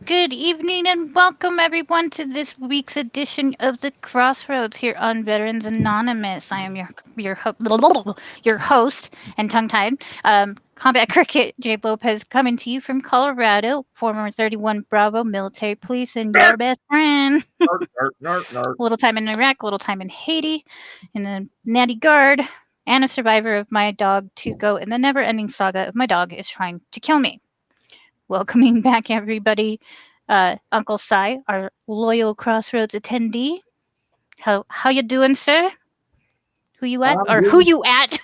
Good evening and welcome everyone to this week's edition of the Crossroads here on Veterans Anonymous. I am your host and tongue-tied Combat Cricket Jay Lopez, coming to you from Colorado, former 31 Bravo military police and your best friend. Narc, narc, narc, narc. A little time in Iraq, a little time in Haiti, in the Natty Guard, and a survivor of my dog Tuco, and the never-ending saga of my dog is trying to kill me. Welcoming back everybody, Uncle Si, our loyal Crossroads attendee. How you doing, sir? Who you at? I'm Or who doing, you at?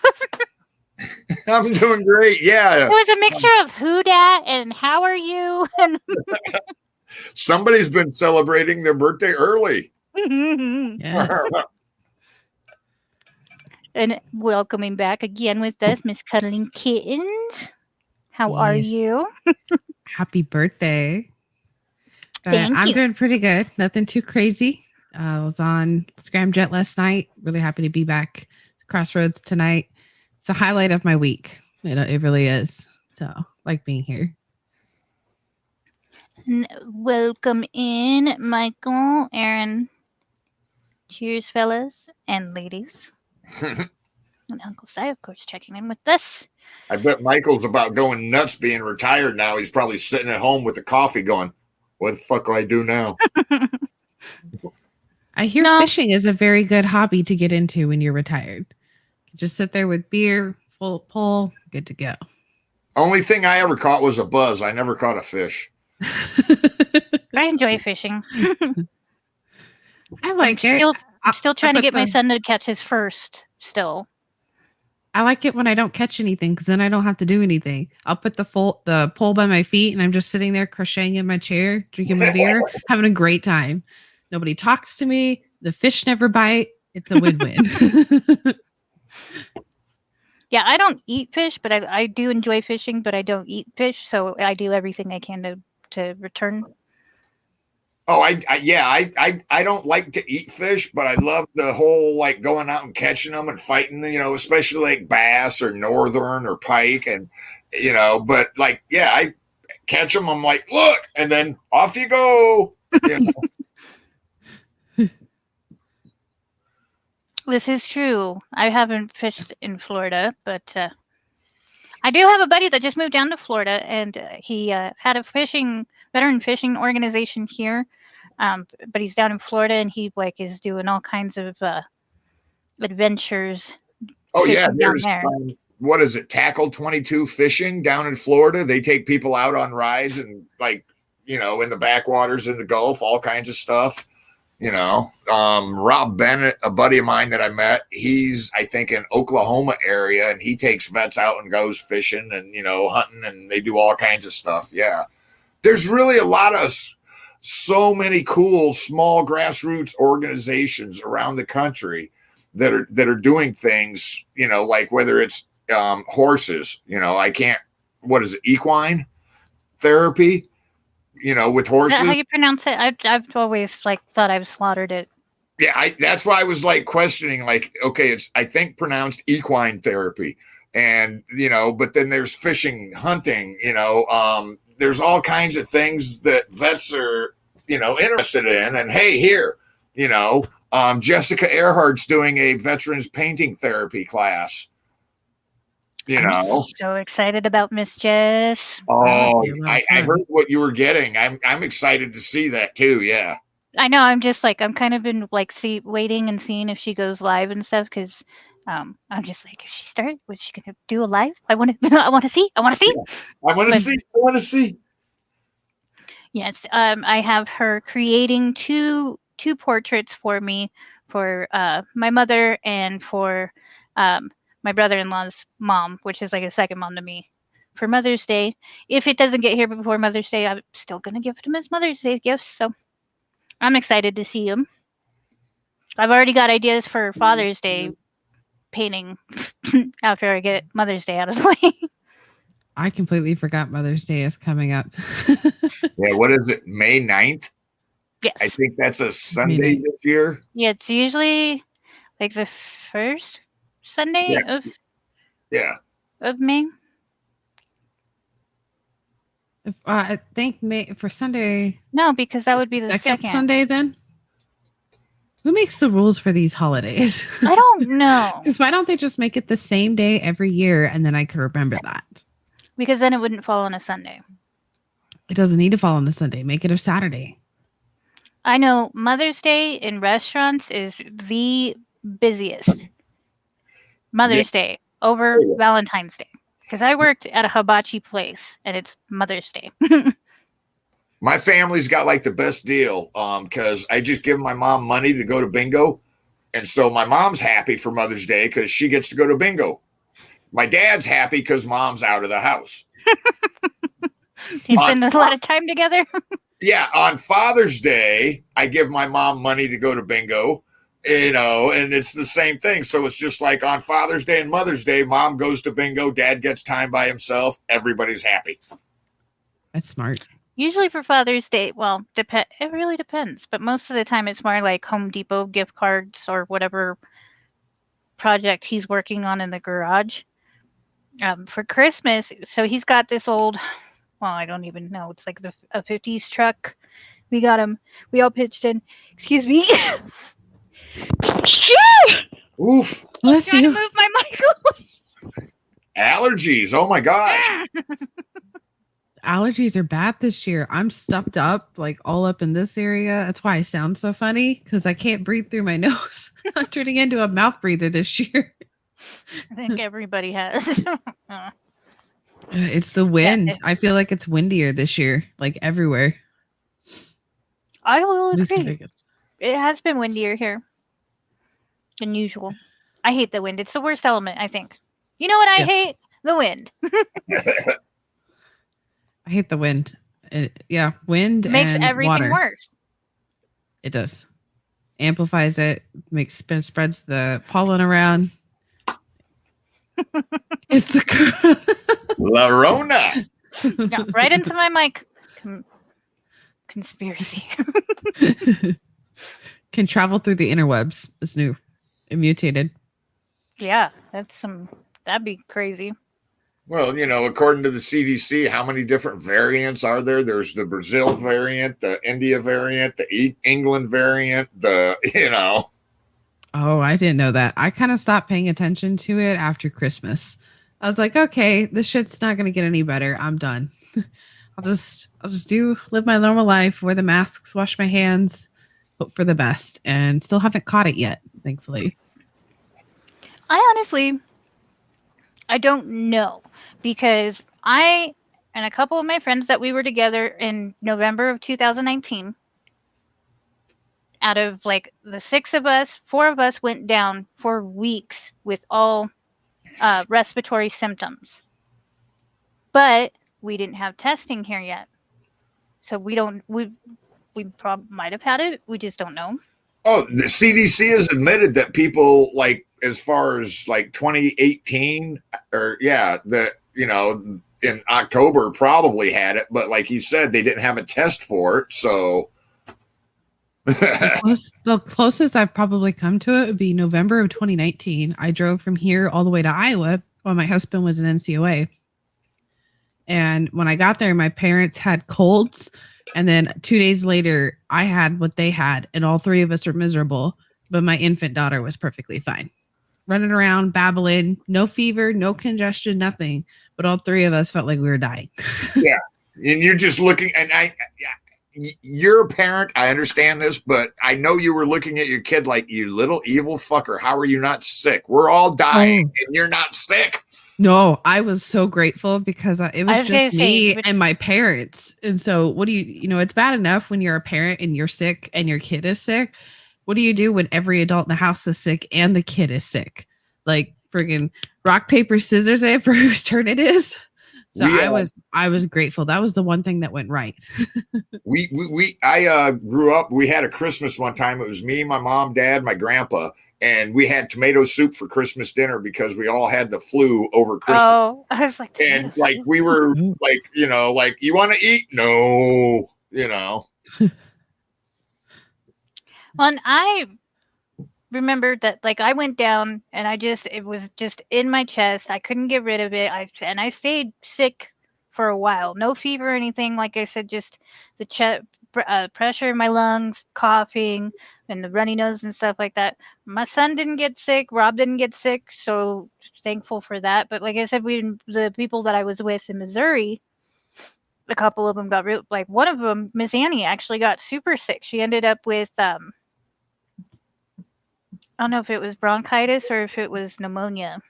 I'm doing great. It Yeah. was a mixture of who dat and how are you? And Somebody's been celebrating their birthday early. Yes. and welcoming back again with us, Miss Cuddling Kittens. How are Yes. you? Happy birthday. Thank I'm you. doing pretty good. Nothing too crazy. I was on Scramjet last night. Really happy to be back to Crossroads tonight. It's a highlight of my week. It really is. So, like being here. And welcome in, Michael, Aaron. Cheers, fellas and ladies. And Uncle Si, of course, checking in with us. I bet Michael's about going nuts being retired now. He's probably sitting at home with the coffee going, what the fuck do I do now? I hear No. fishing is a very good hobby to get into when you're retired. You just sit there with beer, full pole, good to go. Only thing I ever caught was a buzz. I never caught a fish. I enjoy fishing. I like I'm it. still trying to get my son to catch his first. Still, I like it when I don't catch anything because then I don't have to do anything. I'll put the pole by my feet and I'm just sitting there crocheting in my chair, drinking my beer, having a great time. Nobody talks to me. The fish never bite. It's a win-win. yeah, I don't eat fish, but I do enjoy fishing. But I don't eat fish, so I do everything I can to return. Oh, I don't like to eat fish, but I love the whole like going out and catching them and fighting, especially like bass or northern or pike and but like I catch them, I'm like, look, and then off you go. You know? This is true. I haven't fished in Florida, but I do have a buddy that just moved down to Florida, and he had a veteran fishing organization here. But he's down in Florida, and he is doing all kinds of adventures. Oh yeah, fishing down there's there. What is it? Tackle 22 fishing down in Florida. They take people out on rides and in the backwaters in the Gulf, all kinds of stuff. Rob Bennett, a buddy of mine that I met, he's I think in Oklahoma area, and he takes vets out and goes fishing and hunting, and they do all kinds of stuff. Yeah, there's really a lot of so many cool small grassroots organizations around the country that are doing things. Like whether it's horses. I can't. What is it? Equine therapy. With horses. Is that how you pronounce it? I've always thought I've slaughtered it. Yeah, that's why I was questioning. Okay, it's I think pronounced equine therapy, and but then there's fishing, hunting. There's all kinds of things that vets are interested in. And hey, here, Jessica Earhart's doing a veterans painting therapy class. I'm so excited about Miss Jess. Oh, I heard what you were getting. I'm excited to see that too. Yeah. I know. I'm just I'm kind of been waiting and seeing if she goes live and stuff because I'm just if she started, was she gonna do a live? I want to. I want to see. I want to see. I want to see. Yes. I have her creating two portraits for me for my mother and for my brother-in-law's mom, which is a second mom to me, for Mother's Day. If it doesn't get here before Mother's Day, I'm still going to give them as Mother's Day gifts. So I'm excited to see them. I've already got ideas for Father's Day painting after I get Mother's Day out of the way. I completely forgot Mother's Day is coming up. Yeah, what is it? May 9th? Yes. I think that's a Sunday this year. Yeah, it's usually the first Sunday of May. I think for Sunday, No, because that would be the second second. Sunday then. Who makes the rules for these holidays? I don't know. Because why don't they just make it the same day every year and then I could remember that? Because then it wouldn't fall on a Sunday. It doesn't need to fall on a Sunday. Make it a Saturday. I know Mother's Day in restaurants is the busiest. Mother's Day over Valentine's Day. Because I worked at a hibachi place and it's Mother's Day. My family's got like the best deal because I just give my mom money to go to bingo. And so my mom's happy for Mother's Day because she gets to go to bingo. My dad's happy because mom's out of the house. You spend a lot of time together? Yeah, on Father's Day, I give my mom money to go to bingo, and it's the same thing. So it's just like on Father's Day and Mother's Day, mom goes to bingo, dad gets time by himself, everybody's happy. That's smart. Usually for Father's Day, well, it really depends. But most of the time it's more like Home Depot gift cards or whatever project he's working on in the garage. For Christmas, so he's got this old, well, I don't even know. It's like a 50s truck. We got him. We all pitched in. Excuse me. Oof. Bless Trying to you. move my mic. Allergies. Oh my gosh. Allergies are bad this year. I'm stuffed up, like all up in this area. That's why I sound so funny, because I can't breathe through my nose. I'm turning into a mouth breather this year. I think everybody has. It's the wind. Yeah. I feel like it's windier this year, like everywhere. I will At least in agree. Vegas. It has been windier here than usual. I hate the wind. It's the worst element, I think. You know what I Yeah. hate? The wind. I hate the wind. Wind Makes and everything water. worse. It does. Amplifies it, spreads the pollen around. It's the La Rona. Yeah, right into my mic. Conspiracy. Can travel through the interwebs. It's new. It mutated. Yeah, that'd be crazy. Well, according to the CDC, how many different variants are there? There's the Brazil variant, the India variant, the England variant, Oh, I didn't know that. I kind of stopped paying attention to it after Christmas. I was like, okay, this shit's not going to get any better. I'm done. I'll just live my normal life, wear the masks, wash my hands, hope for the best, and still haven't caught it yet, thankfully. I don't know, because I and a couple of my friends that we were together in November of 2019, out of like the 6 of us, 4 of us went down for weeks with all respiratory symptoms. But we didn't have testing here yet. So we probably might have had it. We just don't know. Oh, the CDC has admitted that people, like, as far as like 2018 or in October probably had it, but like you said, they didn't have a test for it. So the closest I've probably come to it would be November of 2019. I drove from here all the way to Iowa while my husband was in NCOA. And when I got there, my parents had colds. And then 2 days later, I had what they had. And all 3 of us were miserable. But my infant daughter was perfectly fine. Running around, babbling, no fever, no congestion, nothing. But all 3 of us felt like we were dying. Yeah. And you're just looking, and you're a parent. I understand this, but I know you were looking at your kid like, you little evil fucker. How are you not sick? We're all dying and you're not sick. No, I was so grateful because it was just me and my parents. And so what do it's bad enough when you're a parent and you're sick and your kid is sick. What do you do when every adult in the house is sick and the kid is sick? Like friggin' rock, paper, scissors for whose turn it is. So I was grateful. That was the one thing that went right. I grew up. We had a Christmas one time. It was me, my mom, dad, my grandpa, and we had tomato soup for Christmas dinner because we all had the flu over Christmas. Oh, I was like, and like we were like, like, you want to eat? No, Well, and I remembered that, like, I went down and it was just in my chest. I couldn't get rid of it. I stayed sick for a while. No fever or anything. Like I said, just the pressure in my lungs, coughing, and the runny nose and stuff like that. My son didn't get sick. Rob didn't get sick, so thankful for that. But like I said, the people that I was with in Missouri, a couple of them got real. Like one of them, Miss Annie, actually got super sick. She ended up with I don't know if it was bronchitis or if it was pneumonia.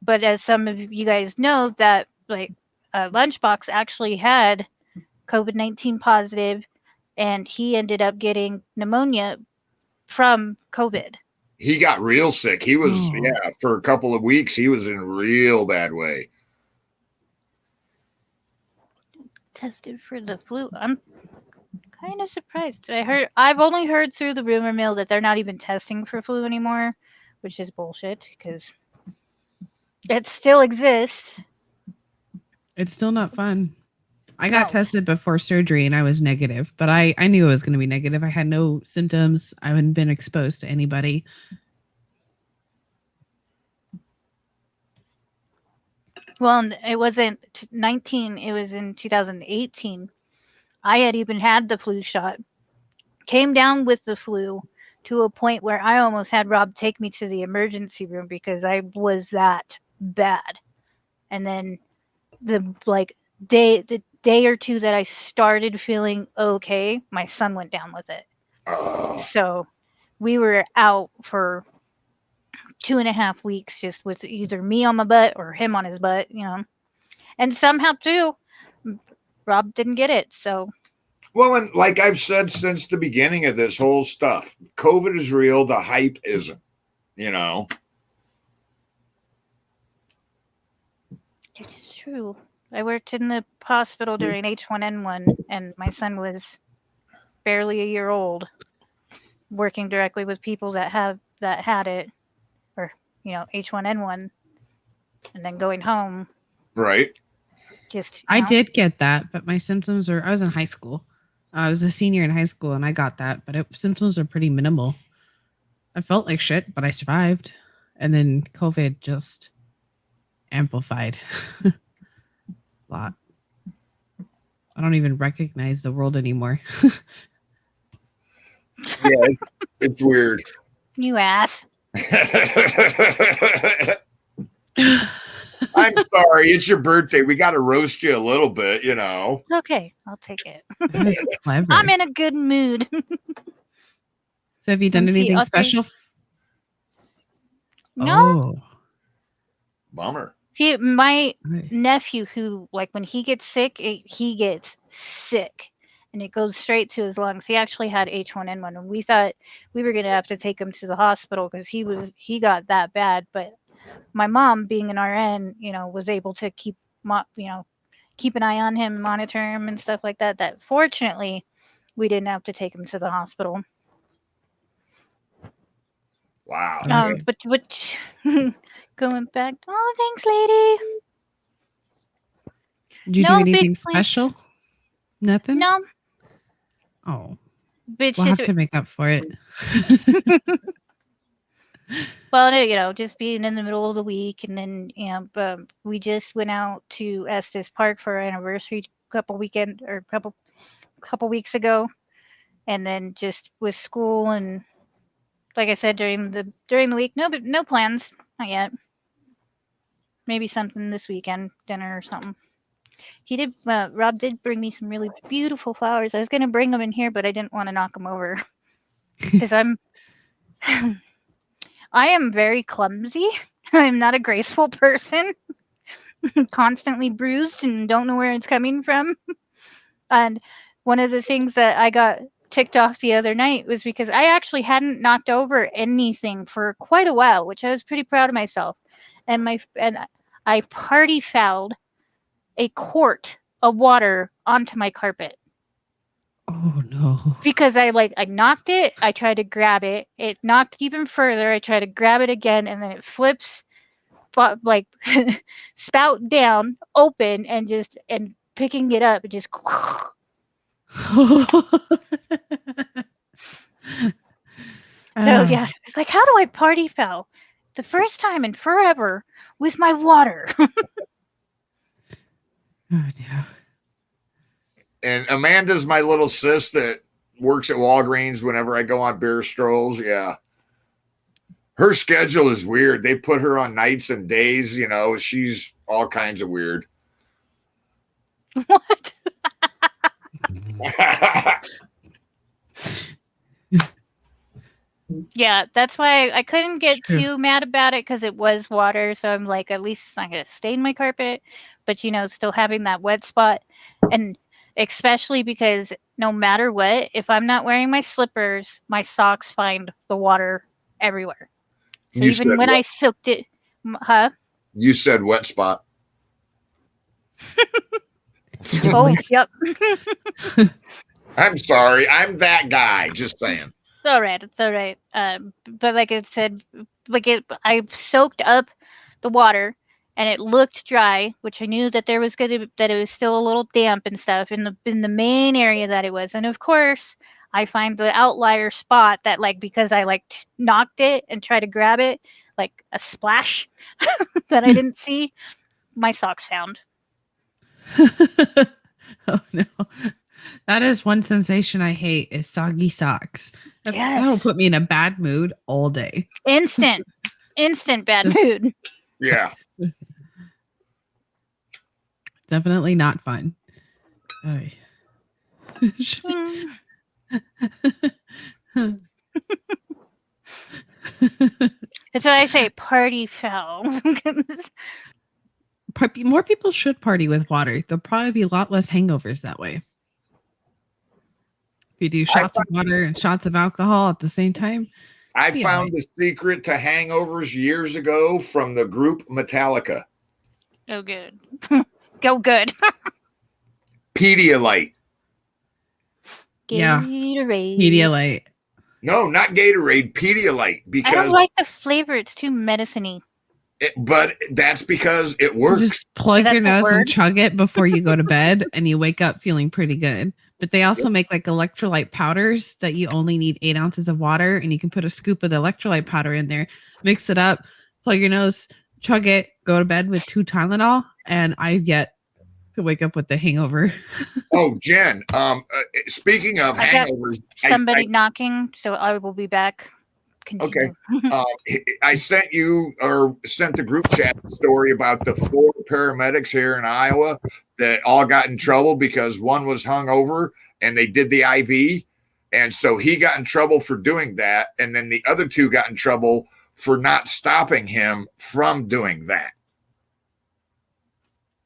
But as some of you guys know, that like Lunchbox actually had COVID-19 positive, and he ended up getting pneumonia from COVID. He got real sick. He was, Oh. yeah, for a couple of weeks, he was in a real bad way. Tested for the flu. I'm kind of surprised. I've only heard through the rumor mill that they're not even testing for flu anymore, which is bullshit because it still exists. It's still not fun. I got No. tested before surgery and I was negative, but I knew it was going to be negative. I had no symptoms. I hadn't been exposed to anybody. Well, it wasn't 19, it was in 2018. I had even had the flu shot. Came down with the flu to a point where I almost had Rob take me to the emergency room because I was that bad. And then the day or two that I started feeling okay, my son went down with it. So we were out for 2.5 weeks just with either me on my butt or him on his butt, And somehow too, Rob didn't get it. So Well, and like I've said since the beginning of this whole stuff, COVID is real. The hype isn't, it is true. I worked in the hospital during H1N1, and my son was barely a year old, working directly with people that had it, or H1N1, and then going home. right? I did get that, but my symptoms I was in high school. I was a senior in high school and I got that, but symptoms are pretty minimal. I felt like shit, but I survived. And then COVID just amplified a lot. I don't even recognize the world anymore. Yeah, it's weird. You ass. I'm sorry, it's your birthday. We got to roast you a little bit, Okay, I'll take it. That was clever. I'm in a good mood. So have you done anything special? No. Oh. Bummer. See, my nephew, who, like, when he gets sick, he gets sick. And it goes straight to his lungs. He actually had H1N1, and we thought we were going to have to take him to the hospital because he got that bad. But my mom, being an RN, was able to keep an eye on him, monitor him, and stuff like that. That fortunately, we didn't have to take him to the hospital. Wow. But going back. Oh, thanks, lady. Did you do anything special? Nothing? No. Oh. But we'll have to make up for it. Well, just being in the middle of the week, and then we just went out to Estes Park for our anniversary couple weeks ago, and then just with school and, like I said, during the week, no plans, not yet. Maybe something this weekend, dinner or something. Rob did bring me some really beautiful flowers. I was gonna bring them in here, but I didn't want to knock them over because I am very clumsy. I'm not a graceful person. Constantly bruised and don't know where it's coming from. And one of the things that I got ticked off the other night was because I actually hadn't knocked over anything for quite a while, which I was pretty proud of myself. And I party fouled a quart of water onto my carpet. Oh no. Because I knocked it, I tried to grab it, it knocked even further, I tried to grab it again, and then it flips spout down, open, and picking it up, it just So yeah, it's like, how do I party foul the first time in forever with my water? Oh no. And Amanda's my little sis that works at Walgreens whenever I go on beer strolls. Yeah. Her schedule is weird. They put her on nights and days, you know, she's all kinds of weird. What? Yeah, that's why I couldn't get True. too mad about it because it was water. So I'm like, at least it's not going to stain my carpet. But, still having that wet spot. And especially because no matter what, if I'm not wearing my slippers, my socks find the water everywhere. So You even said when I what? soaked it, huh? You said wet spot. Oh, yep. I'm sorry. I'm that guy. Just saying. It's all right. It's all right. But like I said, I soaked up the water, and it looked dry, which I knew that that it was still a little damp and stuff in the main area that it was. And of course, I find the outlier spot that because I knocked it and tried to grab it, like a splash that I didn't see. My socks found. Oh no. That is one sensation I hate is soggy socks. That'll Yes, put me in a bad mood all day. instant bad Just- mood. Yeah. Definitely not fun. Oy. That's why I say party foul. More people should party with water. There'll probably be a lot less hangovers that way. If you do shots of water and shots of alcohol at the same time. I found the secret to hangovers years ago from the group Metallica. Oh, good. Go good. Pedialyte. Yeah. Gatorade. Pedialyte. No, not Gatorade. Pedialyte. I Because don't like the flavor. It's too medicine-y. but that's because it works. Just plug That's your the nose and word? chug it before you go to bed, and you wake up feeling pretty good. But they also make like electrolyte powders that you only need 8 ounces of water, and you can put a scoop of the electrolyte powder in there, mix it up, plug your nose, chug it, go to bed with 2 Tylenol, and I've yet to wake up with the hangover. Oh, Jen. Speaking of I got hangovers, somebody knocking, so I will be back. Continue. I sent you or sent the group chat story about the 4 paramedics here in Iowa that all got in trouble because one was hungover and they did the IV. And so he got in trouble for doing that. And then the other 2 got in trouble for not stopping him from doing that.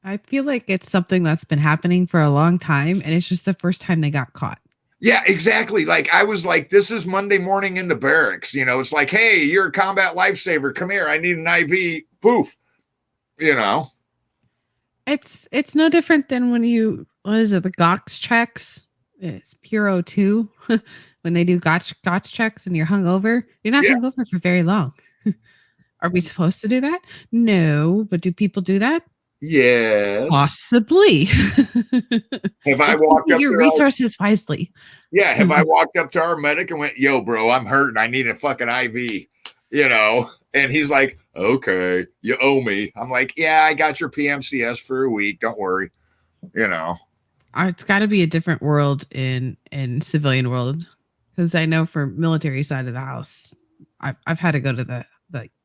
I feel like it's something that's been happening for a long time, and it's just the first time they got caught. Yeah, exactly. Like I was like, this is Monday morning in the barracks. It's like, hey, you're a combat lifesaver. Come here. I need an IV. Poof. It's no different than when what is it, the GOX checks? It's Pure O2. When they do GOX checks and you're hungover, you're not hungover for very long. Are we supposed to do that? No, but do people do that? Yes. Possibly. Have I walked up your resources wisely? Yeah. Have I walked up to our medic and went, yo, bro, I'm hurting. I need a fucking IV, And he's like, okay, you owe me. I'm like, yeah, I got your PMCS for a week. Don't worry. It's got to be a different world in civilian world, because I know for military side of the house, I've had to go to the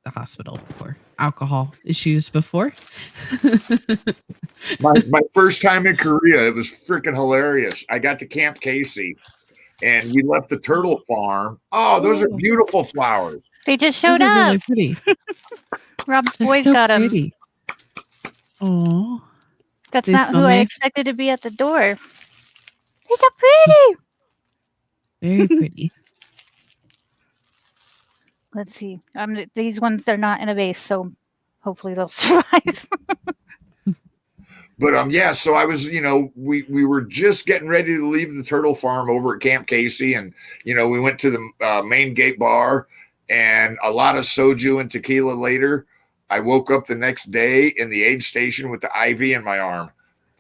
hospital for alcohol issues before. my first time in Korea, it was freaking hilarious. I got to Camp Casey and we left the turtle farm. Oh, those are beautiful flowers. They just showed up. Really pretty. Rob's boys got them. Oh, that's not who I expected to be at the door. They're so pretty. Very pretty. Let's see. These ones are not in a vase, so hopefully they'll survive. But yeah, so I was, we were just getting ready to leave the turtle farm over at Camp Casey, and we went to the main gate bar, and a lot of soju and tequila later, I woke up the next day in the aid station with the IV in my arm,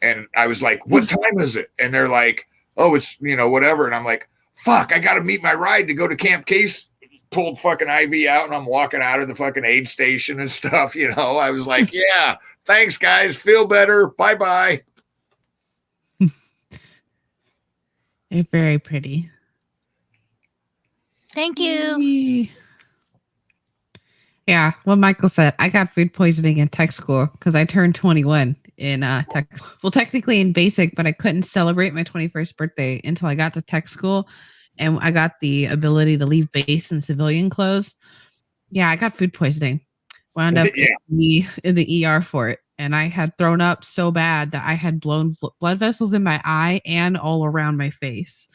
and I was like, "What time is it?" And they're like, "Oh, it's whatever," and I'm like, "Fuck, I got to meet my ride to go to Camp Casey." Pulled fucking IV out and I'm walking out of the fucking aid station and stuff. I was like, yeah, thanks guys. Feel better. Bye-bye. They're very pretty. Thank you. Yay. Yeah, what Michael said, I got food poisoning in tech school because I turned 21 in tech. Well, technically in basic, but I couldn't celebrate my 21st birthday until I got to tech school, and I got the ability to leave base in civilian clothes. Yeah, I got food poisoning. Wound up Yeah. in the ER for it, and I had thrown up so bad that I had blown blood vessels in my eye and all around my face.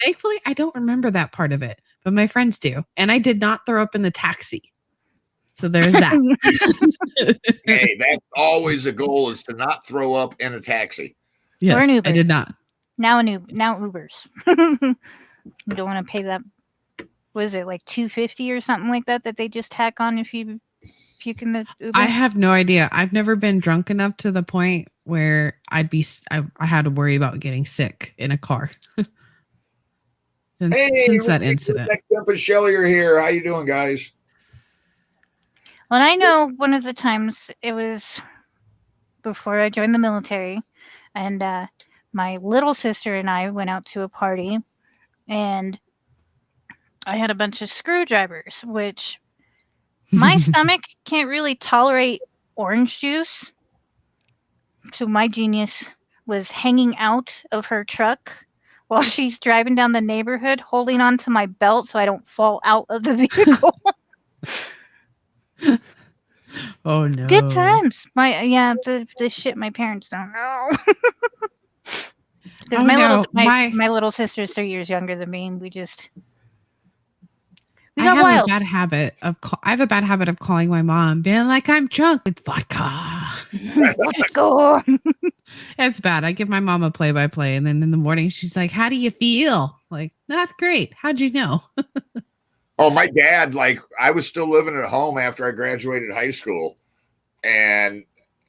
Thankfully, I don't remember that part of it, but my friends do, and I did not throw up in the taxi. So there's that. Hey, that's always a goal, is to not throw up in a taxi. Yes, Or an Uber. I did not. Now Ubers. You don't want to pay that. What is it, like $2.50 or something like that they just tack on if you puke in the Uber? I have no idea. I've never been drunk enough to the point where I had to worry about getting sick in a car. since that incident. Temp and Shelly are here. How you doing, guys? Well, I know one of the times it was before I joined the military, and my little sister and I went out to a party, and I had a bunch of screwdrivers, which my stomach can't really tolerate orange juice. So my genius was hanging out of her truck while she's driving down the neighborhood, holding onto my belt so I don't fall out of the vehicle. Oh no! Good times. The shit my parents don't know. Because my little sister's 3 years younger than me, and we got wild. I have a bad habit of calling my mom, being like, "I'm drunk with vodka." Let's go. It's bad. I give my mom a play-by-play, and then in the morning she's like, "How do you feel?" Like, not great. How'd you know? Oh, my dad, I was still living at home after I graduated high school, and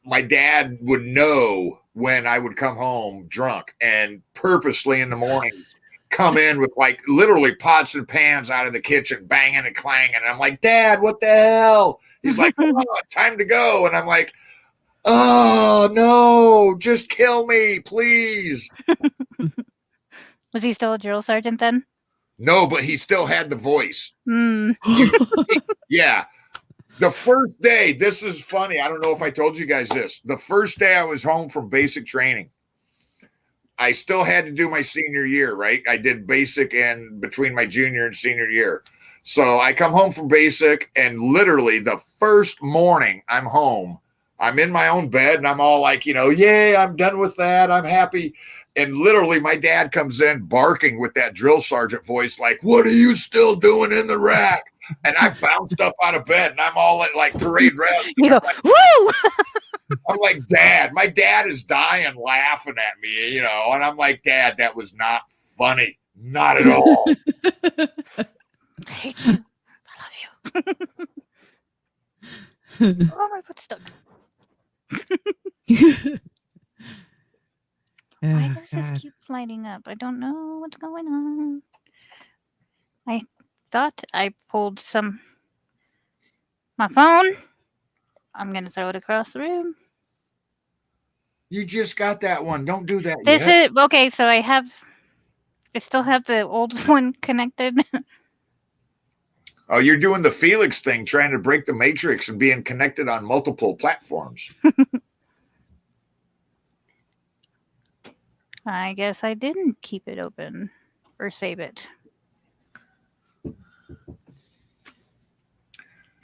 my dad would know when I would come home drunk, and purposely in the morning come in with literally pots and pans out of the kitchen, banging and clanging. And I'm like, "Dad, what the hell?" He's like, "Come on, time to go." And I'm like, "Oh no, just kill me, please." Was he still a drill sergeant then? No, but he still had the voice. Mm. Yeah. The first day, this is funny. I don't know if I told you guys this. The first day I was home from basic training, I still had to do my senior year, right? I did basic and between my junior and senior year. So I come home from basic, and literally the first morning I'm home, I'm in my own bed, and I'm all like, yay, I'm done with that. I'm happy. And literally my dad comes in barking with that drill sergeant voice, like, "What are you still doing in the rack?" And I bounced up out of bed, and I'm all like parade rest. You go, "Woo!" I'm like, "Dad," my dad is dying laughing at me, and I'm like, "Dad, that was not funny. Not at all." I hate you. I love you. Oh, my foot's stuck. Why does this keep lighting up? I don't know what's going on. I thought I pulled my phone. I'm going to throw it across the room. You just got that one. Don't do that This yet. is okay. So I still have the old one connected. Oh, you're doing the Felix thing, trying to break the matrix and being connected on multiple platforms. I guess I didn't keep it open or save it.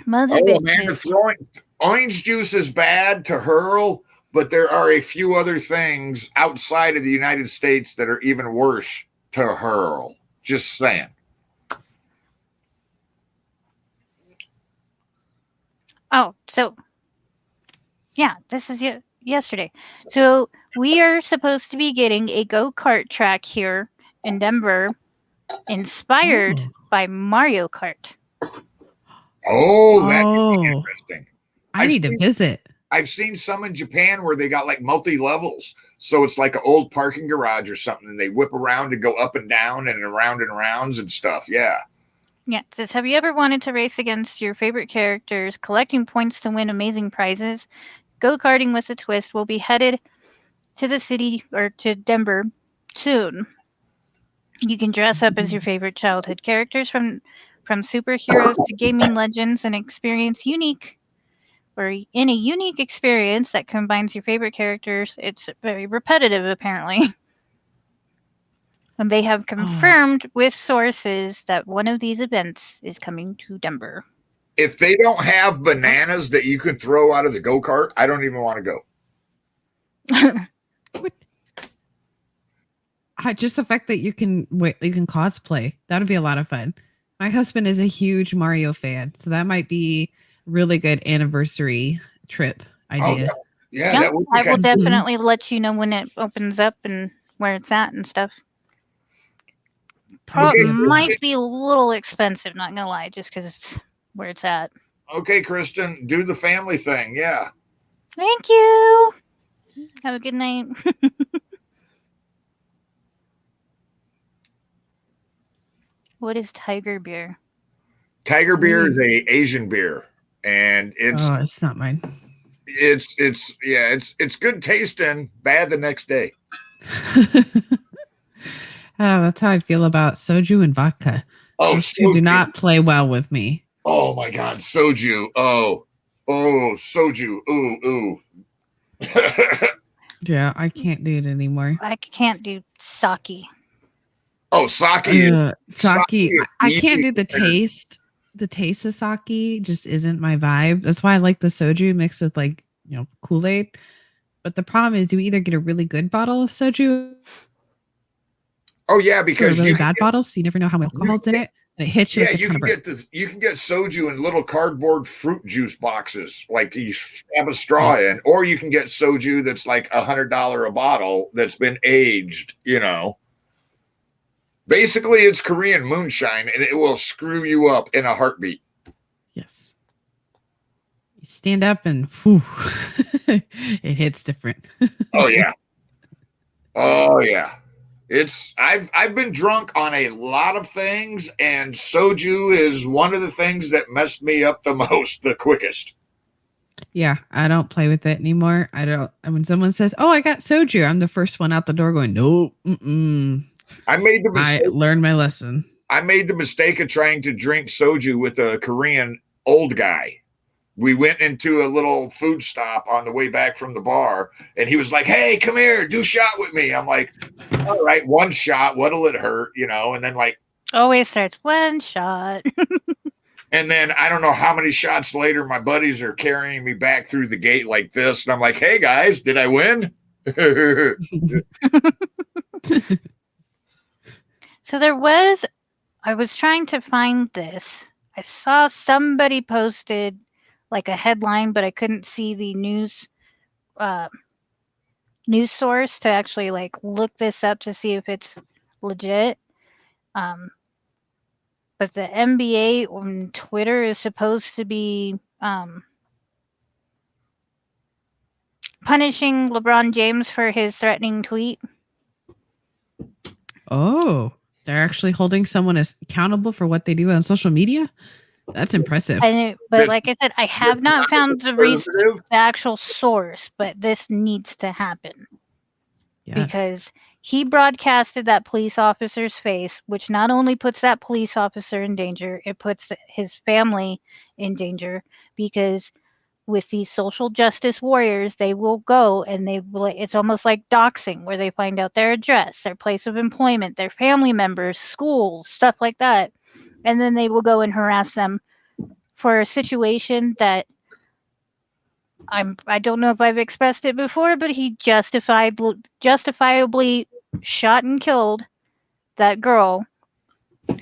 Mother bitches. Orange juice is bad to hurl, but there are a few other things outside of the United States that are even worse to hurl. Just saying. Oh, so yeah, this is yesterday. So we are supposed to be getting a go-kart track here in Denver, inspired by Mario Kart. Oh, that'd be interesting. I need to visit. I've seen some in Japan where they got multi-levels. So it's like an old parking garage or something, and they whip around and go up and down and around and arounds and stuff. Yeah. Yeah, it says, have you ever wanted to race against your favorite characters, collecting points to win amazing prizes? Go-karting with a twist will be headed to the city or to Denver soon. You can dress up as your favorite childhood characters from superheroes to gaming legends and experience unique or in a unique experience that combines your favorite characters. It's very repetitive apparently. And they have confirmed with sources that one of these events is coming to Denver. If they don't have bananas that you can throw out of the go-kart, I don't even want to go. Just the fact that you can cosplay, that would be a lot of fun. My husband is a huge Mario fan, so that might be really good anniversary trip idea. Yeah, that would be I will kind definitely let you know when it opens up and where it's at and stuff. Might be a little expensive, not gonna lie, just because it's where it's at. Okay, Kristen, do the family thing. Yeah. Thank you. Have a good night. What is tiger beer? Tiger beer is a Asian beer, and it's not mine. It's good tasting, bad the next day. That's how I feel about soju and vodka. Those two do not play well with me. Oh my god, soju. Oh, soju. Ooh. Yeah, I can't do it anymore. I can't do sake. Oh, sake. Sake. I can't do the taste. The taste of sake just isn't my vibe. That's why I like the soju mixed with Kool-Aid. But the problem is you either get a really good bottle of soju. Oh yeah, because really bad bottles, so you never know how much alcohol's in it. And it hits you. Yeah, you can get this. You can get soju in little cardboard fruit juice boxes, like you stab a straw in, or you can get soju that's like $100 a bottle that's been aged. Basically, it's Korean moonshine, and it will screw you up in a heartbeat. Yes, you stand up and whew, it hits different. Oh yeah, oh yeah. I've been drunk on a lot of things, and soju is one of the things that messed me up the most, the quickest. Yeah, I don't play with it anymore. I don't. And when someone says, "Oh, I got soju," I'm the first one out the door going, "No, I made the mistake. I learned my lesson. I made the mistake of trying to drink soju with a Korean old guy. We went into a little food stop on the way back from the bar, and he was like, "Hey, come here, do a shot with me." I'm like, "All right, one shot. What'll it hurt?" And then always starts one shot. And then I don't know how many shots later, my buddies are carrying me back through the gate like this, and I'm like, "Hey guys, did I win?" So I was trying to find this. I saw somebody posted like a headline, but I couldn't see the news source to actually look this up to see if it's legit. But the NBA on Twitter is supposed to be punishing LeBron James for his threatening tweet. Oh, they're actually holding someone accountable for what they do on social media? That's impressive. But like I said, I have not found the actual source, but this needs to happen. Yes. Because he broadcasted that police officer's face, which not only puts that police officer in danger, it puts his family in danger, because with these social justice warriors, they will go and it's almost like doxing, where they find out their address, their place of employment, their family members, schools, stuff like that. And then they will go and harass them for a situation that I don't know if I've expressed it before, but he justifiably shot and killed that girl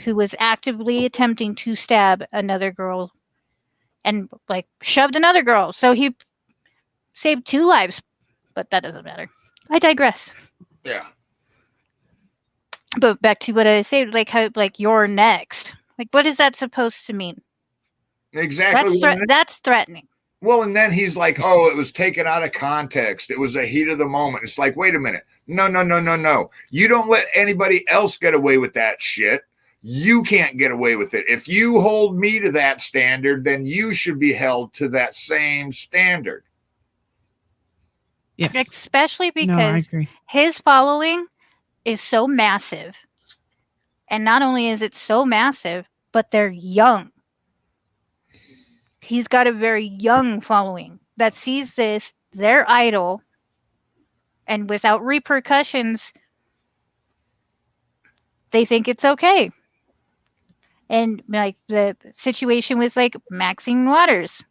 who was actively attempting to stab another girl and shoved another girl. So he saved 2 lives, but that doesn't matter. I digress. Yeah. But back to what I said, you're next. What is that supposed to mean? Exactly. That's threatening. Well, and then he's like, "Oh, it was taken out of context. It was a heat of the moment." It's like, wait a minute. No. You don't let anybody else get away with that shit. You can't get away with it. If you hold me to that standard, then you should be held to that same standard. Yes. Especially because his following is so massive And not only is it so massive, but they're young. He's got a very young following that sees this, their idol, and without repercussions, they think it's okay. And like the situation with like Maxine Waters,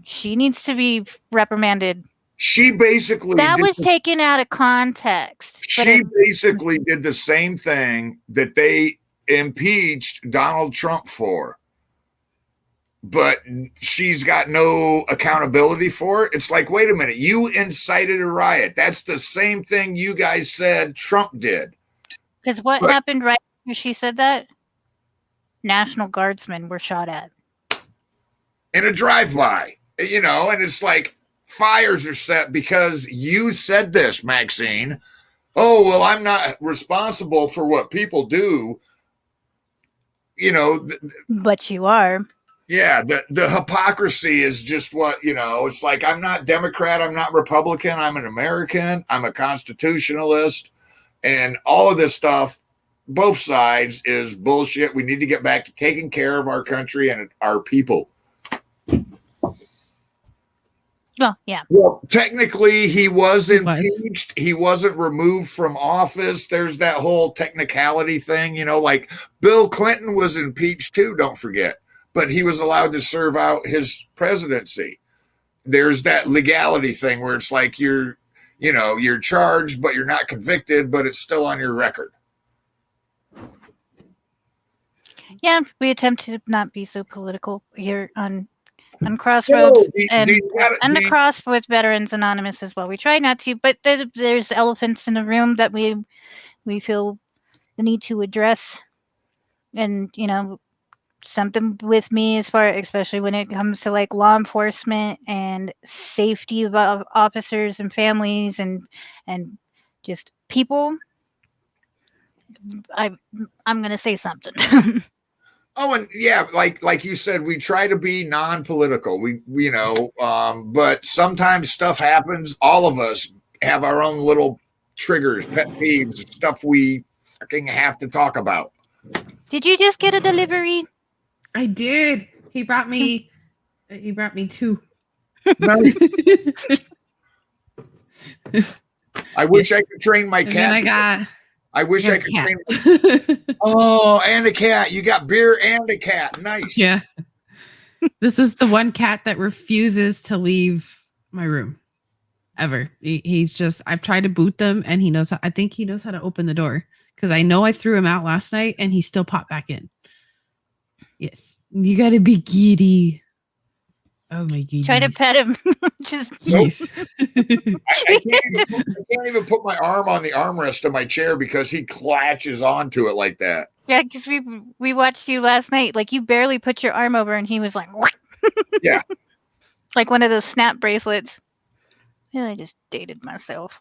she needs to be reprimanded. She basically that was taken out of context. She basically did the same thing that they impeached Donald Trump for. But she's got no accountability for it. It's like, wait a minute, you incited a riot. That's the same thing you guys said Trump did. Because what happened right after she said that? National Guardsmen were shot at. In a drive-by, you know, and it's like fires are set because you said this, Maxine. Oh, well, I'm not responsible for what people do. You know. But you are. Yeah, the hypocrisy is just what, you know, it's like, I'm not Democrat, I'm not Republican, I'm an American, I'm a constitutionalist, and all of this stuff, both sides, is bullshit. We need to get back to taking care of our country and our people. Well, yeah. Well, technically, he was impeached. He wasn't removed from office. There's that whole technicality thing, you know, like Bill Clinton was impeached too, don't forget. But he was allowed to serve out his presidency. There's that legality thing where it's like you're charged, but you're not convicted, but it's still on your record. Yeah, we attempt to not be so political here on Crossroads and the cross with Veterans Anonymous as well. We try not to, but there's elephants in the room that we feel the need to address, and you know, something with me as far, especially when it comes to like law enforcement and safety of officers and families and just people. I'm gonna say something. Oh, and yeah, like you said, we try to be non-political. We you know, but sometimes stuff happens. All of us have our own little triggers, pet peeves, stuff we fucking have to talk about. Did you just get a delivery? I did. He brought me 2. I wish I could train my cat. I wish I could train. Oh, and a cat. You got beer and a cat. Nice. Yeah. This is the one cat that refuses to leave my room ever. He's just, I've tried to boot them and I think he knows how to open the door, because I know I threw him out last night and he still popped back in. Yes. You got to be giddy. Oh my goodness. Try to pet him. Just yes. I can't even put my arm on the armrest of my chair because he clatches onto it like that. Yeah, because we watched you last night. Like, you barely put your arm over and he was like, yeah. Like one of those snap bracelets. Yeah, I just dated myself.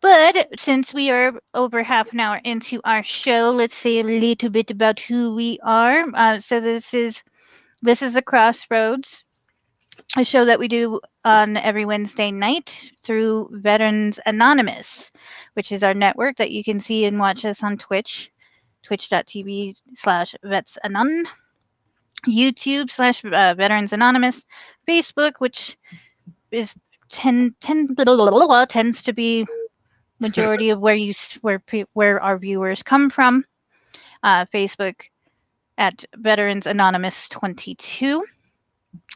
But since we are over half an hour into our show, let's say a little bit about who we are. So this is the Crossroads, a show that we do on every Wednesday night through Veterans Anonymous, which is our network that you can see and watch us on Twitch, twitch.tv/vetsanon, YouTube /Veterans Anonymous, Facebook, which is tends to be majority of where our viewers come from. Facebook at Veterans Anonymous 22.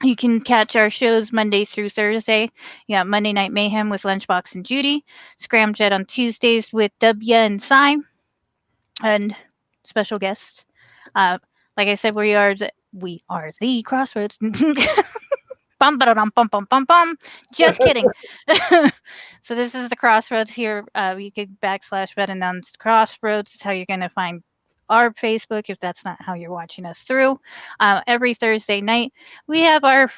You can catch our shows Monday through Thursday. You got Monday Night Mayhem with Lunchbox and Judy, Scramjet on Tuesdays with W and Cy, and special guests. Like I said, we are the Crossroads. Bum, bum, bum, bum, bum, bum. Just kidding. So this is the Crossroads here. You could /Veterans Crossroads. It's how you're going to find our Facebook if that's not how you're watching us through. Every Thursday night, we have our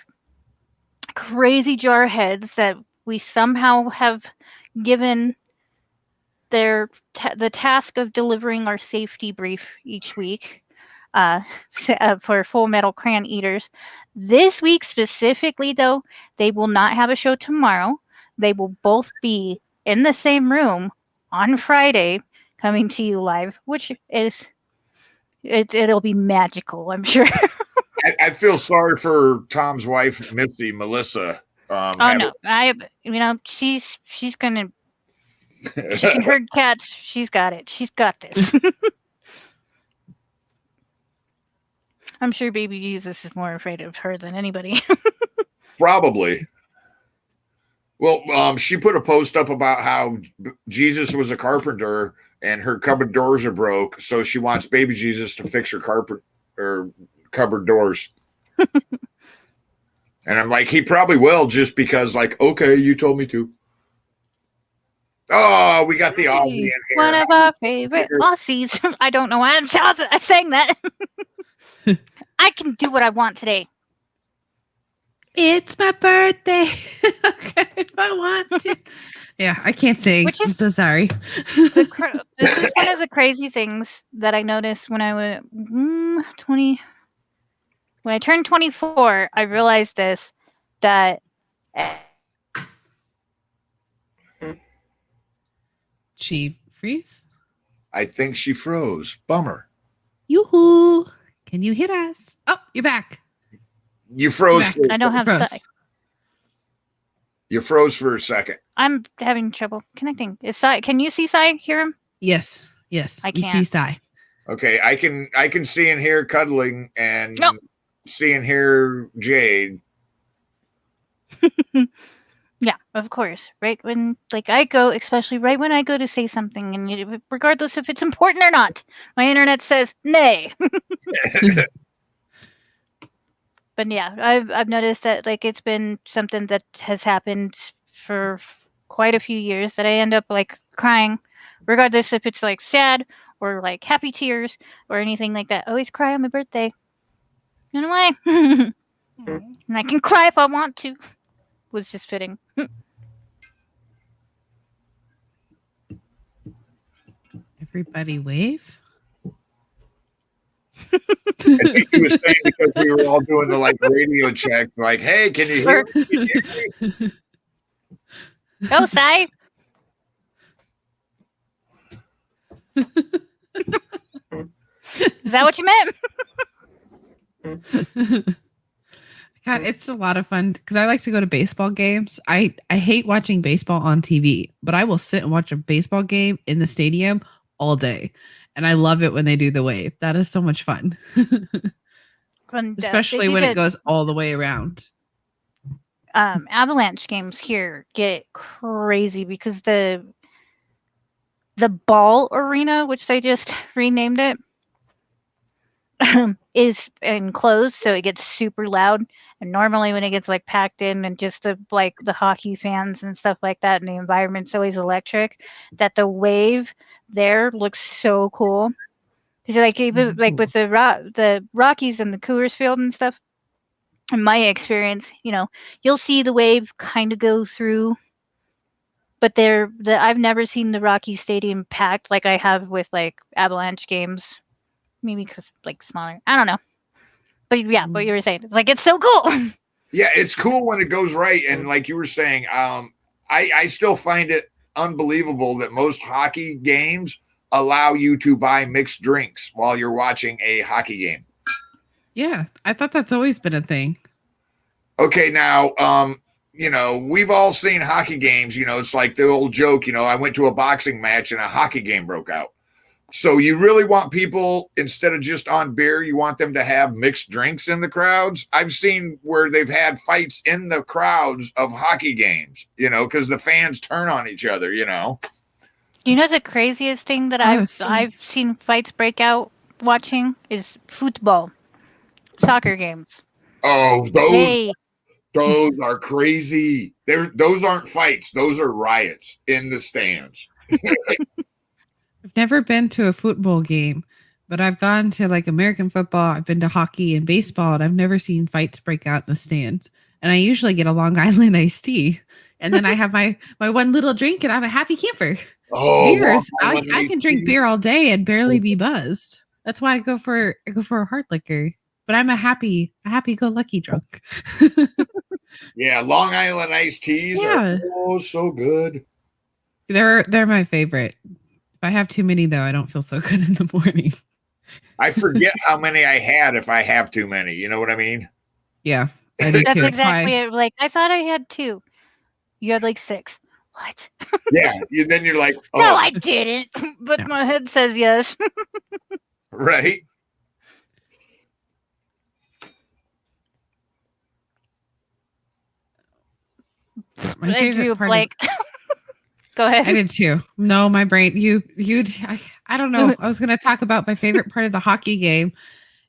crazy jarheads that we somehow have given the task of delivering our safety brief each week. For Full Metal Crayon Eaters. This week specifically, though, they will not have a show tomorrow. They will both be in the same room on Friday, coming to you live, which is it'll be magical, I'm sure. I feel sorry for Tom's wife, Missy, Melissa. Oh Having no, she's gonna she can herd cats. She's got it. She's got this. I'm sure baby Jesus is more afraid of her than anybody. probably. Well, she put a post up about how Jesus was a carpenter and her cupboard doors are broke, so she wants baby Jesus to fix her cupboard doors. And I'm like, he probably will, just because, like, okay, you told me to. Oh, we got the Aussie in here. One of our favorite Aussies. I don't know why I sang that. I can do what I want today. It's my birthday. Okay, if I want to. Yeah, I can't sing. I'm so sorry. This is one of the crazy things that I noticed when I was 20. When I turned 24, I realized this, that She freeze? I think she froze. Bummer. Yoo-hoo. Can you hit us? Oh, you're back. You froze. I don't have sight. You froze for a second. I'm having trouble connecting. Is Sai? Can you see Sai? Hear him? Yes. I we can't. see Sai. Okay, I can see and hear cuddling and see and hear Jade. Yeah, of course. Right when I go, especially right when I go to say something, and regardless if it's important or not, my internet says nay. But yeah, I've noticed that it's been something that has happened for quite a few years, that I end up crying, regardless if it's sad or happy tears or anything like that. I always cry on my birthday. In a way. And I can cry if I want to. Was just fitting. Everybody wave. I think he was saying because we were all doing the radio checks, hey, can you hear me? Can you hear me? Go, Sai. Is that what you meant? God, it's a lot of fun because I like to go to baseball games. I hate watching baseball on TV, but I will sit and watch a baseball game in the stadium all day. And I love it when they do the wave. That is so much fun. Especially when it goes all the way around. Avalanche games here get crazy because the ball arena, which they just renamed it, is enclosed, so it gets super loud. And normally when it gets packed in and just the hockey fans and stuff like that, and the environment's always electric, that the wave there looks so cool. Because even with the Rockies and the Coors Field and stuff, in my experience, you'll see the wave kind of go through, but I've never seen the Rocky Stadium packed like I have with Avalanche games. Maybe because smaller. I don't know. But yeah, what you were saying. It's it's so cool. Yeah, it's cool when it goes right. And like you were saying, I still find it unbelievable that most hockey games allow you to buy mixed drinks while you're watching a hockey game. Yeah, I thought that's always been a thing. Okay, now, we've all seen hockey games. It's like the old joke, I went to a boxing match and a hockey game broke out. So you really want people, instead of just on beer, you want them to have mixed drinks in the crowds. I've seen where they've had fights in the crowds of hockey games, because the fans turn on each other, Do you know the craziest thing that I've seen fights break out watching is football, soccer games. Oh, those are crazy. Those aren't fights. Those are riots in the stands. I've never been to a football game, but I've gone to American football. I've been to hockey and baseball, and I've never seen fights break out in the stands. And I usually get a Long Island iced tea, and then I have my one little drink, and I'm a happy camper. Oh, beers! I can drink beer all day and barely be buzzed. That's why I go for a hard liquor. But I'm a happy go lucky drunk. Yeah, Long Island iced teas are so good. They're my favorite. If I have too many though, I don't feel so good in the morning. I forget how many I had if I have too many. You know what I mean? Yeah, I do That's too. exactly it. Like, I thought I had 2. You had like 6. What? Yeah. Then you're like, No, oh, I didn't. But No. my head says yes. right. My I drew favorite a part of blank. Go I ahead. did too. No, my brain. I don't know. I was going to talk about my favorite part of the hockey game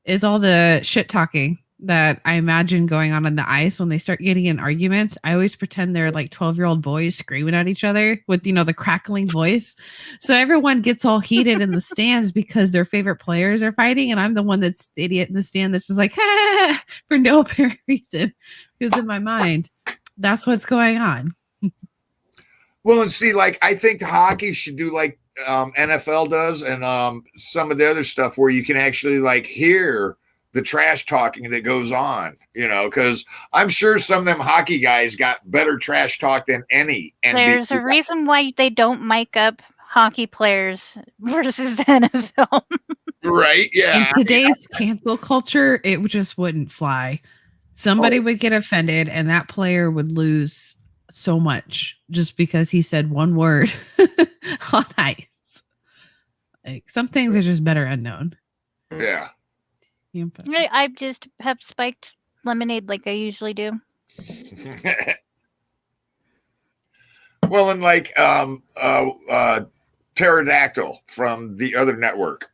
is all the shit talking that I imagine going on the ice when they start getting in arguments. I always pretend they're like 12-year-old boys screaming at each other with, the crackling voice. So everyone gets all heated in the stands because their favorite players are fighting. And I'm the one that's the idiot in the stand that's just like, for no apparent reason. Because in my mind, that's what's going on. Well, and see, like, I think hockey should do like NFL does and some of the other stuff where you can actually like hear the trash talking that goes on, because I'm sure some of them hockey guys got better trash talk than any NBA. There's a reason why they don't mic up hockey players versus NFL. Right? In Yeah. today's cancel culture, it just wouldn't fly. Somebody would get offended and that player would lose so much just because he said one word on ice. Like some things are just better unknown. Yeah. I just have spiked lemonade like I usually do. Well, and like Pterodactyl from the other network,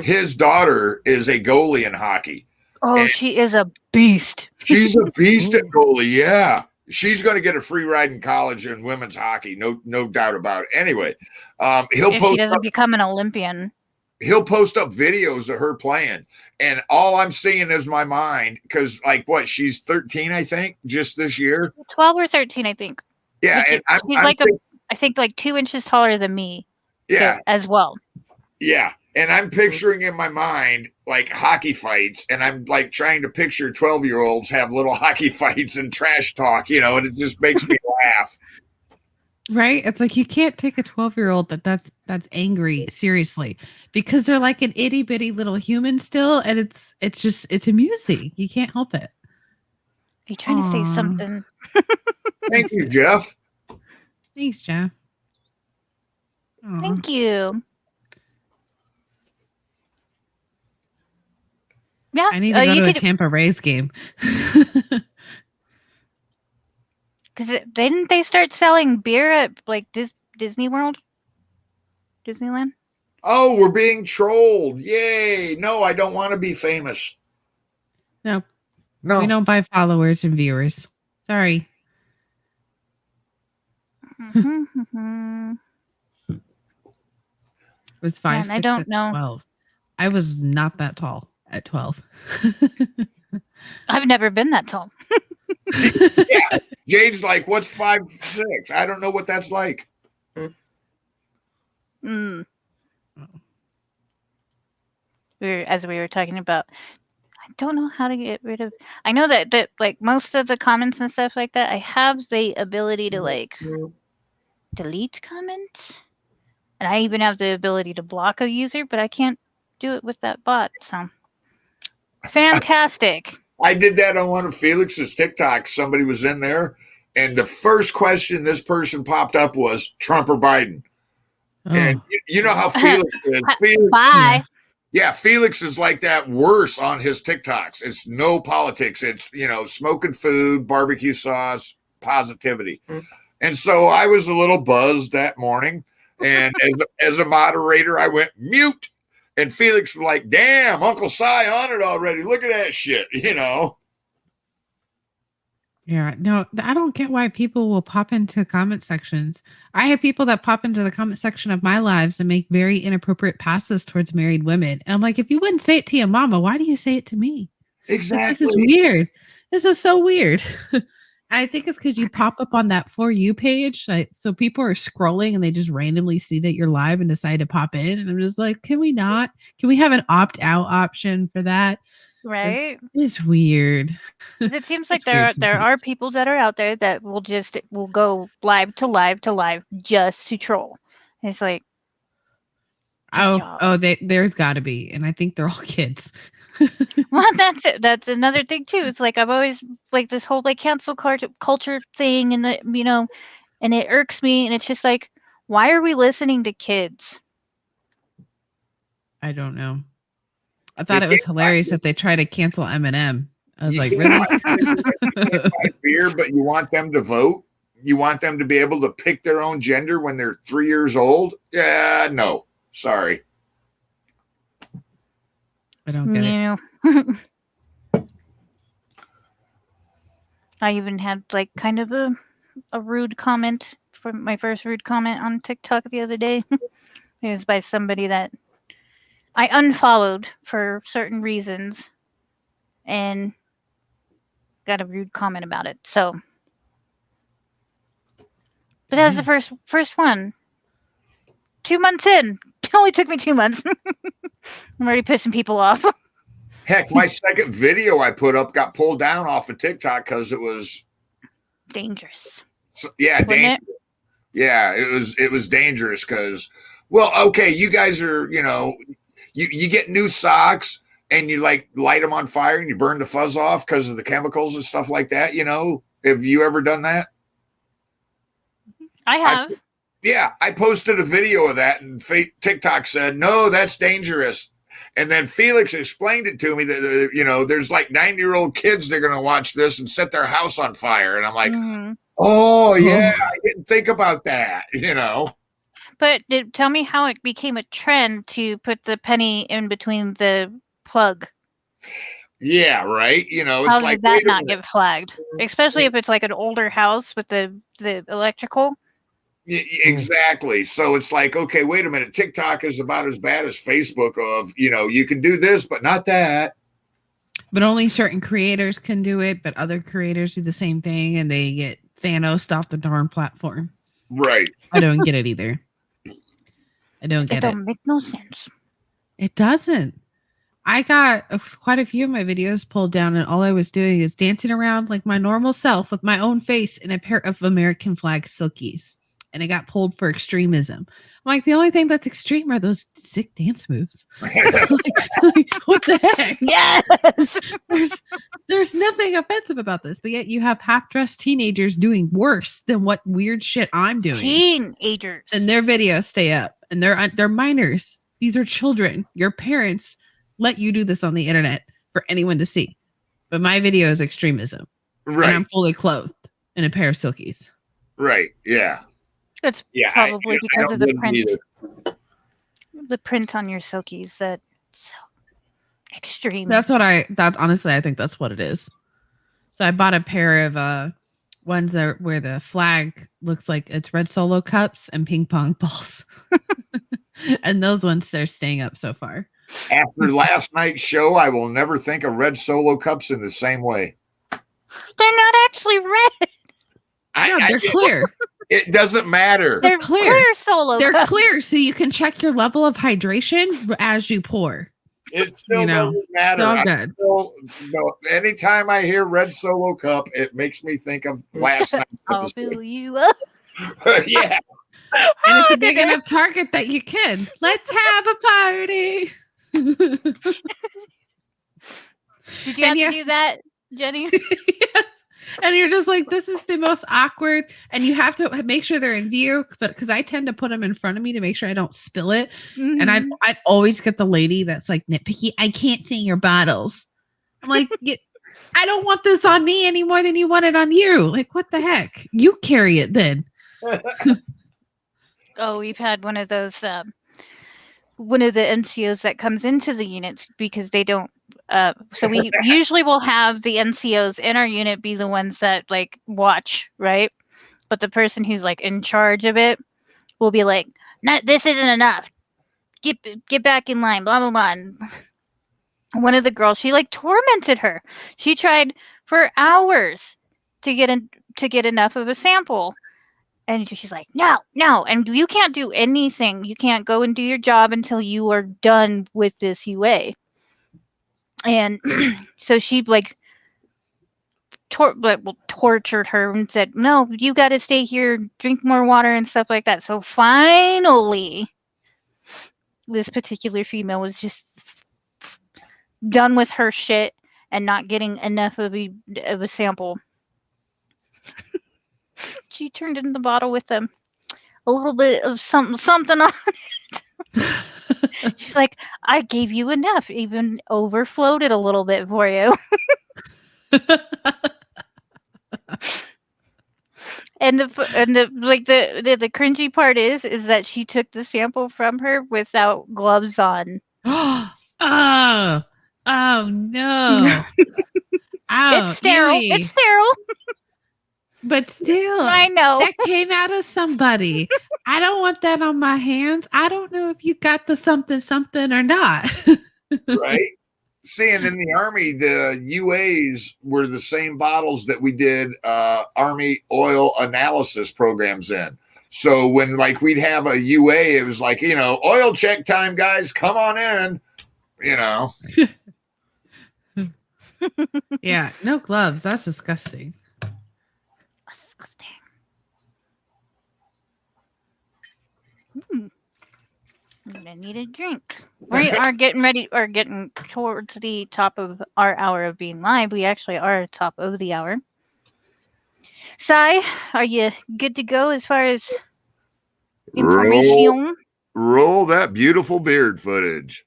his daughter is a goalie in hockey. Oh, she is a beast. She's a beast at goalie. Yeah. She's going to get a free ride in college in women's hockey. No doubt about it. Anyway, If she doesn't become an Olympian. He'll post up videos of her playing. And all I'm seeing is my mind. Because she's 13, I think, just this year. 12 or 13, I think. Yeah. And she's I think like 2 inches taller than me. Yeah. As well. Yeah. And I'm picturing in my mind like hockey fights, and I'm like trying to picture 12-year-olds have little hockey fights and trash talk, and it just makes me laugh. Right? It's like you can't take a 12-year-old that's angry seriously because they're like an itty bitty little human still, and it's amusing. You can't help it. Are you trying to say something? Thank you, Jeff. Thanks, Jeff. Aww. Thank you. Yeah, I need to go to a Tampa Rays game. Because didn't they start selling beer at like Disney World? Disneyland? Oh, we're being trolled. Yay. No, I don't want to be famous. No. No. We don't buy followers and viewers. Sorry. It was 5, 6, I don't know. 12. I was not that tall at 12. I've never been that tall. Yeah. Jade's like, what's 5'6"? I don't know what that's like. As we were talking about, I don't know how to get rid of. I know that like most of the comments and stuff like that, I have the ability to like delete comments, and I even have the ability to block a user, but I can't do it with that bot. So fantastic. I did that on one of Felix's TikToks. Somebody was in there, and the first question this person popped up was Trump or Biden. Oh. And you know how Felix is. Felix, bye. Yeah, Felix is like that worse on his TikToks. It's no politics. It's, smoking food, barbecue sauce, positivity. And so I was a little buzzed that morning. And as a moderator, I went mute. And Felix was like, damn, Uncle Si on it already. Look at that shit, Yeah, no, I don't get why people will pop into comment sections. I have people that pop into the comment section of my lives and make very inappropriate passes towards married women. And I'm like, if you wouldn't say it to your mama, why do you say it to me? Exactly. This is weird. This is so weird. I think it's because you pop up on that For You page. So people are scrolling and they just randomly see that you're live and decide to pop in. And I'm just like, can we not? Can we have an opt-out option for that? This right? is weird. 'Cause it seems like It's weird there are sometimes. people that are out there that will go live to live to live just to troll. It's like, good job. There's got to be, and I think they're all kids. Well, that's it. That's another thing too. It's like I've always like this whole like cancel culture thing, and and it irks me. And it's just like, why are we listening to kids? I don't know. I You thought it was can't hilarious find, that they try to cancel Eminem. I was you like, can't really? find beer, but you want them to vote. You want them to be able to pick their own gender when they're 3 years old. Yeah, no, sorry. I don't get it. You know, I even had like kind of a rude comment from my first rude comment on TikTok the other day. It was by somebody that I unfollowed for certain reasons and got a rude comment about it. So, but that was the first one. 2 months in. It only took me 2 months. I'm already pissing people off. Heck, my second video I put up got pulled down off of TikTok because it was Dangerous. yeah, Wasn't it? yeah, it was dangerous because well, okay, you guys are, you get new socks and you like light them on fire and you burn the fuzz off because of the chemicals and stuff like that, Have you ever done that? I have. Yeah, I posted a video of that and TikTok said, "No, that's dangerous." And then Felix explained it to me that there's like 9-year-old kids that are going to watch this and set their house on fire, and I'm like, "Oh yeah, I didn't think about that." But tell me how it became a trend to put the penny in between the plug. Yeah, right. It's How like, did that wait a not minute. get flagged? Especially if it's like an older house with the electrical. Exactly. So it's like, okay, wait a minute. TikTok is about as bad as Facebook of, you can do this, but not that. But only certain creators can do it, but other creators do the same thing and they get Thanos off the darn platform. Right. I don't get it either. I don't get it. It don't make no sense. It doesn't. I got quite a few of my videos pulled down, and all I was doing is dancing around like my normal self with my own face in a pair of American flag silkies. And it got pulled for extremism. I'm like, the only thing that's extreme are those sick dance moves. What the heck? Yes. There's nothing offensive about this, but yet you have half-dressed teenagers doing worse than what weird shit I'm doing. Teenagers. And their videos stay up, and they're minors. These are children. Your parents let you do this on the internet for anyone to see. But my video is extremism. Right. And I'm fully clothed in a pair of silkies. Right. Yeah. It's probably because of the print. Either. The print on your silkies that so extreme. Honestly, I think that's what it is. So I bought a pair of ones where the flag looks like it's red Solo cups and ping pong balls. And those ones are staying up so far. After last night's show, I will never think of red Solo cups in the same way. They're not actually red. They're clear. It doesn't matter. They're clear Solo They're cups. clear, so you can check your level of hydration as you pour. It still doesn't matter. It's all good. Anytime I hear red Solo cup, it makes me think of last night. I'll fill you up. Yeah. And it's a big enough target that you can. Let's have a party. Did you have to do that, Jenny? Yes. And you're just like, this is the most awkward. And you have to make sure they're in view, but because I tend to put them in front of me to make sure I don't spill it. Mm-hmm. And I'd always get the lady that's like nitpicky. I can't see your bottles. I'm like, I don't want this on me any more than you want it on you. Like, what the heck? You carry it then. Oh, we've had one of those, one of the NCOs that comes into the units because they don't. So we usually will have the NCOs in our unit be the ones that like watch, right? But the person who's like in charge of it will be like, "No, this isn't enough. Get back in line." Blah blah blah. And one of the girls, she like tormented her. She tried for hours to get enough of a sample. And she's like, no, and you can't do anything. You can't go and do your job until you are done with this UA. And so she like tortured her and said, "No, you got to stay here, drink more water and stuff like that." So finally, this particular female was just done with her shit and not getting enough of a sample. She turned in the bottle with a little bit of something on. She's like, "I gave you enough, even overflowed it a little bit for you." And the cringy part is that she took the sample from her without gloves on. Oh, oh no. It's Oh, sterile. It's Yui. sterile. But still, I know. that came out of somebody. I don't want that on my hands. I don't know if you got the something or not. Right. Seeing in the Army, the UAs were the same bottles that we did Army oil analysis programs in. So when like we'd have a UA, it was like, oil check time, guys, come on in, Yeah, no gloves. That's disgusting. I'm gonna need a drink. We are getting towards the top of our hour of being live. We actually are top of the hour. Sai, are you good to go as far as information? Roll that beautiful beard footage.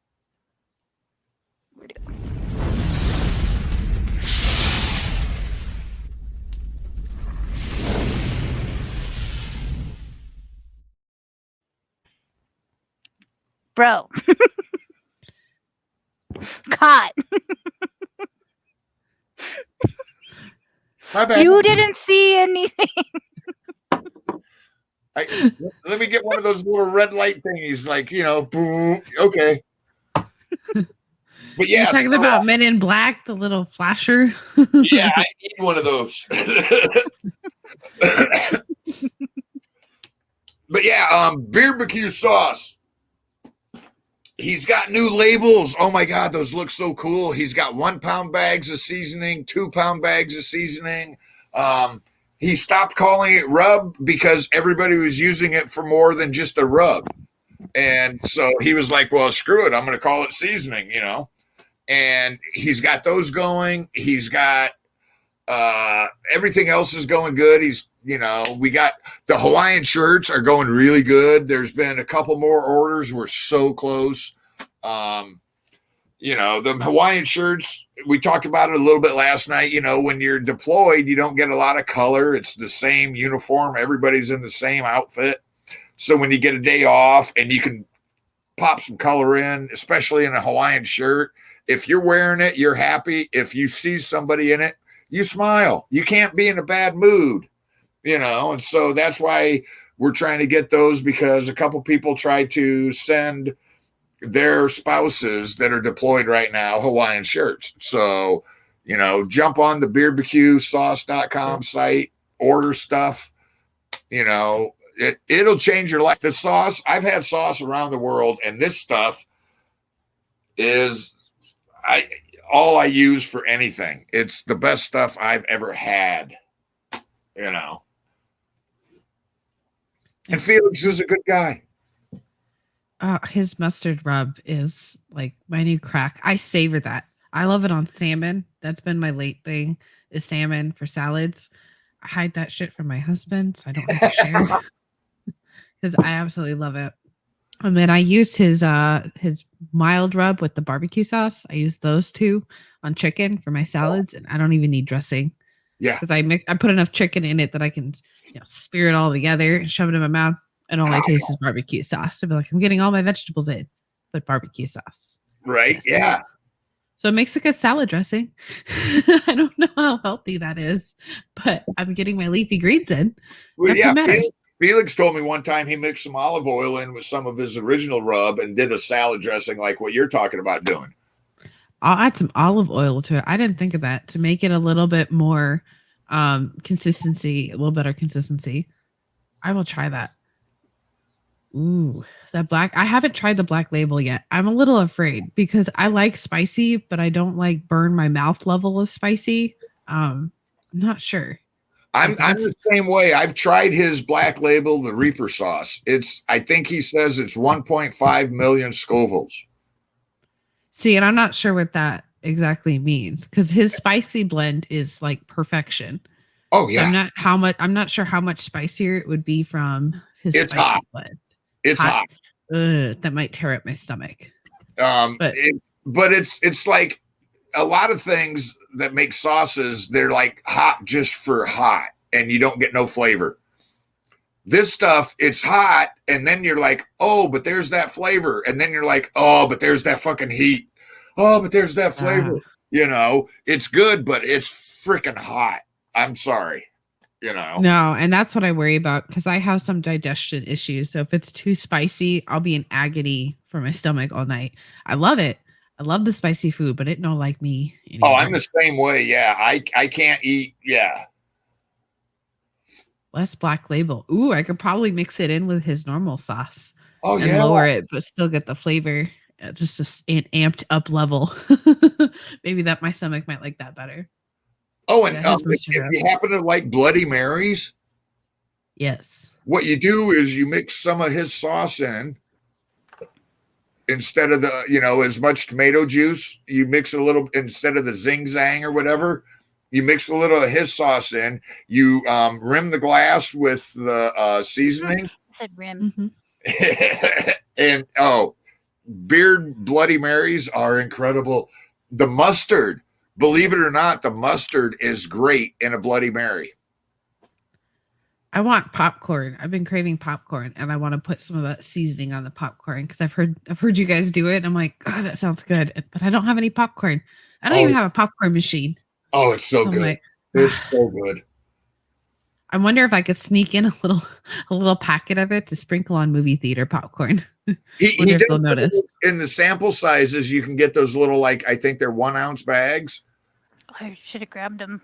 Bro. Caught. My bad. You didn't see anything. Let me get one of those little red light thingies, like, boom. Okay. But yeah, you're talking about Men in Black, the little flasher. Yeah, I need one of those. But yeah, barbecue sauce. He's got new labels. Oh my God, those look so cool. He's got 1 pound bags of seasoning, 2 pound bags of seasoning. He stopped calling it rub because everybody was using it for more than just a rub. And so he was like, well, screw it. I'm going to call it seasoning, And he's got those going. He's got everything else is going good. We got the Hawaiian shirts are going really good. There's been a couple more orders. We're so close. The Hawaiian shirts, we talked about it a little bit last night. When you're deployed, you don't get a lot of color. It's the same uniform. Everybody's in the same outfit. So when you get a day off and you can pop some color in, especially in a Hawaiian shirt, if you're wearing it, you're happy. If you see somebody in it, you smile. You can't be in a bad mood, and so that's why we're trying to get those, because a couple people tried to send their spouses that are deployed right now Hawaiian shirts. So, jump on the barbecuesauce.com site, order stuff, it'll change your life. The sauce, I've had sauce around the world, and this stuff is all I use for anything. It's the best stuff I've ever had, And Felix is a good guy. His mustard rub is like my new crack. I savor that. I love it on salmon. That's been my late thing, is salmon for salads. I hide that shit from my husband, so I don't have to share. Because I absolutely love it. And then I used his mild rub with the barbecue sauce. I use those two on chicken for my salads, and I don't even need dressing. Yeah, because I put enough chicken in it that I can spear it all together and shove it in my mouth, and all I taste is barbecue sauce. I'd be like, I'm getting all my vegetables in, but barbecue sauce. Right? Yes. Yeah. So it makes a good salad dressing. I don't know how healthy that is, but I'm getting my leafy greens in. Well, yeah, Felix told me one time he mixed some olive oil in with some of his original rub and did a salad dressing like what you're talking about doing. I'll add some olive oil to it. I didn't think of that, to make it a little bit more consistency, a little better consistency. I will try that. Ooh, that black. I haven't tried the Black Label yet. I'm a little afraid because I like spicy, but I don't like burn my mouth level of spicy. I'm not sure. I'm Like the that's same way. I've tried his Black Label, the Reaper sauce. I think he says it's 1.5 million Scovilles. see, and I'm not sure what that exactly means because his spicy blend is like perfection. Oh So yeah, I'm not sure how much spicier it would be from his it's hot. spicy blend. It's hot. Ugh, that might tear up my stomach. But But it's like a lot of things that make sauces. They're like hot just for hot, and you don't get no flavor. This stuff, it's hot, and then you're like, oh, but there's that flavor, and then you're like, oh, but there's that fucking heat. Oh, but there's that flavor. It's good, but it's freaking hot. I'm sorry. no, and that's what I worry about because I have some digestion issues. So if it's too spicy, I'll be in agony for my stomach all night. I love it. I love the spicy food, but it don't like me Oh, anymore. I'm the same way. Yeah, I can't eat. Yeah. Less Black Label. Ooh, I could probably mix it in with his normal sauce Oh and yeah. lower it, but still get the flavor at just an amped up level. Maybe that my stomach might like that better. Oh, and Yeah, his if roasted you happen to like Bloody Marys, yes. what you do is you mix some of his sauce in instead of the, as much tomato juice. You mix a little instead of the zing zang or whatever. You mix a little of his sauce in. You rim the glass with the seasoning. I said rim. And beard Bloody Marys are incredible. The mustard, believe it or not, the mustard is great in a Bloody Mary. I want popcorn. I've been craving popcorn, and I want to put some of that seasoning on the popcorn because I've heard you guys do it. And I'm like, oh, that sounds good, but I don't have any popcorn. I don't even have a popcorn machine. Oh, it's so good. Like, it's so good. I wonder if I could sneak in a little packet of it to sprinkle on movie theater popcorn. He does notice. In the sample sizes, you can get those little, like, I think they're 1 ounce bags. I should have grabbed them.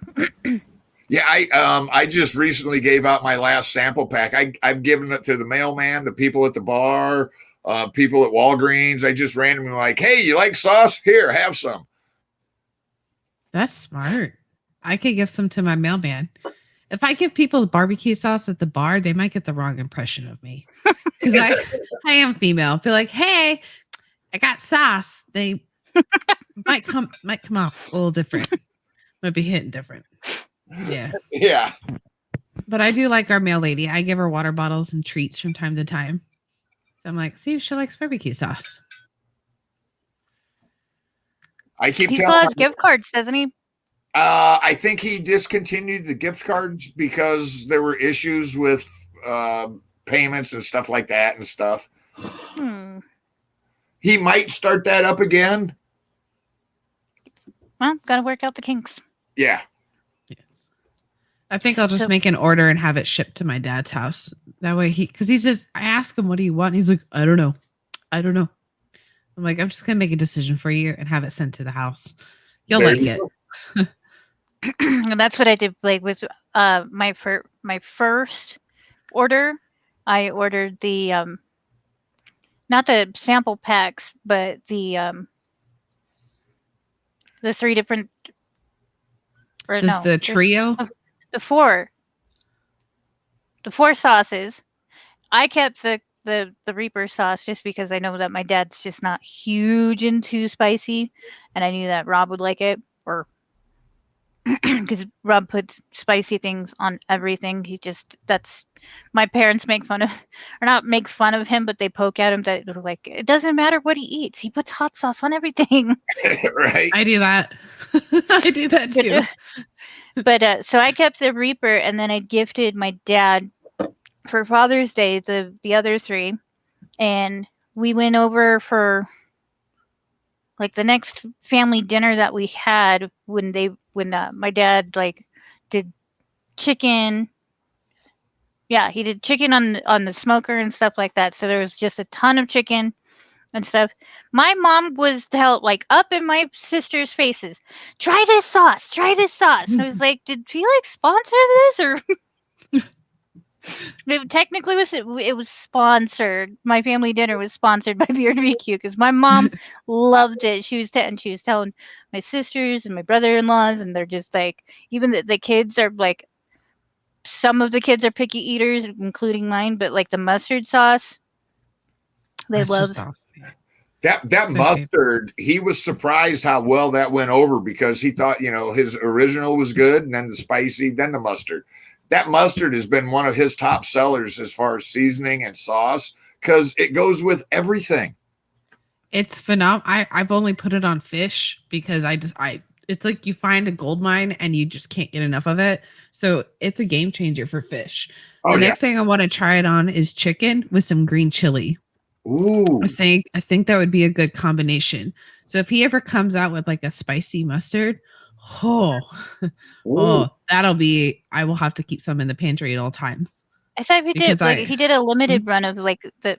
Yeah, I just recently gave out my last sample pack. I've given it to the mailman, the people at the bar, people at Walgreens. I just randomly like, hey, you like sauce? Here, have some. That's smart. I could give some to my mailman. If I give people barbecue sauce at the bar, they might get the wrong impression of me because I am female. Be like, hey, I got sauce. They might come off a little different. Might be hitting different. Yeah. Yeah. But I do like our mail lady. I give her water bottles and treats from time to time. So I'm like, see if she likes barbecue sauce. I keep he still has gift cards, doesn't he? I think he discontinued the gift cards because there were issues with payments and stuff like that and stuff. He might start that up again. Well, gotta work out the kinks. Yeah. Yes. I think I'll just make an order and have it shipped to my dad's house. That way I ask him, what do you want? And he's like, I don't know. I'm like, I'm just going to make a decision for you and have it sent to the house. You'll like it. And that's what I did, like, with my first order. I ordered the not the sample packs, but the 3 different, or the trio, the 4 sauces. I kept the Reaper sauce just because I know that my dad's just not huge into spicy, and I knew that Rob would like it, or because Rob puts spicy things on everything. That's my parents make fun of, or not make fun of him, but they poke at him that like, it doesn't matter what he eats, he puts hot sauce on everything. Right. I do that. I do that too. But so I kept the Reaper, and then I gifted my dad for Father's Day the other 3, and we went over for like the next family dinner that we had when my dad like did chicken. Yeah, he did chicken on the smoker and stuff like that. So there was just a ton of chicken and stuff. My mom was like up in my sister's faces. Try this sauce. And I was like, did we like sponsor this or? Technically, it was sponsored. My family dinner was sponsored by BBQ because my mom loved it. She was telling my sisters and my brother-in-laws, and they're just like, even the kids are like, some of the kids are picky eaters, including mine, but like the mustard sauce, they That's love. just awesome. That mustard, he was surprised how well that went over because he thought, his original was good and then the spicy, then the mustard. That mustard has been one of his top sellers as far as seasoning and sauce because it goes with everything. It's phenomenal. I've only put it on fish because it's like you find a gold mine and you just can't get enough of it. So it's a game changer for fish. The next thing I want to try it on is chicken with some green chili. Ooh. I think that would be a good combination. So if he ever comes out with like a spicy mustard, that'll be, I will have to keep some in the pantry at all times. I thought he did a limited run of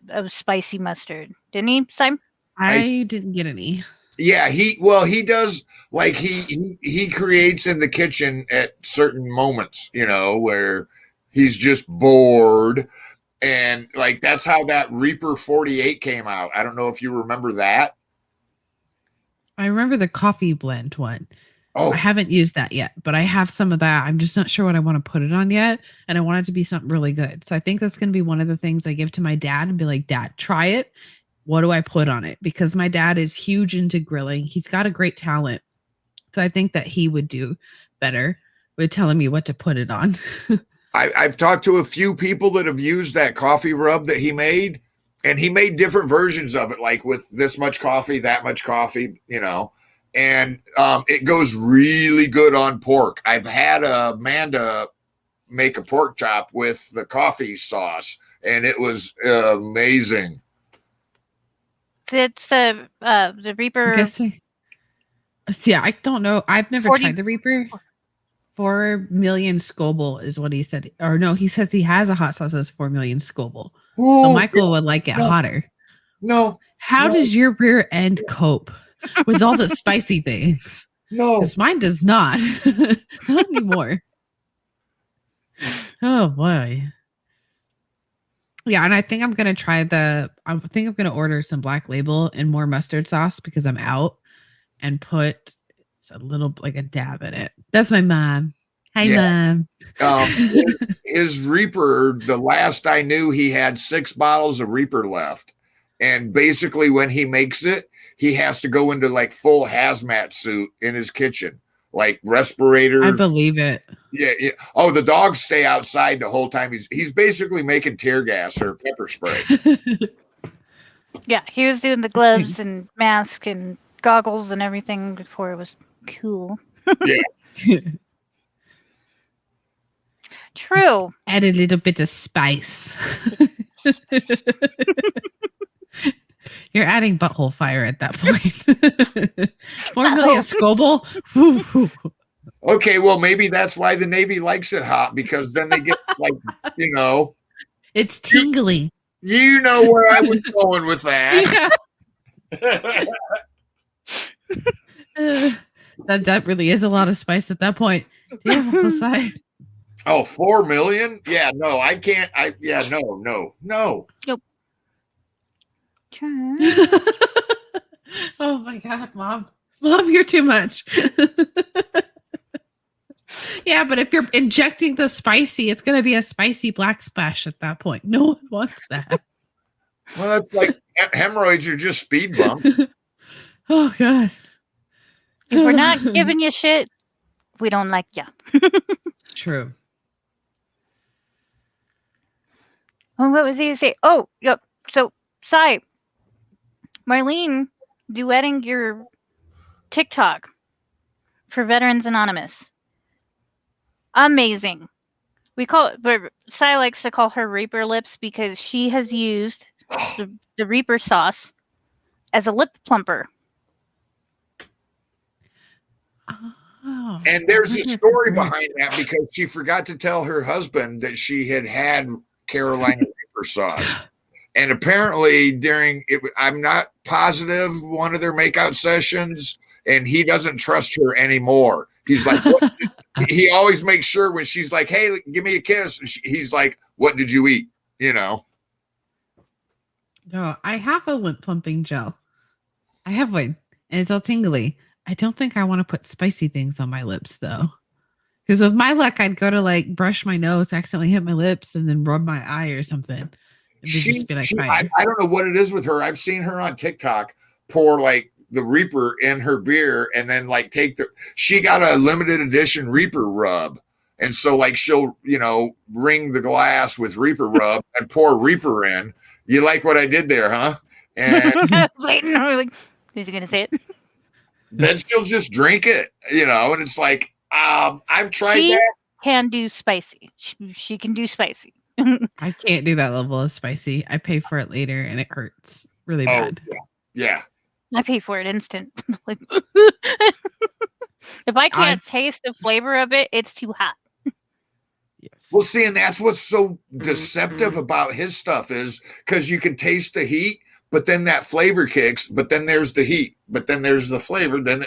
of spicy mustard, didn't he, Simon? I didn't get any. Yeah, he does, like he creates in the kitchen at certain moments, where he's just bored. And like that's how that Reaper 48 came out. I don't know if you remember that. I remember the coffee blend one. Oh, I haven't used that yet, but I have some of that. I'm just not sure what I want to put it on yet. And I want it to be something really good. So I think that's going to be one of the things I give to my dad and be like, Dad, try it. What do I put on it? Because my dad is huge into grilling. He's got a great talent. So I think that he would do better with telling me what to put it on. I've talked to a few people that have used that coffee rub that he made, and he made different versions of it, like with this much coffee, that much coffee, and it goes really good on pork. I've had Amanda make a pork chop with the coffee sauce, and it was amazing. It's the Reaper. Yeah, I don't know. I've never tried the Reaper. 4 million Scoville is what he said. Or no, he says he has a hot sauce that's 4 million Scoville. Ooh, so Michael would like it hotter. No. How does your rear end cope with all the spicy things? No. Because mine does not. Not anymore. Oh boy. Yeah, and I think I'm gonna order some Black Label and more mustard sauce because I'm out, and put a little, like a dab in it. That's my mom. Hi, Mom. His Reaper, the last I knew, he had 6 bottles of Reaper left. And basically when he makes it, he has to go into like full hazmat suit in his kitchen, like respirators. I believe it. Yeah. Oh, the dogs stay outside the whole time. He's basically making tear gas or pepper spray. Yeah, he was doing the gloves and mask and goggles and everything before it was cool. Yeah. True. Add a little bit of spice. You're adding butthole fire at that point. 4 million Scoville. Okay, well, maybe that's why the Navy likes it hot, because then they get like, it's tingly. You know where I was going with that. Yeah. That really is a lot of spice at that point. Yeah, side. Oh, 4 million? Yeah, no, I can't. No. Nope. Oh my God, Mom, you're too much. Yeah, but if you're injecting the spicy, it's going to be a spicy black splash at that point. No one wants that. Well, that's like hemorrhoids are just speed bumps. Oh God. If we're not giving you shit, we don't like you. True. Oh, what was he to say? Oh, yep. So, Sai, Marlene duetting your TikTok for Veterans Anonymous. Amazing. Sai likes to call her Reaper lips because she has used the Reaper sauce as a lip plumper. Oh, and there's a story behind that, because she forgot to tell her husband that she had Carolina Reaper sauce. And apparently during it, I'm not positive, one of their makeout sessions, and he doesn't trust her anymore. He's like, he always makes sure when she's like, "Hey, give me a kiss," he's like, "What did you eat?" You know. No, I have a lip plumping gel. I have one, and it's all tingly. I don't think I want to put spicy things on my lips though. Because with my luck, I'd go to like brush my nose, accidentally hit my lips, and then rub my eye or something. It would just be like fire. I don't know what it is with her. I've seen her on TikTok pour like the Reaper in her beer and then like she got a limited edition Reaper rub. And so like she'll, ring the glass with Reaper rub and pour Reaper in. You like what I did there, huh? And I was waiting. I was like, who's he going to say it? Then she'll just drink it, and it's like, I've tried that. Can do spicy. She can do spicy. I can't do that level of spicy. I pay for it later and it hurts really bad. Yeah. I pay for it instant. Like, if I can't taste the flavor of it, it's too hot. Yes. Well, see, and that's what's so deceptive about his stuff is because you can taste the heat, but then that flavor kicks, but then there's the heat, but then there's the flavor. Then,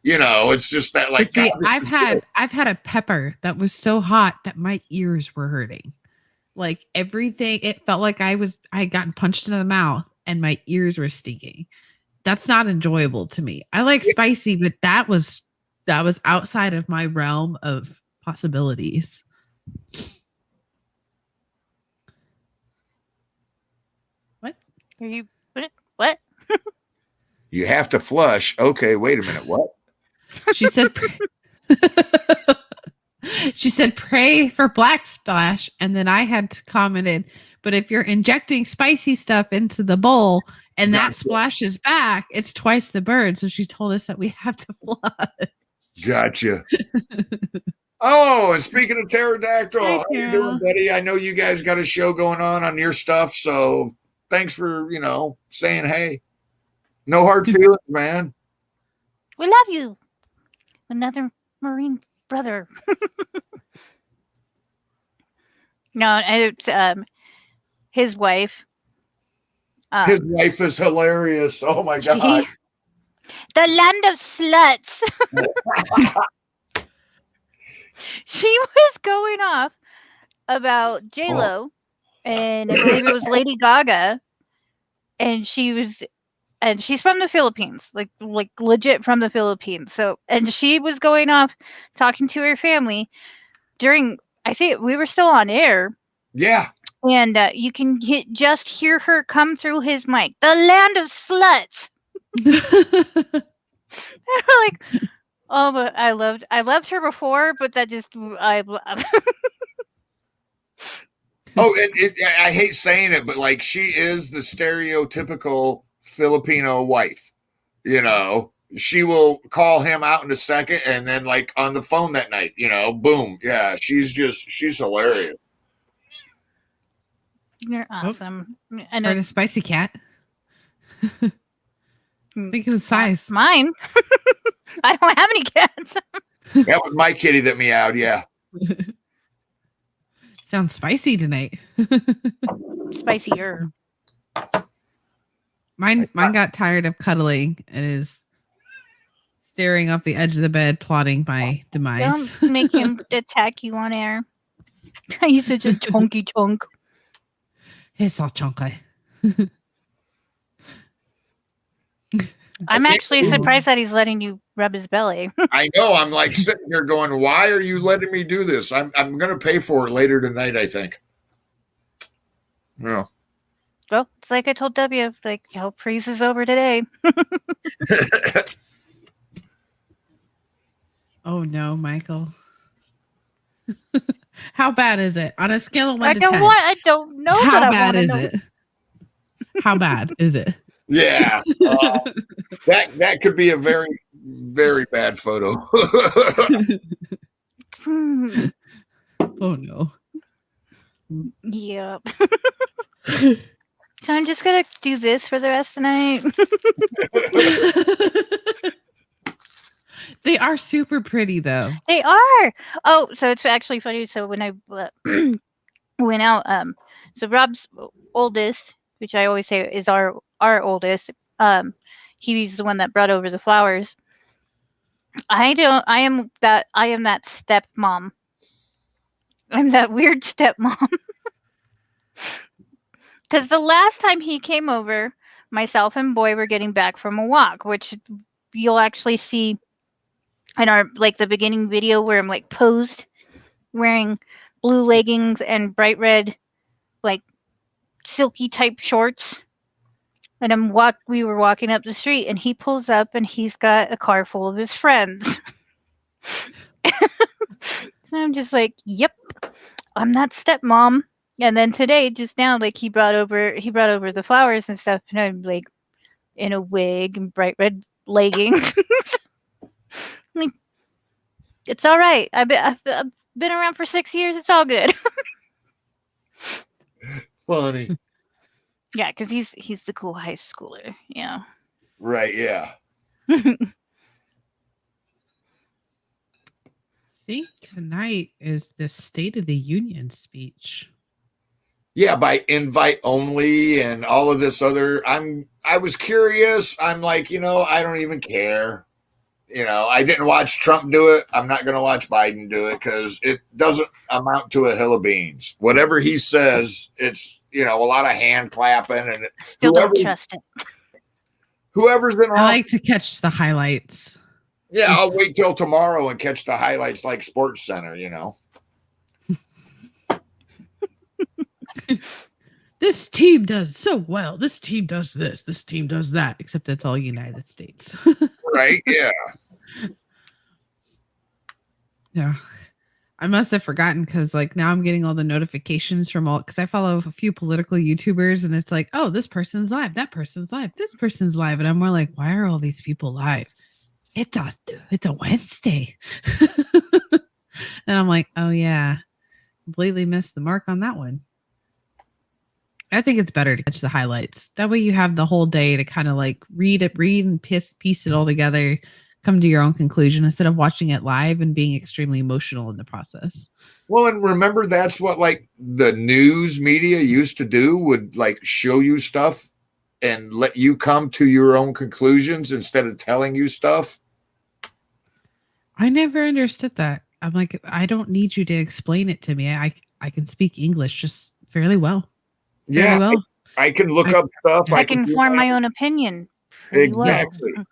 it's just that like. See, I've had a pepper that was so hot that my ears were hurting. Like everything, it felt like I had gotten punched in the mouth and my ears were stinging. That's not enjoyable to me. I like spicy, but that was outside of my realm of possibilities. What? Are you what? You have to flush. Okay, wait a minute. What? She said she said pray for black splash, and then I had commented, but if you're injecting spicy stuff into the bowl and that splashes back, it's twice the burn. So she told us that we have to flush. Gotcha. Oh, and speaking of pterodactyl, Hi, how you doing, buddy? I know you guys got a show going on your stuff, so thanks for, saying hey. No hard feelings, man. We love you. Another Marine brother. No, it's his wife. His wife is hilarious. Oh my god. The land of sluts. She was going off about J-Lo, and I believe it was Lady Gaga, and she's from the Philippines, like legit from the Philippines. So, and she was going off talking to her family during, I think we were still on air. Yeah. And you can just hear her come through his mic. The land of sluts. Like, oh, but I loved her before, but that just Oh, and I hate saying it, but like she is the stereotypical Filipino wife. She will call him out in a second, and then like on the phone that night, boom, yeah, she's hilarious. You're awesome. And a spicy cat. I think it was size. Mine. I don't have any cats. That was my kitty that meowed. Yeah. Sounds spicy tonight. Spicier. Mine got tired of cuddling and is staring off the edge of the bed, plotting my demise. Don't make him attack you on air. He's such a chunky chunk. He's so chunky. I'm actually surprised that he's letting you rub his belly. I know. I'm like sitting here going, why are you letting me do this? I'm going to pay for it later tonight, I think. Yeah. Well, it's like I told W, like, freeze is over today. Oh no, Michael. How bad is it? On a scale of 1 to 10. I don't know. How bad is it? How bad is it? Yeah. That could be a very, very bad photo. Oh no. Yep. So I'm just gonna do this for the rest of the night. They are super pretty though. They are. Oh, so it's actually funny. So when I went out, so Rob's oldest, which I always say is our oldest, he's the one that brought over the flowers. I don't. I am that. I am that stepmom. I'm that weird stepmom. Because the last time he came over, myself and Boy were getting back from a walk, which you'll actually see in our like the beginning video where I'm like posed wearing blue leggings and bright red like silky type shorts. And we were walking up the street and he pulls up and he's got a car full of his friends. So I'm just like, yep, I'm that stepmom. And then today, just now, like he brought over the flowers and stuff, and I'm like in a wig and bright red leggings. Like, it's all right. I've been around for 6 years. It's all good. Funny. Yeah, because he's the cool high schooler. Yeah. Right, yeah. I think tonight is the State of the Union speech. Yeah, by invite only and all of this other. I was curious. I'm like, I don't even care. I didn't watch Trump do it. I'm not going to watch Biden do it because it doesn't amount to a hill of beans. Whatever he says, it's, a lot of hand clapping and Still don't trust it. Whoever's in office. I like to catch the highlights. Yeah, I'll wait till tomorrow and catch the highlights like Sports Center, This team does so well. This team does this. This team does that. Except it's all United States. Right? Yeah. Yeah. I must have forgotten because like now I'm getting all the notifications from all because I follow a few political YouTubers and it's like, oh, this person's live, that person's live, this person's live. And I'm more like, why are all these people live? It's a Wednesday. And I'm like, oh yeah. Completely missed the mark on that one. I think it's better to catch the highlights. That way you have the whole day to kind of like read and piece it all together, come to your own conclusion instead of watching it live and being extremely emotional in the process. Well, and remember that's what like the news media used to do, would like show you stuff and let you come to your own conclusions instead of telling you stuff. I never understood that. I'm like, I don't need you to explain it to me. I can speak English just fairly well. Yeah, well. I can look up stuff. I can form my own opinion. Exactly. Well.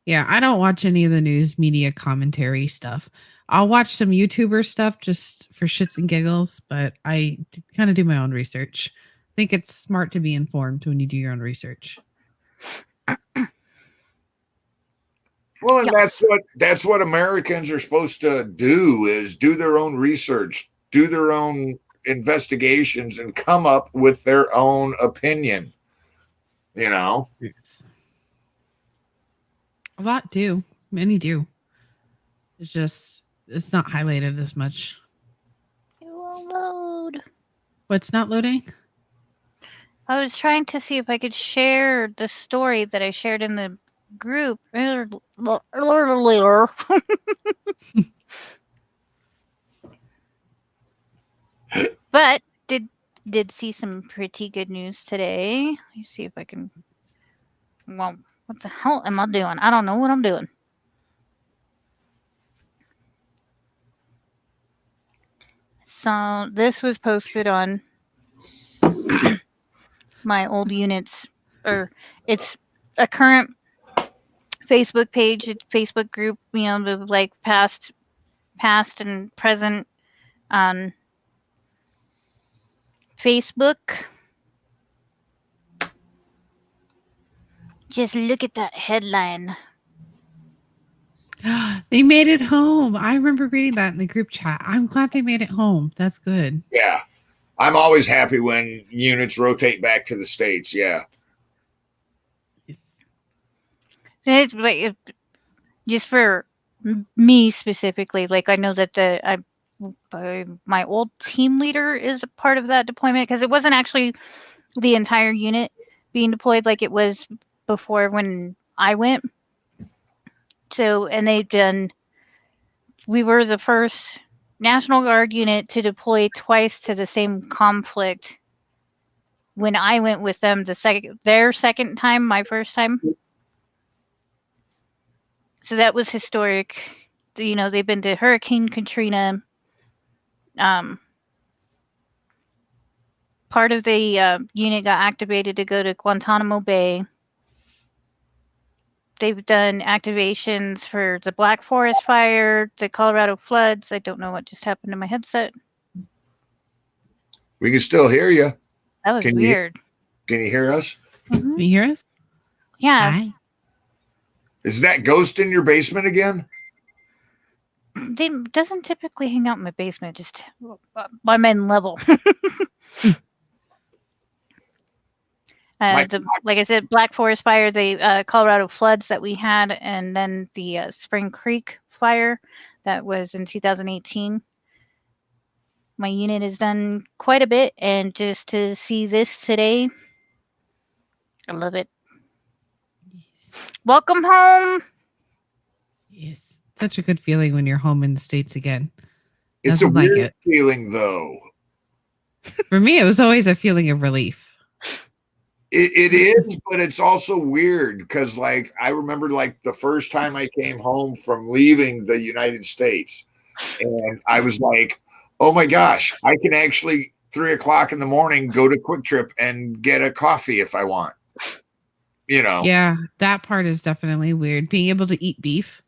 Yeah, I don't watch any of the news media commentary stuff. I'll watch some YouTuber stuff just for shits and giggles, but I kind of do my own research. I think it's smart to be informed when you do your own research. Well, and that's what Americans are supposed to do, is do their own research, do their own investigations, and come up with their own opinion. A lot do. Many do. It's not highlighted as much. It won't load. What's not loading? I was trying to see if I could share the story that I shared in the group. But did see some pretty good news today. Let me see if I can. Well, what the hell am I doing? I don't know what I'm doing. So this was posted on my old units, or it's a current Facebook page, Facebook group, of like past and present on Facebook. Just look at that headline. They made it home. I remember reading that in the group chat. I'm glad they made it home. That's good. Yeah. I'm always happy when units rotate back to the States. Yeah. It's like, just for me specifically, like I know that my old team leader is a part of that deployment, because it wasn't actually the entire unit being deployed like it was before when I went. So, and we were the first National Guard unit to deploy twice to the same conflict. When I went with them their second time, my first time. So that was historic. They've been to Hurricane Katrina. Um, Part of the unit got activated to go to Guantanamo Bay. They've done activations for the Black Forest fire, the Colorado floods. I don't know what just happened to my headset. We can still hear you. That was weird. Can you hear us? Can you hear us? Yeah. Hi. Is that ghost in your basement again? They doesn't typically hang out in my basement, just my main level. Like I said, Black Forest fire, the Colorado floods that we had, and then the Spring Creek fire that was in 2018. My unit has done quite a bit, and just to see this today, I love it. Yes. Welcome home. Yes. Such a good feeling when you're home in the States again. It's Nothing a weird like it. feeling, though. For me, it was always a feeling of relief. It is, but it's also weird because, like, I remember, like, the first time I came home from leaving the United States, and I was like, oh my gosh, I can actually 3 o'clock in the morning go to Quick Trip and get a coffee if I want. Yeah, that part is definitely weird. Being able to eat beef.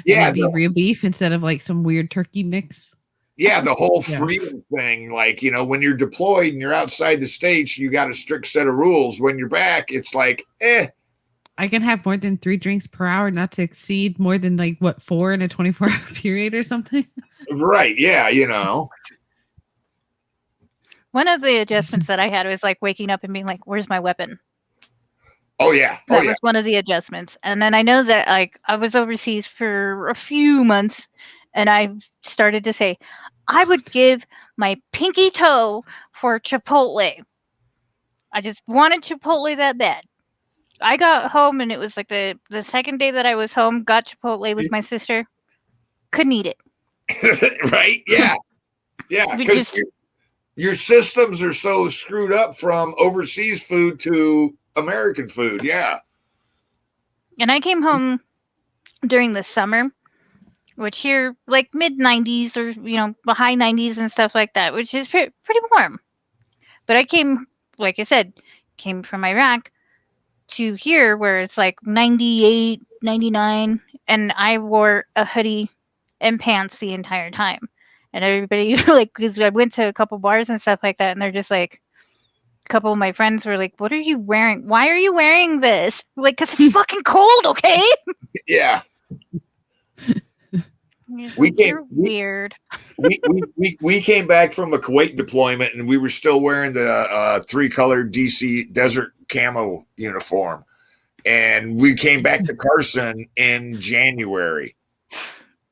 Yeah, and it be real beef instead of like some weird turkey mix. Yeah, the whole freedom thing. Like, when you're deployed and you're outside the States, you got a strict set of rules. When you're back, it's like, I can have more than 3 drinks per hour, not to exceed more than 4 in a 24-hour period or something. Right. Yeah. One of the adjustments that I had was like waking up and being like, where's my weapon? Oh, yeah. That was one of the adjustments. And then I know that I was overseas for a few months, and I started to say, I would give my pinky toe for Chipotle. I just wanted Chipotle that bad. I got home, and it was like the second day that I was home, got Chipotle with my sister. Couldn't eat it. Right? Yeah. Yeah. Because your systems are so screwed up from overseas food to American food. Yeah. And I came home during the summer, which here, like mid 90s or, the high 90s and stuff like that, which is pretty warm. But I came, like I said, came from Iraq to here where it's like 98, 99, and I wore a hoodie and pants the entire time. And everybody, because I went to a couple bars and stuff like that, and they're just like, a couple of my friends were like, what are you wearing? Why are you wearing this? Like, because it's fucking cold, okay? Yeah. You're weird. we came back from a Kuwait deployment, and we were still wearing the 3-color DC desert camo uniform. And we came back to Carson in January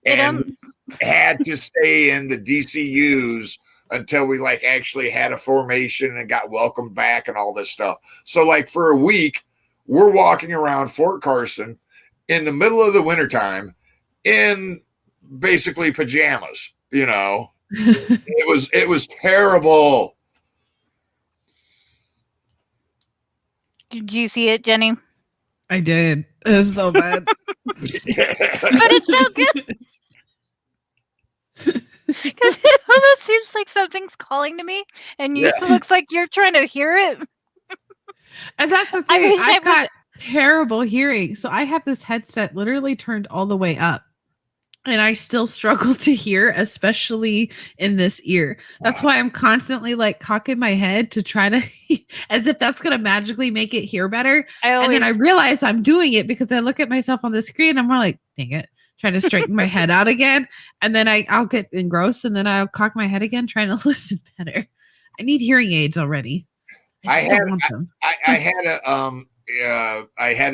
and had to stay in the DCUs until we actually had a formation and got welcomed back and all this stuff. So for a week, we're walking around Fort Carson in the middle of the wintertime in basically pajamas, It was terrible. Did you see it, Jenny? I did. It was so bad. But it's so good. Because it almost seems like something's calling to me, and it looks like you're trying to hear it. And that's the thing. I've got terrible hearing. So I have this headset literally turned all the way up. And I still struggle to hear, especially in this ear. That's why I'm constantly cocking my head to try to, as if that's going to magically make it hear better. And then I realize I'm doing it because I look at myself on the screen and I'm more like, dang it, trying to straighten my head out again. And then I'll get engrossed and then I'll cock my head again, trying to listen better. I need hearing aids already. I had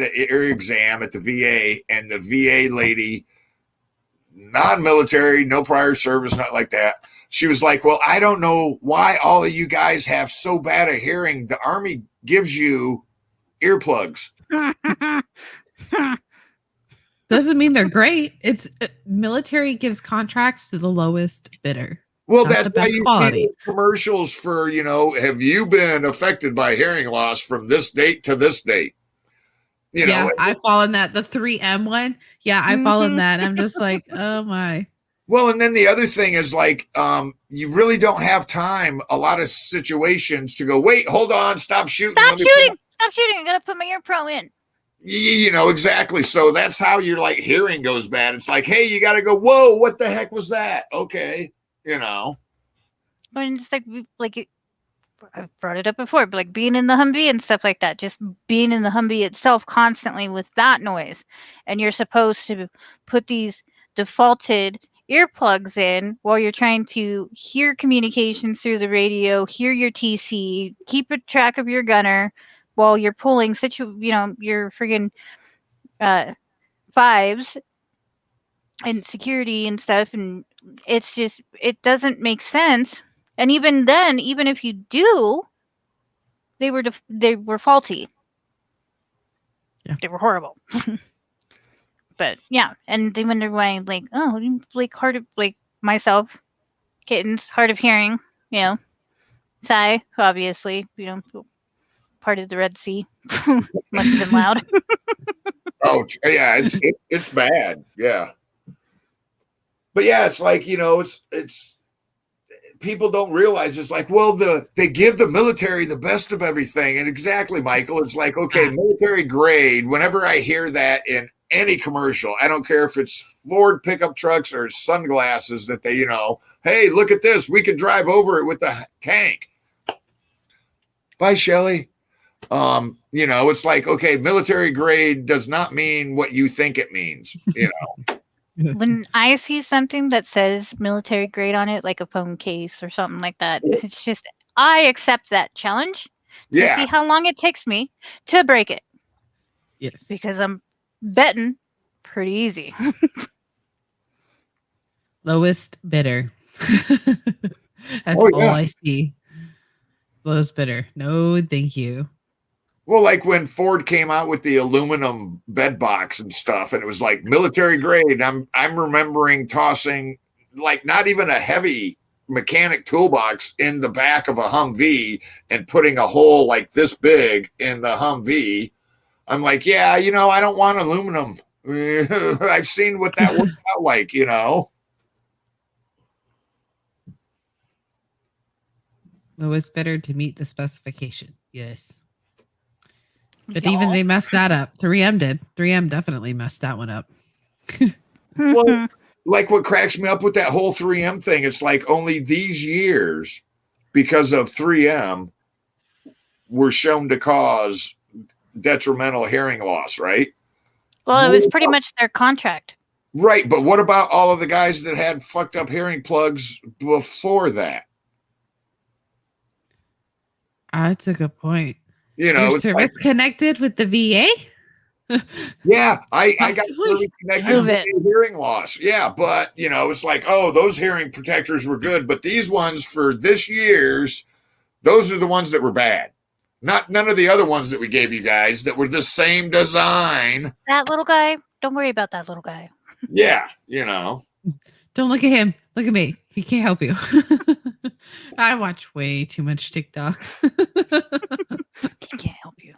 an ear exam at the VA, and the VA lady, non-military, no prior service, not like that. She was like, well, I don't know why all of you guys have so bad a hearing. The Army gives you earplugs. Doesn't mean they're great. It's military gives contracts to the lowest bidder. Well, that's why you see commercials for, have you been affected by hearing loss from this date to this date? Yeah, I fall in that. The 3M one. Yeah, I fall in that. I'm just like, oh my. Well, and then the other thing is like, you really don't have time, a lot of situations to go, wait, hold on, stop shooting. Stop shooting. Stop shooting. I got to put my ear pro in. You know, exactly. So that's how your like hearing goes bad. It's like, hey, you got to go, whoa, what the heck was that? Okay. You know. When it's like I've brought it up before, but like being in the Humvee and stuff like that, just being in the Humvee itself constantly with that noise. And you're supposed to put these defaulted earplugs in while you're trying to hear communications through the radio, hear your TC, keep a track of your gunner while you're pulling your friggin' fives and security and stuff. And it's just, it doesn't make sense. And even then, even if you do, they were faulty. Yeah. They were horrible. But yeah, and they wonder why, like, oh, like hard of, like myself, kittens, hard of hearing, you know, Sai, obviously, part of the Red Sea, must have been loud. Oh yeah, it's bad. Yeah, but yeah, it's like it's people don't realize it's like, well, they give the military the best of everything, and exactly, Michael, it's like, okay, military grade. Whenever I hear that in any commercial, I don't care if it's Ford pickup trucks or sunglasses that they, hey, look at this, we could drive over it with the tank. Bye, Shelley. It's like, okay, military grade does not mean what you think it means, When I see something that says military grade on it, like a phone case or something like that, it's just, I accept that challenge to see how long it takes me to break it. Yes. Because I'm betting pretty easy. Lowest bidder. That's all I see. Lowest bidder. No, thank you. Well, like when Ford came out with the aluminum bed box and stuff, and it was like military grade. I'm remembering tossing like not even a heavy mechanic toolbox in the back of a Humvee and putting a hole like this big in the Humvee. I'm like, yeah, I don't want aluminum. I've seen what that worked out like, Lowest bidder to meet the specification. Yes. But even they messed that up. 3M did. 3M definitely messed that one up. Well, like what cracks me up with that whole 3M thing, it's like only these years, because of 3M, were shown to cause detrimental hearing loss, right? Well, it was pretty much their contract. Right, but what about all of the guys that had fucked up hearing plugs before that? That's a good point. Your service connected with the VA? Yeah, I got service connected with hearing loss. Yeah, but it's like, oh, those hearing protectors were good, but these ones for this year's, those are the ones that were bad. None of the other ones that we gave you guys that were the same design. That little guy, don't worry about that little guy. Yeah, Don't look at him. Look at me. He can't help you. I watch way too much TikTok. He can't help you.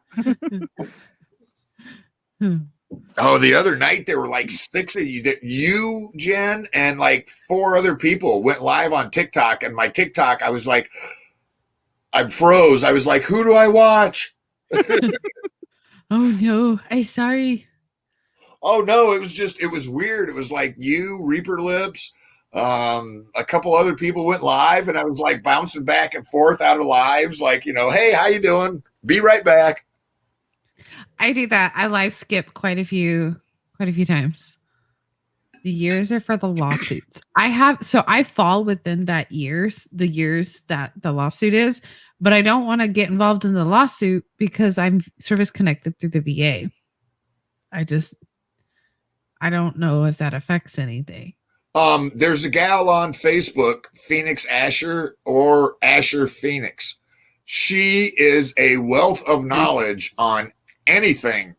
Oh, the other night there were like 6 of you, Jen, and like 4 other people went live on TikTok. And my TikTok, I was like, I froze. I was like, who do I watch? Oh no, I'm sorry. Oh no, it was weird. It was like you, Reaper Lips, a couple other people went live, and I was like bouncing back and forth out of lives, like, hey, how you doing? Be right back. I do that. I live skip quite a few times. The years are for the lawsuits. I fall within the years that the lawsuit is, but I don't want to get involved in the lawsuit because I'm service connected through the VA. I don't know if that affects anything. There's a gal on Facebook, Phoenix Asher or Asher Phoenix. She is a wealth of knowledge on anything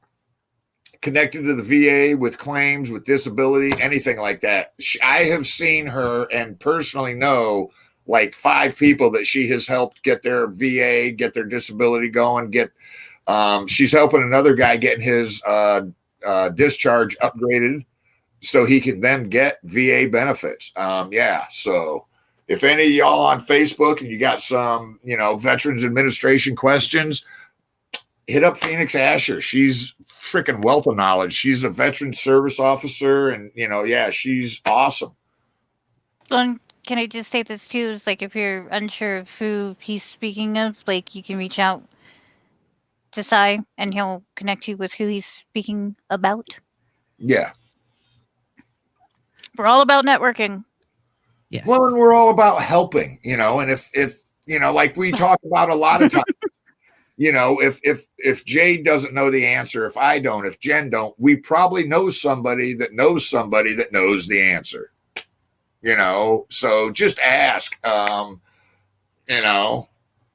connected to the VA, with claims, with disability, anything like that. I have seen her and personally know like 5 people that she has helped get their VA, get their disability going, get She's helping another guy getting his discharge upgraded so he can then get VA benefits. Yeah, so if any of y'all on Facebook and you got some, Veterans Administration questions, hit up Phoenix Asher. She's freaking wealth of knowledge. She's a veteran service officer, and yeah, she's awesome. Can I just say this too? Is like if you're unsure of who he's speaking of, like you can reach out to Cy and he'll connect you with who he's speaking about. Yeah. We're all about networking. Yes. Well, and we're all about helping, and if like we talk about a lot of times, if Jade doesn't know the answer, if I don't, if Jen don't, we probably know somebody that knows somebody that knows the answer. So just ask.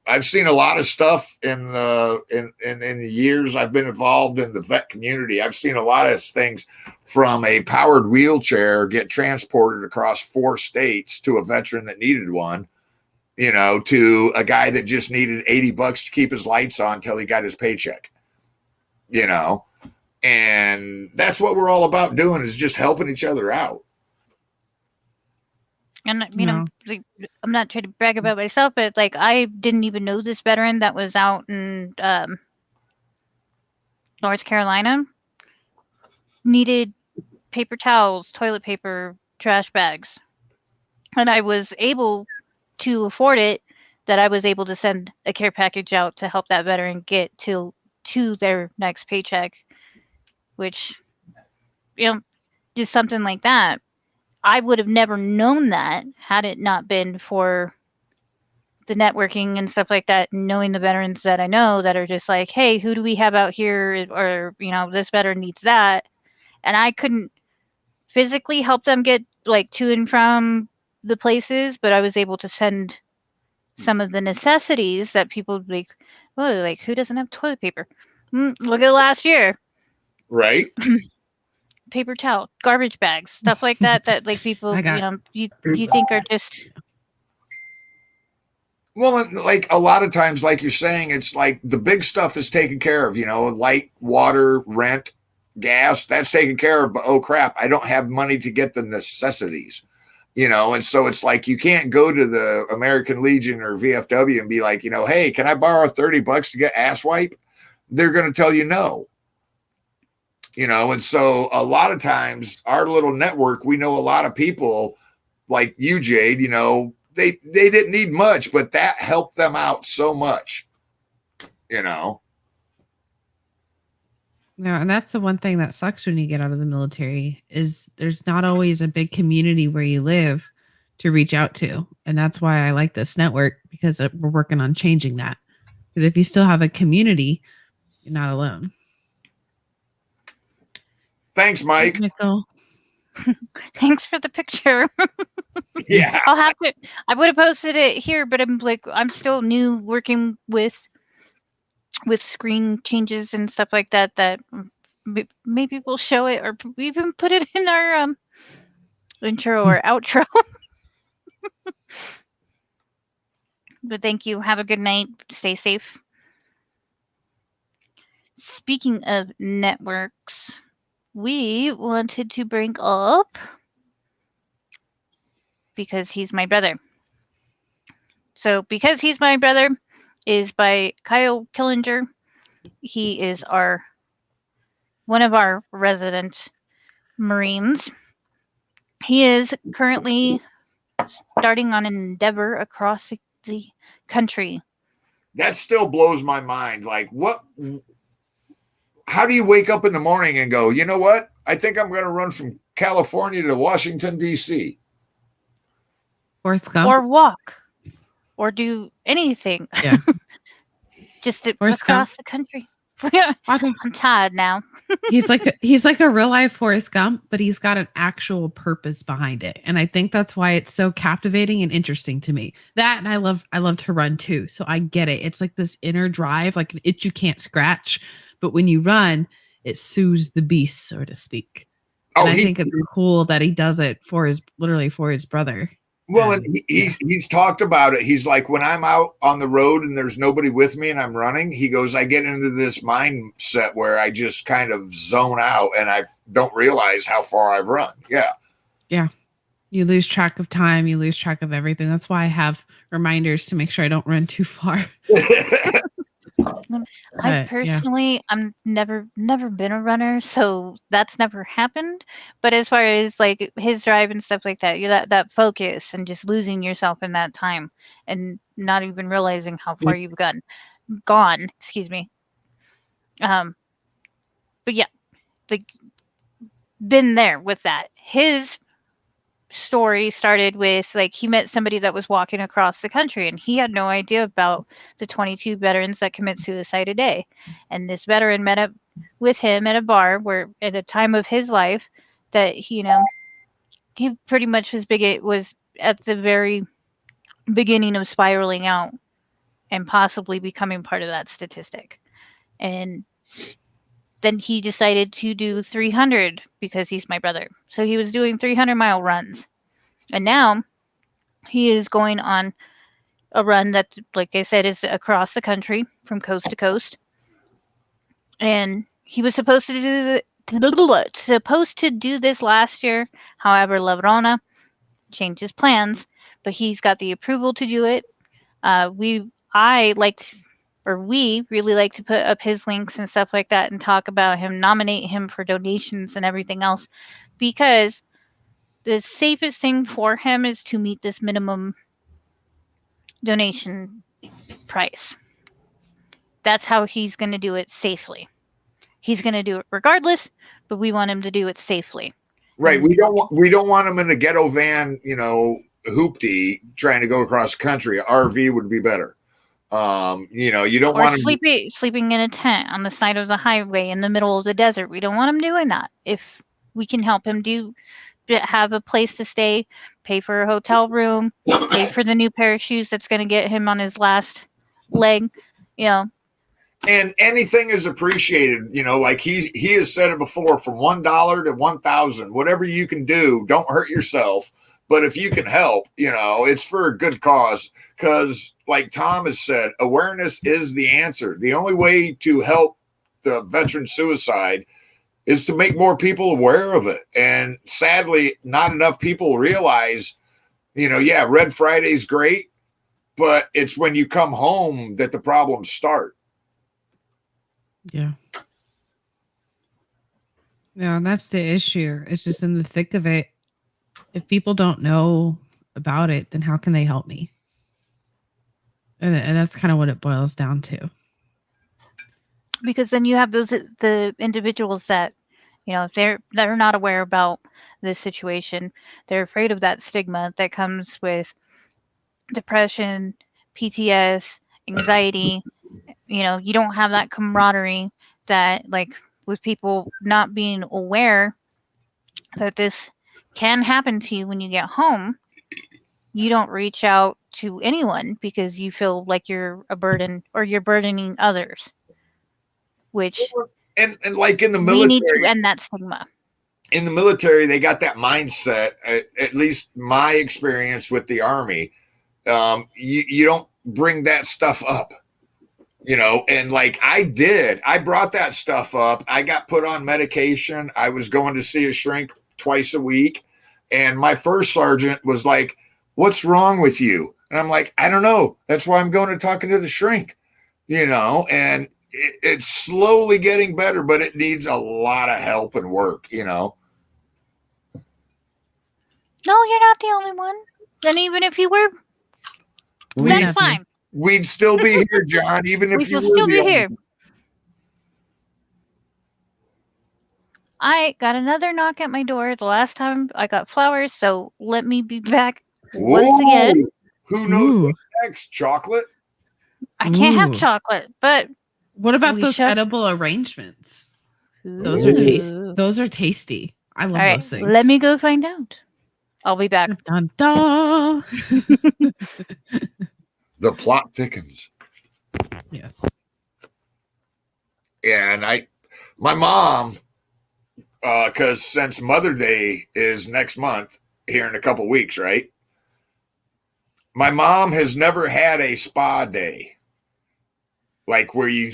I've seen a lot of stuff in the years I've been involved in the vet community. I've seen a lot of things from a powered wheelchair get transported across 4 states to a veteran that needed one, to a guy that just needed $80 to keep his lights on till he got his paycheck, and that's what we're all about doing, is just helping each other out. And I'm not trying to brag about myself, but like I didn't even know this veteran that was out in North Carolina needed paper towels, toilet paper, trash bags, and I was able to afford it. That I was able to send a care package out to help that veteran get to their next paycheck, which just something like that. I would have never known that had it not been for the networking and stuff like that, knowing the veterans that I know that are just like, hey, who do we have out here? Or, this veteran needs that. And I couldn't physically help them get like to and from the places, but I was able to send some of the necessities that people like, oh, like who doesn't have toilet paper? Look at last year. Right. Paper towel, garbage bags, stuff like that like people you think are just. Well, like a lot of times, like you're saying, it's like the big stuff is taken care of, light, water, rent, gas, that's taken care of. But oh crap, I don't have money to get the necessities, and so it's like you can't go to the American Legion or VFW and be like, hey, can I borrow $30 to get ass wipe? They're going to tell you no. And so a lot of times our little network, we know a lot of people like you, Jade, they didn't need much, but that helped them out so much, No, and that's the one thing that sucks when you get out of the military is there's not always a big community where you live to reach out to. And that's why I like this network, because we're working on changing that. Because if you still have a community, you're not alone. Thanks, Mike. Thanks for the picture. Yeah. I'll have to. I would have posted it here, but I'm still new working with screen changes and stuff like that. That maybe we'll show it or even put it in our intro or outro. But thank you. Have a good night. Stay safe. Speaking of networks, we wanted to bring up, because he's my brother. So Because He's My Brother is by Kyle Killinger. He is one of our resident Marines. He is currently starting on an endeavor across the country. That still blows my mind. Like, how do you wake up in the morning and go, you know what? I think I'm going to run from California to Washington, D.C. Or walk. Or do anything. Yeah. Just across the country. I'm tired now. he's like a real life Forrest Gump, but he's got an actual purpose behind it. And I think that's why it's so captivating and interesting to me. That, and I love to run too. So I get it. It's like this inner drive, like an itch you can't scratch. But when you run, it soothes the beast, so to speak. And I think it's cool that he does it literally for his brother. Well, and he's talked about it. He's like, when I'm out on the road and there's nobody with me and I'm running, he goes, I get into this mindset where I just kind of zone out and I don't realize how far I've run. Yeah. Yeah. You lose track of time. You lose track of everything. That's why I have reminders to make sure I don't run too far. I personally, I'm never been a runner, so that's never happened. But as far as like his drive and stuff like that, you that focus and just losing yourself in that time and not even realizing how far you've gone. Excuse me. But yeah, like been there with that. His story started with like he met somebody that was walking across the country and he had no idea about the 22 veterans that commit suicide a day, and this veteran met up with him at a bar where at a time of his life that he pretty much was at the very beginning of spiraling out and possibly becoming part of that statistic. And then he decided to do 300 because he's my brother, so he was doing 300-mile runs. And now he is going on a run that, like I said, is across the country from coast to coast. And he was supposed to do this last year. However, Lavrona changed his plans, but he's got the approval to do it. We really like to put up his links and stuff like that and talk about him, nominate him for donations and everything else, because the safest thing for him is to meet this minimum donation price. That's how he's going to do it safely. He's going to do it regardless, but we want him to do it safely. Right. We don't want him in a ghetto van, hoopty trying to go across the country. RV would be better. You don't want him sleeping in a tent on the side of the highway in the middle of the desert. We don't want him doing that. If we can help him have a place to stay, pay for a hotel room, pay for the new pair of shoes that's going to get him on his last leg, And anything is appreciated, like he has said it before, from $1 to 1,000, whatever you can do, don't hurt yourself. But if you can help, it's for a good cause. Because like Tom has said, awareness is the answer. The only way to help the veteran suicide is to make more people aware of it. And sadly, not enough people realize, Red Friday's great, but it's when you come home that the problems start. Yeah. Yeah, and that's the issue. It's just in the thick of it. If people don't know about it, then how can they help me? And that's kind of what it boils down to. Because then you have the individuals that, if they're not aware about this situation, they're afraid of that stigma that comes with depression, PTS, anxiety. You don't have that camaraderie that, like, with people not being aware that this can happen to you when you get home, you don't reach out to anyone because you feel like you're a burden or you're burdening others, which and like in the military, we need to end that stigma. In the military, they got that mindset, at least my experience with the Army, you don't bring that stuff up. And like I brought that stuff up. I got put on medication. I was going to see a shrink twice a week. And my first sergeant was like, "What's wrong with you?" And I'm like, "I don't know. That's why I'm going to talking to the shrink," and it's slowly getting better, but it needs a lot of help and work, No, you're not the only one. And even if you were, that's fine. We'd still be here, John, even if you were still be here. I got another knock at my door. The last time I got flowers, so let me be back once again. Who knows what's next? Chocolate? I can't have chocolate, but what about those edible arrangements? Those are tasty. I love those things. Let me go find out. I'll be back. Dun, dun. The plot thickens. Yes. And my mom, because since Mother's Day is next month, here in a couple weeks, right? My mom has never had a spa day, like where you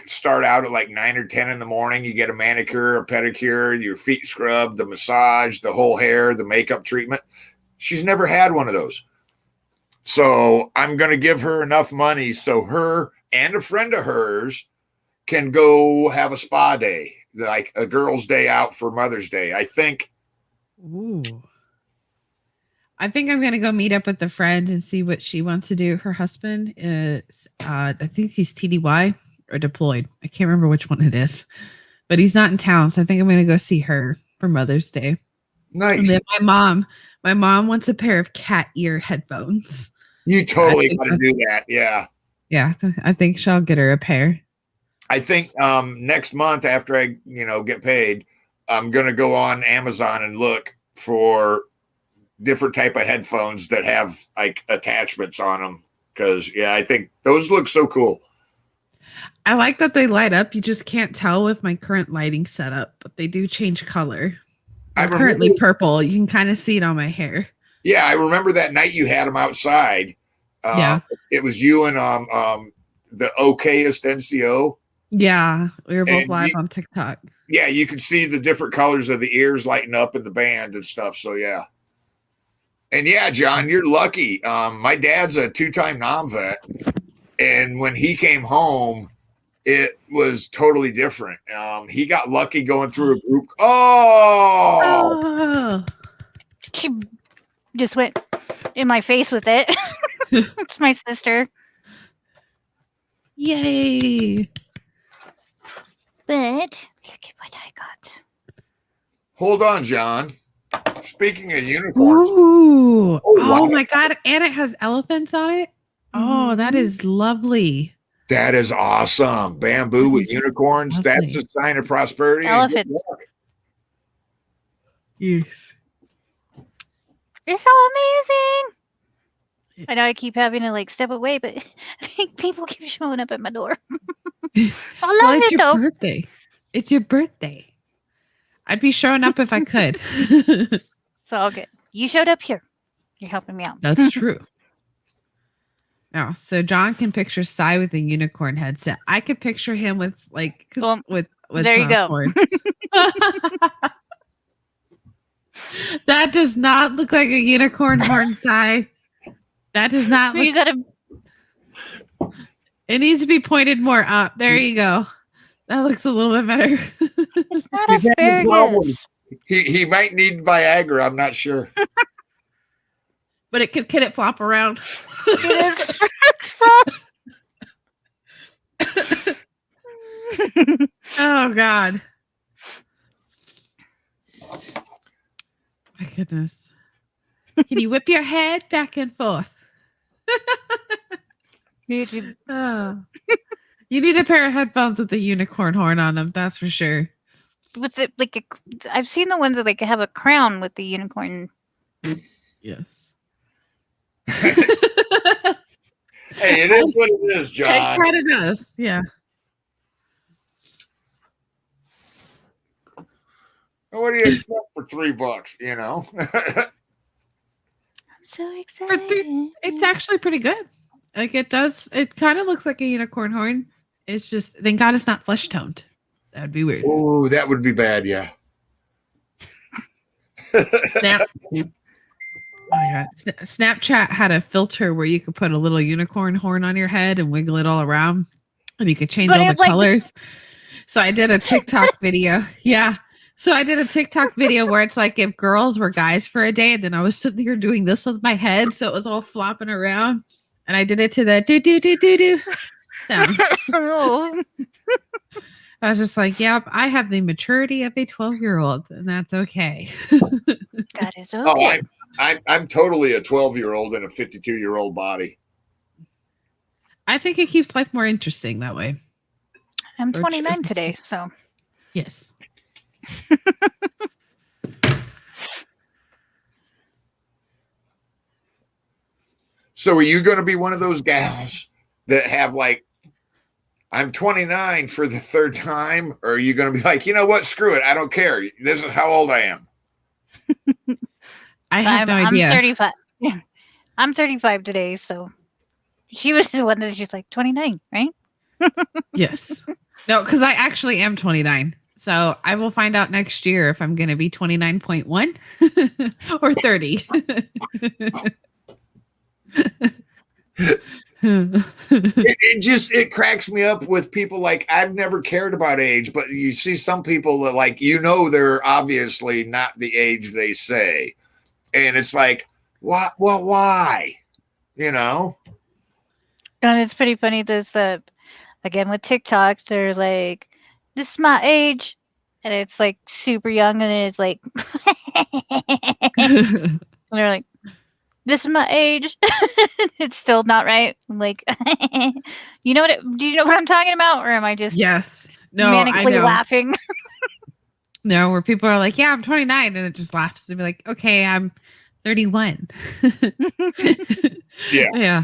start out at like 9 or 10 in the morning. You get a manicure, a pedicure, your feet scrubbed, the massage, the whole hair, the makeup treatment. She's never had one of those. So I'm going to give her enough money so her and a friend of hers can go have a spa day, like a girl's day out for Mother's Day. I think. Ooh. I think I'm gonna go meet up with a friend and see what she wants to do. Her husband is, I think he's TDY or deployed. I can't remember which one it is, but he's not in town. So I think I'm gonna go see her for Mother's Day. Nice. And then my mom wants a pair of cat ear headphones. You totally got to do that. Yeah. Yeah, I think she'll get her a pair. I think next month after I, get paid, I'm gonna go on Amazon and look for different type of headphones that have like attachments on them. Cause I think those look so cool. I like that they light up. You just can't tell with my current lighting setup, but they do change color. I'm currently purple. You can kind of see it on my hair. Yeah, I remember that night you had them outside. It was you and the okayest NCO. Yeah, we were both live on TikTok. Yeah, you could see the different colors of the ears lighting up in the band and stuff. So yeah. And yeah, John, you're lucky. My dad's a 2-time Nam vet, and when he came home, it was totally different. He got lucky going through a group. Oh! She just went in my face with it. It's my sister. Yay! But look at what I got. Hold on, John. Speaking of unicorns. Ooh. Oh my God. And it has elephants on it. Oh, that is lovely. That is awesome. Bamboo with unicorns. Lovely. That's a sign of prosperity. Elephant. Yes. It's so amazing. I know I keep having to step away, but I think people keep showing up at my door. I love it's it your though. Birthday. It's your birthday. I'd be showing up if I could. It's all good. You showed up here. You're helping me out. That's true. Now, so John can picture Cy with a unicorn headset. I could picture him with with there you go. That does not look like a unicorn horn, Cy. That does not look. You gotta. It needs to be pointed more up. There you go. That looks a little bit better. It's not asparagus. He might need Viagra. I'm not sure. But can it flop around? Oh God. My goodness. Can you whip your head back and forth? Oh. You need a pair of headphones with a unicorn horn on them, that's for sure. What's it like? I've seen the ones that have a crown with the unicorn. Yes. Hey, it is what it is, John. It kind of does, yeah. What do you expect for $3? I'm so excited. It's actually pretty good. It does. It kind of looks like a unicorn horn. It's just, thank God it's not flesh toned. That would be weird. Oh, that would be bad. Yeah. Snapchat had a filter where you could put a little unicorn horn on your head and wiggle it all around, and you could change all the colors. So I did a TikTok video. Yeah. So I did a TikTok video where it's like if girls were guys for a day, and then I was sitting here doing this with my head, so it was all flopping around, and I did it to the do do do do do sound. I was just like, yep, I have the maturity of a 12-year-old, and that's okay. That is okay. Oh, I'm totally a 12-year-old in a 52-year-old body. I think it keeps life more interesting that way. I'm 29 today, so. Yes. So are you going to be one of those gals that have I'm 29 for the third time? Or are you going to be like, you know what? Screw it. I don't care. This is how old I am. I have no idea. I'm 35. I'm 35 today, so she was the one that she's like 29, right? Yes. No, because I actually am 29. So I will find out next year if I'm going to be 29.1 or 30. It cracks me up with people like I've never cared about age, but you see some people that like they're obviously not the age they say, and it's like what? Well, why? You know? And it's pretty funny. There's again with TikTok, they're like, "This is my age," and it's like super young, and it's like, and they're like, "This is my age." It's still not right. I'm like, you know what? Do you know what I'm talking about, or am I just Yes. No, I manically know. laughing? No, where people are like, yeah, I'm 29. And it just laughs to be like, okay, I'm 31. Yeah. Yeah.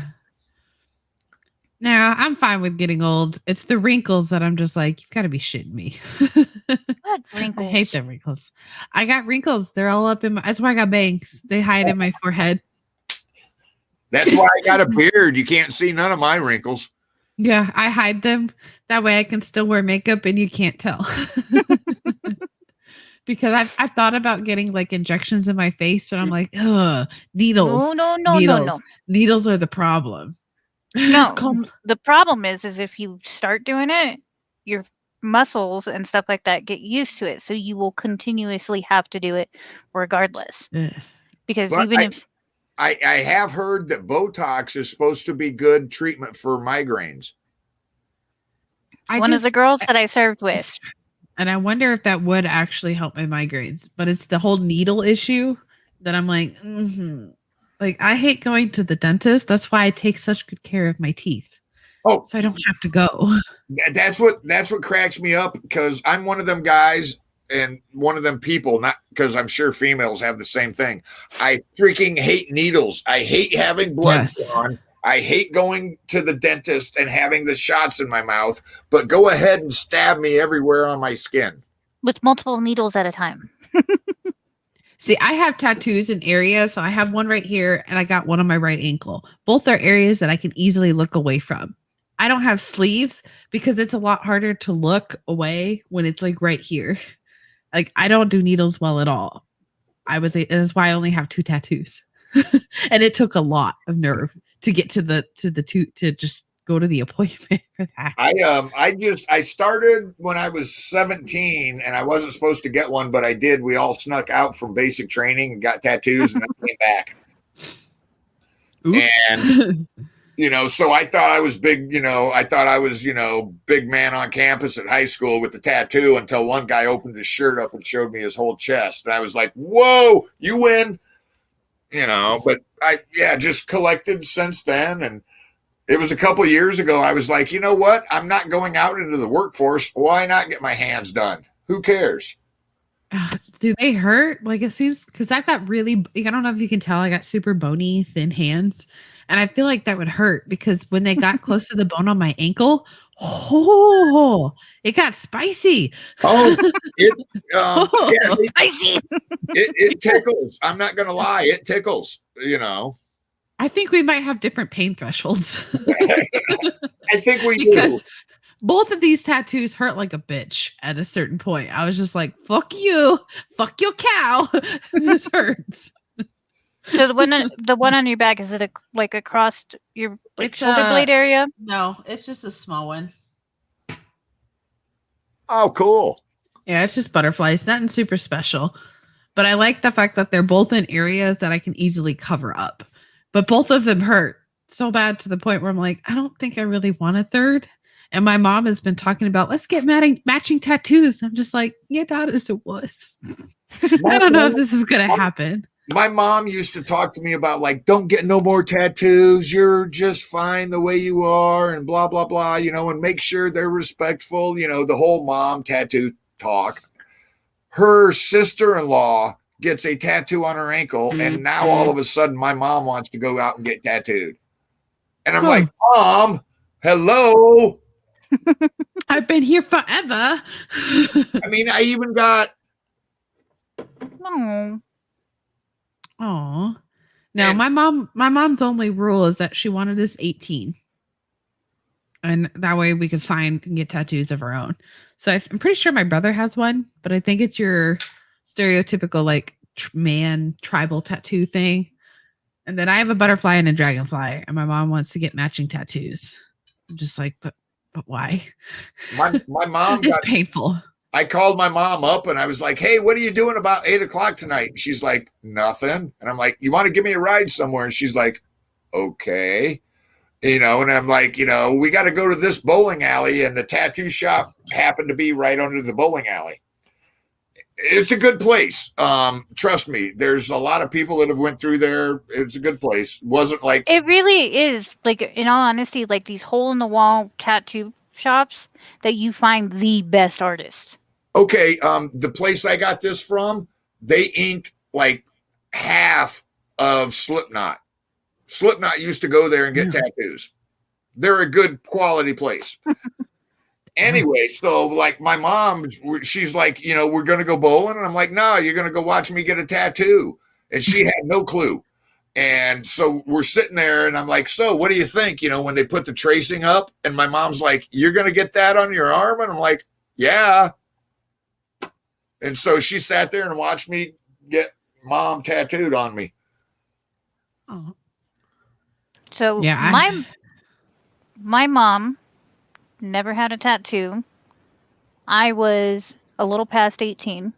No, I'm fine with getting old. It's the wrinkles that I'm just like, you've got to be shitting me. What I wrinkles? hate the wrinkles. I got wrinkles. They're all up in my, that's why I got bangs. They hide in my forehead. That's why I got a beard. You can't see none of my wrinkles. Yeah, I hide them. That way I can still wear makeup and you can't tell. Because I've thought about getting like injections in my face, but I'm like, ugh, needles, No. needles are the problem. It's No, called the problem is if you start doing it, your muscles and stuff like that get used to it, so you will continuously have to do it regardless. ugh. Because But even if I have heard that Botox is supposed to be good treatment for migraines. one of the girls that I served with, And I wonder if that would actually help my migraines, but it's the whole needle issue that I'm like, like I hate going to the dentist. That's why I take such good care of my teeth. Oh, So I don't have to go. that's what cracks me up because I'm one of them guys and one of them people, not because I'm sure females have the same thing. I freaking hate needles. I hate having blood drawn. I hate going to the dentist and having the shots in my mouth, but go ahead and stab me everywhere on my skin. with multiple needles at a time. See, I have tattoos in areas. So I have one right here and I got one on my right ankle. Both are areas that I can easily look away from. I don't have sleeves because it's a lot harder to look away when it's like right here. Like I don't do needles well at all. That's why I only have 2 tattoos. And it took a lot of nerve to get to the two to just go to the appointment for that. I started when I was 17 and I wasn't supposed to get one, but I did. We all snuck out from basic training and got tattoos and then came back. Oops. And so I thought I was big, I thought I was, big man on campus at high school with the tattoo until one guy opened his shirt up and showed me his whole chest. And I was like, whoa, you win. But I just collected since then. And it was a couple of years ago. I was like, you know what? I'm not going out into the workforce. Why not get my hands done? Who cares? Do they hurt? Like it seems because I've got really, I don't know if you can tell, I got super bony, thin hands. And I feel like that would hurt because when they got close to the bone on my ankle, it got spicy. Oh, Spicy. It tickles. I'm not going to lie. It tickles, I think we might have different pain thresholds. I think we because do. Both of these tattoos hurt like a bitch at a certain point. I was just like, fuck you. Fuck your cow. This hurts. So the one on your back, is it like across your shoulder blade area? No, it's just a small one. Oh, cool. Yeah, it's just butterflies, nothing super special. But I like the fact that they're both in areas that I can easily cover up. But both of them hurt so bad to the point where I'm like, I don't think I really want a third. And my mom has been talking about, let's get matching tattoos. I'm just like, yeah, that is a wuss. I don't know if this is going to happen. My mom used to talk to me about like, don't get no more tattoos. You're just fine the way you are and blah, blah, blah, and make sure they're respectful, the whole mom tattoo talk. Her sister-in-law gets a tattoo on her ankle. And now all of a sudden my mom wants to go out and get tattooed. And I'm like, Mom, hello. I've been here forever. I mean, I even got. Oh, No, And my mom's only rule is that she wanted us 18. And that way we could sign and get tattoos of our own. So I'm pretty sure my brother has one, but I think it's your stereotypical like man tribal tattoo thing. And then I have a butterfly and a dragonfly, and my mom wants to get matching tattoos. I'm just like, but why? my mom It's got. painful. I called my mom up and I was like, "Hey, what are you doing about 8:00 tonight?" And she's like, "Nothing." And I'm like, "You want to give me a ride somewhere?" And she's like, "Okay." And I'm like, we got to go to this bowling alley, and the tattoo shop happened to be right under the bowling alley. It's a good place. Trust me, there's a lot of people that have went through there. It's a good place. Wasn't like It really is. Like, in all honesty, like these hole in the wall tattoo shops that you find the best artists. okay. The place I got this from, they inked like half of Slipknot. Slipknot used to go there and get tattoos. They're a good quality place. Anyway, so like my mom, she's like, we're going to go bowling. And I'm like, no, you're going to go watch me get a tattoo. And she had no clue. And so we're sitting there and I'm like, so what do you think? When they put the tracing up, and my mom's like, you're going to get that on your arm? And I'm like, yeah. And so she sat there and watched me get mom tattooed on me. Oh. So Yeah, my mom never had a tattoo. I was a little past 18,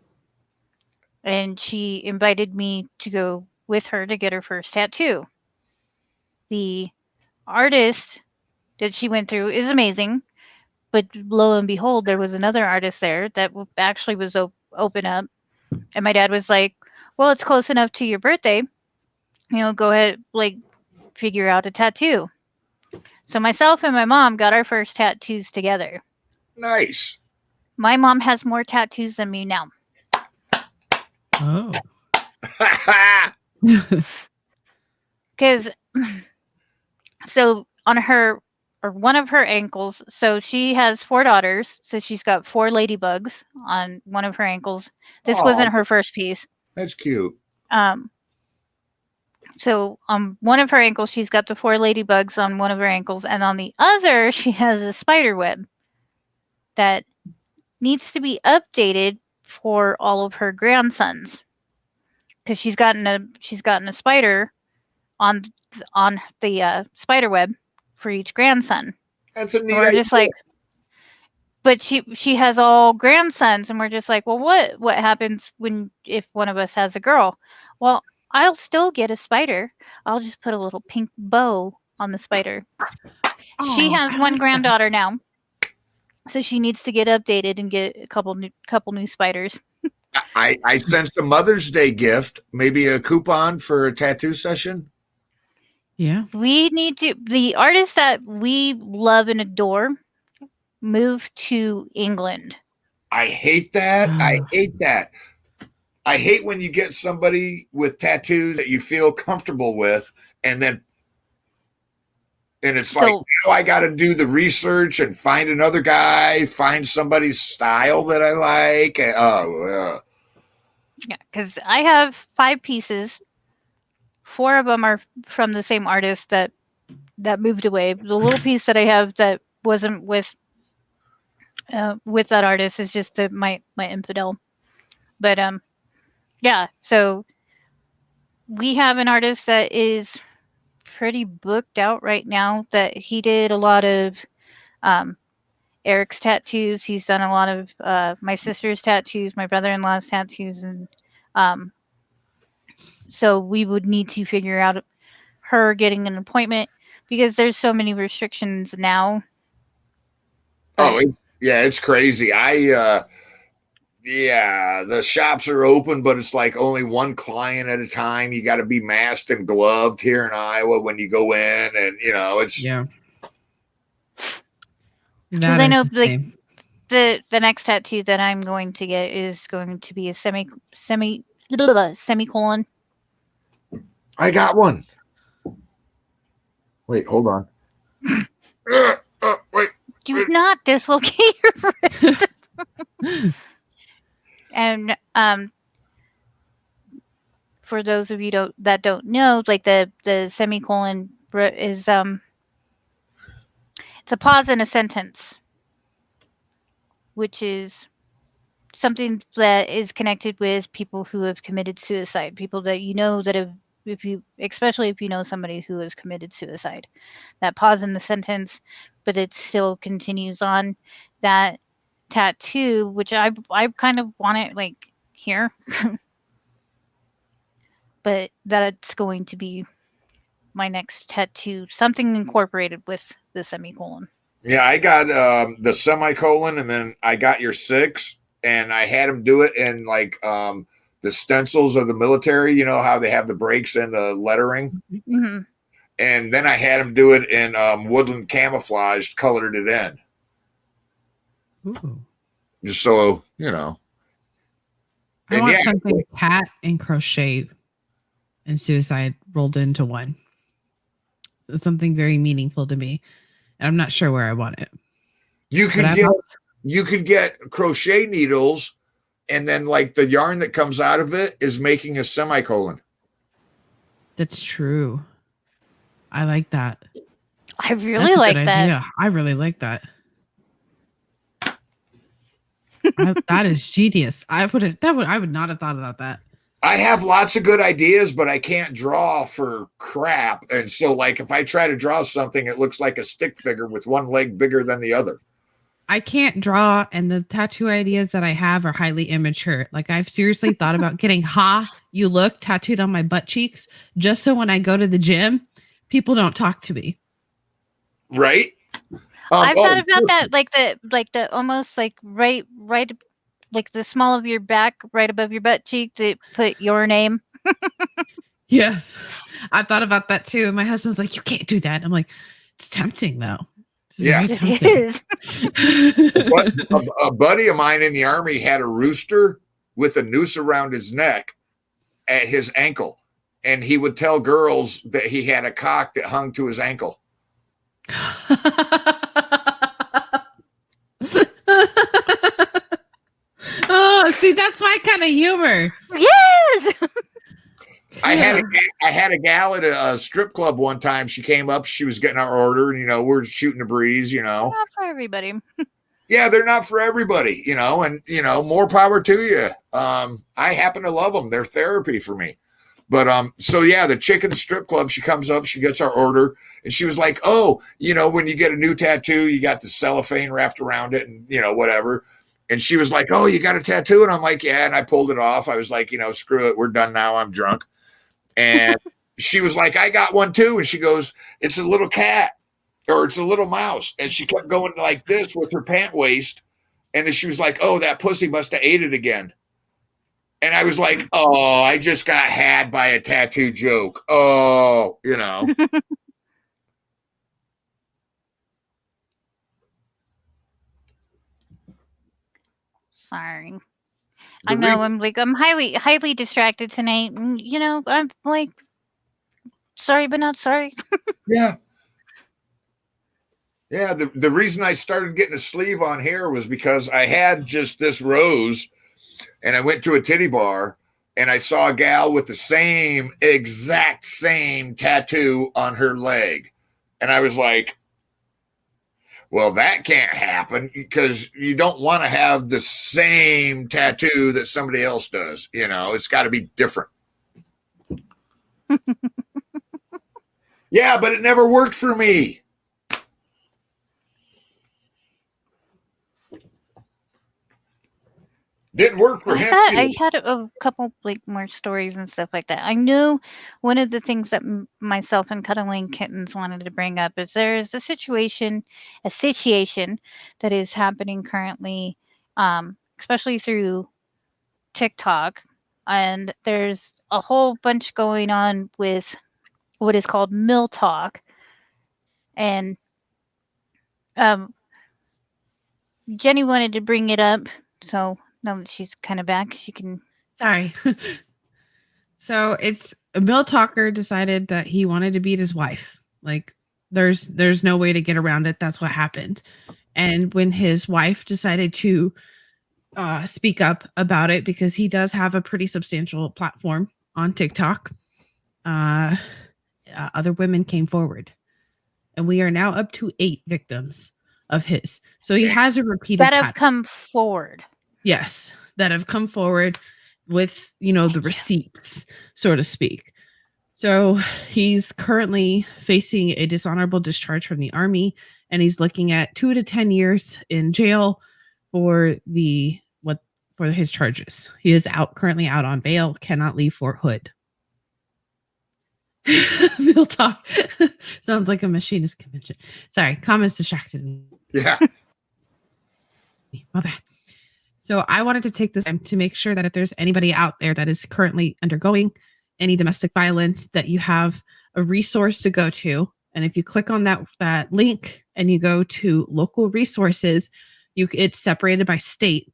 and she invited me to go with her to get her first tattoo. The artist that she went through is amazing, but lo and behold, there was another artist there that actually was open up, and my dad was like, "Well, it's close enough to your birthday, go ahead, like, figure out a tattoo." So myself and my mom got our first tattoos together. Nice. My mom has more tattoos than me now. Oh. Because, so on her, or one of her ankles, so she has 4 daughters, so she's got 4 ladybugs on one of her ankles. This wasn't her first piece. That's cute. So on one of her ankles, she's got the 4 ladybugs on one of her ankles, and on the other, she has a spider web that needs to be updated for all of her grandsons, because she's gotten a spider on the spider web for each grandson. That's a neat And we're just like, but she has all grandsons, and we're just like, well, what happens if one of us has a girl? Well, I'll still get a spider. I'll just put a little pink bow on the spider. She has one granddaughter now, so she needs to get updated and get a couple new spiders. I sensed a Mother's Day gift, maybe a coupon for a tattoo session. Yeah. We need to. The artist that we love and adore moved to England. I hate that. I hate that. I hate when you get somebody with tattoos that you feel comfortable with, and it's like, I got to do the research and find another guy, find somebody's style that I like. Yeah, because I have 5 pieces. 4 of them are from the same artist that moved away. The little piece that I have that wasn't with that artist is just my infidel. But yeah. So we have an artist that is pretty booked out right now. That he did a lot of Eric's tattoos. He's done a lot of my sister's tattoos, my brother-in-law's tattoos, and so we would need to figure out her getting an appointment, because there's so many restrictions now. It's crazy. The shops are open, but it's like only one client at a time. You got to be masked and gloved here in Iowa when you go in, and it's Because I know the next tattoo that I'm going to get is going to be a semicolon. I got one. Wait, hold on. Wait. Do not dislocate your wrist. And for those of you that don't know, like the semicolon is it's a pause in a sentence, which is something that is connected with people who have committed suicide, people that you know that have, especially if you know somebody who has committed suicide. That pause in the sentence, but it still continues on. That tattoo, which I kind of want it like here, but that's going to be my next tattoo, something incorporated with the semicolon. Yeah, I got the semicolon, and then I got your 6, and I had him do it in like the stencils of the military. You know how they have the breaks and the lettering, Mm-hmm. and then I had him do it in woodland camouflage, colored it in. Ooh. Just so you know. I And want yeah, something cat and crochet and suicide rolled into one. It's something very meaningful to me. And I'm not sure where I want it. you But could I get love, you could get crochet needles, and then like the yarn that comes out of it is making a semicolon. that's true. I like that. I really That's a like good that. idea. I really like that. That is genius. I would not have thought about that. I have lots of good ideas, but I can't draw for crap. And so, like, if I try to draw something, it looks like a stick figure with one leg bigger than the other. I can't draw, and the tattoo ideas that I have are highly immature. Like, I've seriously thought about getting "Ha, you look" tattooed on my butt cheeks, just so when I go to the gym, people don't talk to me. Right? I've thought about that, like the almost like right, like the small of your back, right above your butt cheek, to put your name. Yes, I thought about that too. And my husband's like, "You can't do that." I'm like, "It's tempting, though." It's Yeah. very It tempting. is. But a buddy of mine in the Army had a rooster with a noose around his neck at his ankle. And he would tell girls that he had a cock that hung to his ankle. Oh, see, that's my kind of humor. Yes. I had a gal at a strip club one time. She came up, she was getting our order, and we're shooting the breeze, Not for everybody. Yeah, they're not for everybody, and more power to you. I happen to love them. They're therapy for me. But so yeah, the chick in the strip club, she comes up, she gets our order, and she was like, "Oh, when you get a new tattoo, you got the cellophane wrapped around it, and whatever." And she was like, "Oh, you got a tattoo?" And I'm like, "Yeah." And I pulled it off. I was like, "Screw it, we're done now. I'm drunk." And she was like, "I got one too." And she goes, "It's a little cat, or it's a little mouse." And she kept going like this with her pant waist. And then she was like, "Oh, that pussy must have ate it again." And I was like, "Oh, I just got had by a tattoo joke." Oh, Sorry. The I know reason, I'm highly distracted tonight. I'm like sorry but not sorry. yeah. Yeah, the reason I started getting a sleeve on here was because I had just this rose, and I went to a titty bar, and I saw a gal with the exact same tattoo on her leg. And I was like, well, that can't happen, because you don't want to have the same tattoo that somebody else does. It's got to be different. Yeah, but it never worked for me. Didn't work for him either. I had a couple like more stories and stuff like that. I knew one of the things that myself and Cuddling Kittens wanted to bring up is there is a situation that is happening currently, especially through TikTok, and there's a whole bunch going on with what is called mill talk, and um, Jenny wanted to bring it up, so now that she's kind of back, she can. Sorry. So it's Bill Talker decided that he wanted to beat his wife. Like there's no way to get around it. That's what happened. And when his wife decided to speak up about it, because he does have a pretty substantial platform on TikTok. Other women came forward, and we are now up to 8 victims of his. So he has a repeated that have pattern. come forward. Yes, that have come forward with, the receipts, so to speak. So he's currently facing a dishonorable discharge from the Army, and he's looking at 2 to 10 years in jail for his charges. He is currently out on bail, cannot leave Fort Hood. Real talk. Sounds like a machinist convention. Sorry, comments distracted me. Yeah. My bad. So I wanted to take this time to make sure that if there's anybody out there that is currently undergoing any domestic violence, that you have a resource to go to. And if you click on that link and you go to local resources, it's separated by state,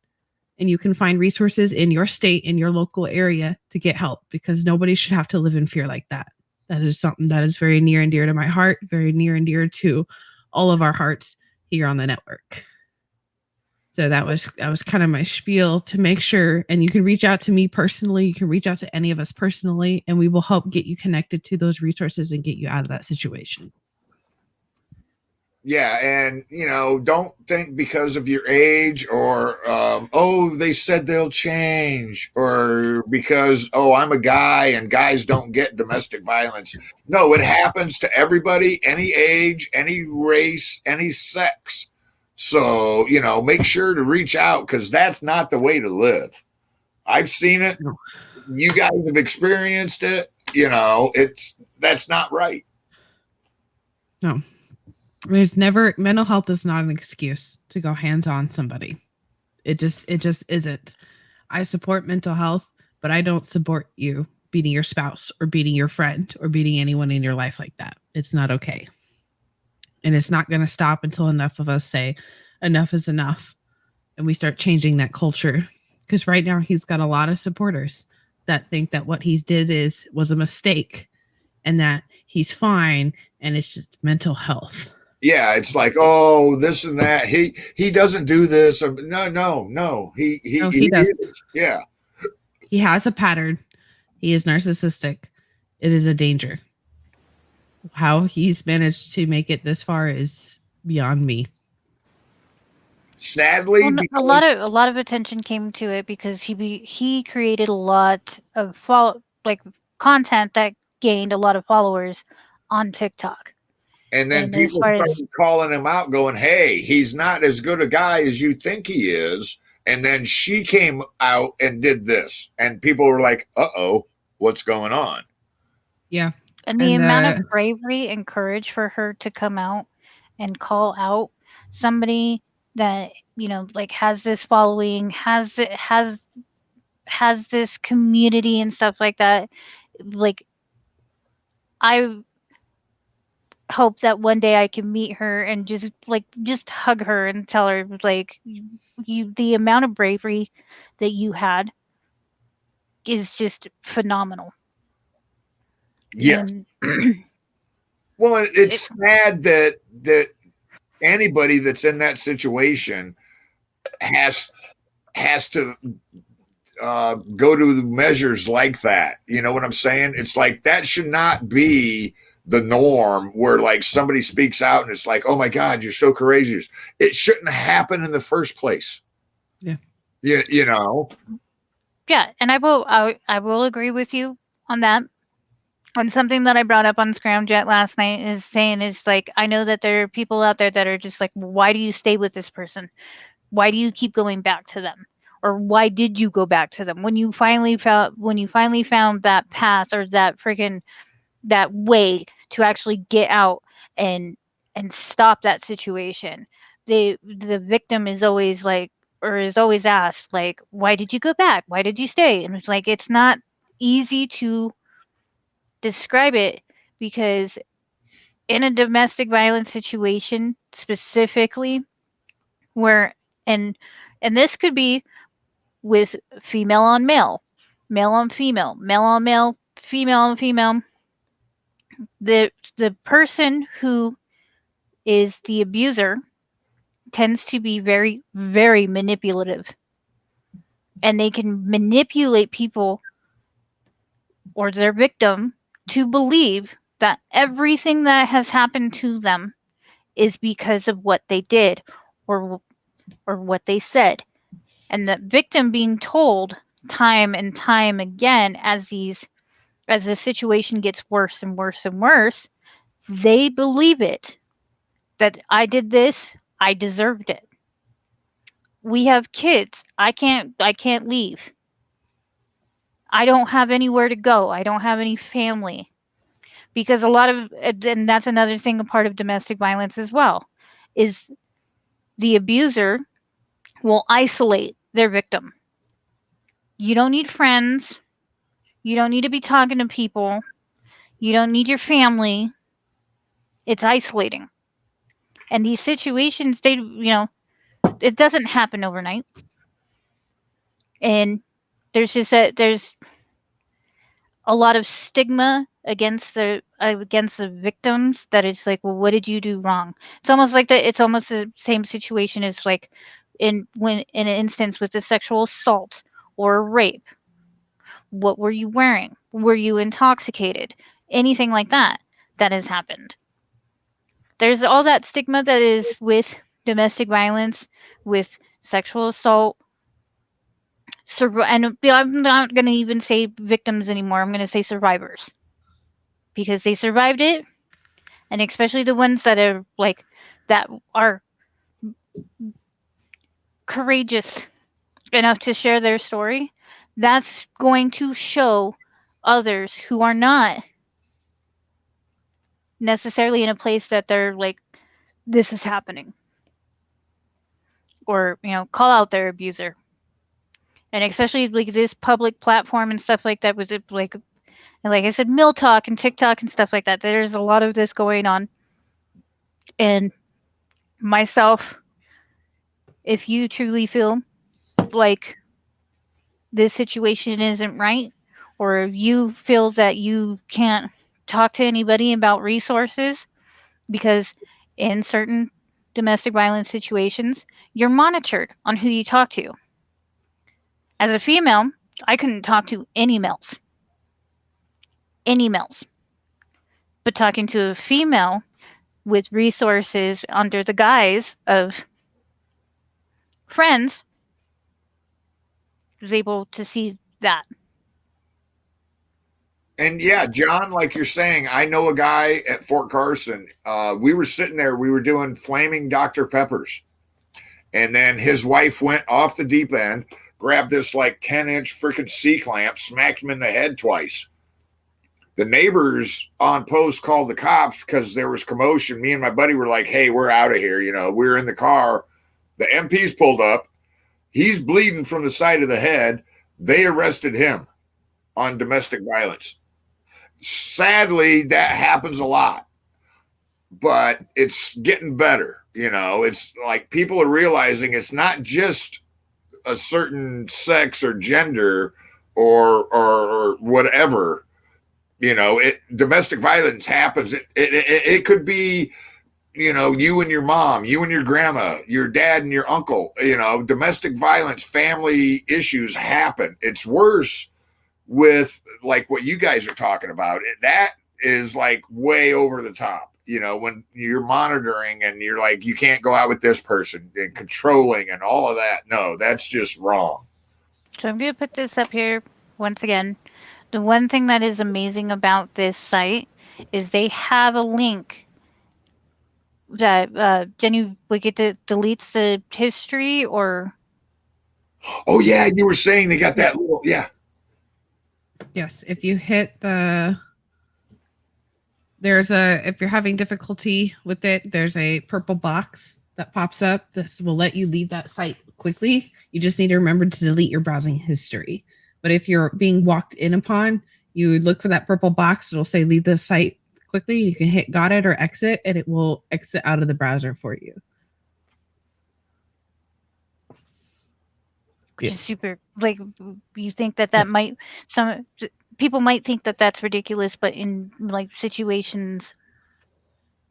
and you can find resources in your state, in your local area, to get help, because nobody should have to live in fear like that. That is something that is very near and dear to my heart, very near and dear to all of our hearts here on the network. So that was kind of my spiel to make sure. And you can reach out to me personally. You can reach out to any of us personally, and we will help get you connected to those resources and get you out of that situation. Yeah, and don't think because of your age or they said they'll change, or because I'm a guy and guys don't get domestic violence. No, it happens to everybody, any age, any race, any sex. So make sure to reach out, because that's not the way to live. I've seen it. No. You guys have experienced it. That's not right. No. There's never, mental health is not an excuse to go hands on somebody. It just isn't. I support mental health, but I don't support you beating your spouse or beating your friend or beating anyone in your life like that. It's not okay. And it's not going to stop until enough of us say enough is enough, and we start changing that culture. Because right now he's got a lot of supporters that think that what he did was a mistake and that he's fine, and it's just mental health. Yeah, it's like, this and that. He doesn't do this. No. He does. Yeah. He has a pattern. He is narcissistic. It is a danger. How he's managed to make it this far is beyond me. Sadly, a lot of attention came to it because he created a lot of content that gained a lot of followers on TikTok. And then people started calling him out, going, hey, he's not as good a guy as you think he is. And then she came out and did this. And people were like, uh-oh, what's going on? Yeah. And the amount of bravery and courage for her to come out and call out somebody that, has this following, has this community and stuff like that. Like, I hope that one day I can meet her and just hug her and tell her, like, the amount of bravery that you had is just phenomenal. Yes. Well, it's sad that anybody that's in that situation has to go to the measures like that. You know what I'm saying? It's like that should not be the norm, where like somebody speaks out and it's like, oh my God, you're so courageous. It shouldn't happen in the first place. Yeah. Yeah, and I will agree with you on that. And something that I brought up on Scramjet last night is like, I know that there are people out there that are just like, why do you stay with this person? Why do you keep going back to them? Or why did you go back to them when you finally found that path, or that way to actually get out and stop that situation? The victim is always like, or is always asked, like, why did you go back? Why did you stay? And it's like, it's not easy to describe it, because in a domestic violence situation specifically, where and this could be with female on male, male on female, male on male, female on female, the person who is the abuser tends to be very, very manipulative, and they can manipulate people or their victim to believe that everything that has happened to them is because of what they did or what they said. And the victim being told time and time again as the situation gets worse and worse and worse, they believe it, that I did this, I deserved it. We have kids. I can't leave. I don't have anywhere to go. I don't have any family. Because a lot of, and that's another thing, a part of domestic violence as well, is the abuser will isolate their victim. You don't need friends. You don't need to be talking to people. You don't need your family. It's isolating. And these situations, it doesn't happen overnight. And there's a lot of stigma against the victims, that it's like, well, what did you do wrong? It's almost the same situation as like in an instance with a sexual assault or a rape. What were you wearing? Were you intoxicated? Anything like that has happened. There's all that stigma that is with domestic violence, with sexual assault. And I'm not going to even say victims anymore. I'm going to say survivors, because they survived it, and especially the ones that are courageous enough to share their story. That's going to show others who are not necessarily in a place that they're like, this is happening, or call out their abuser. And especially like this public platform and stuff like that, with it, like I said, Mill Talk and TikTok and stuff like that, there's a lot of this going on. And myself, if you truly feel like this situation isn't right, or you feel that you can't talk to anybody about resources, because in certain domestic violence situations, you're monitored on who you talk to. As a female, I couldn't talk to any males. Any males. But talking to a female with resources under the guise of friends was able to see that. And yeah, John, like you're saying, I know a guy at Fort Carson. We were sitting there, we were doing flaming Dr. Peppers. And then his wife went off the deep end, grabbed this like 10-inch freaking C clamp, smacked him in the head twice. The neighbors on post called the cops because there was commotion. Me and my buddy were like, hey, we're out of here. We were in the car. The MPs pulled up. He's bleeding from the side of the head. They arrested him on domestic violence. Sadly, that happens a lot, but it's getting better. It's like people are realizing it's not just a certain sex or gender or whatever. Domestic violence happens. It could be, you and your mom, you and your grandma, your dad and your uncle. Domestic violence, family issues happen. It's worse with like what you guys are talking about. That is like way over the top. When you're monitoring and you're like, you can't go out with this person, and controlling and all of that. No, that's just wrong. So I'm going to put this up here once again. The one thing that is amazing about this site is they have a link that Jenny, we get to deletes the history, or oh yeah, you were saying they got that little, yeah. Yes, if you hit if you're having difficulty with it, there's a purple box that pops up. This will let you leave that site quickly. You just need to remember to delete your browsing history. But if you're being walked in upon, you look for that purple box. It'll say leave this site quickly. You can hit got it or exit, and it will exit out of the browser for you. which is super, like, you think that might, some people might think that that's ridiculous, but in like situations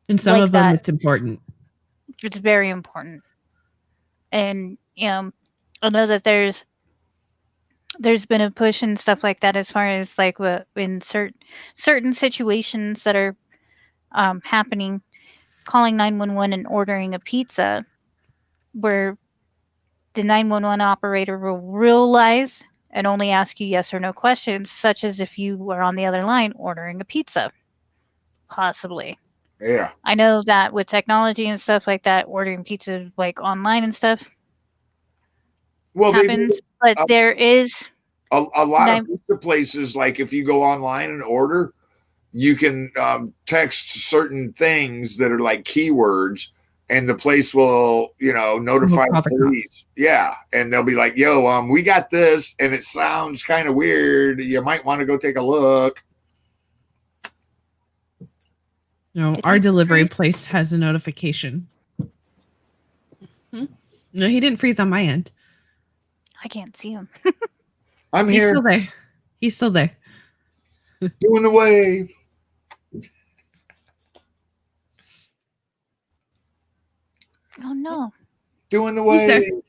In some like of them, that, it's important. it's very important. And I know that there's there's been a push and stuff like that as far as like in certain situations that are happening, calling 911 and ordering a pizza, where the 911 operator will realize and only ask you yes or no questions, such as if you were on the other line ordering a pizza, possibly. Yeah. I know that with technology and stuff like that, ordering pizza like online and stuff Well, happens, but a, there is a lot of nine. pizza places, like if you go online and order, you can text certain things that are like keywords, and the place will, We'll notify call the the cops. police. Yeah, and they'll be like, "Yo, we got this, and it sounds kind of weird. You might want to go take a look." No, Did our he delivery freeze? place has a notification. No, he didn't freeze on my end. I can't see him. I'm He's here still there. He's still there. doing the wave. Oh no, Doing the He's there. wave.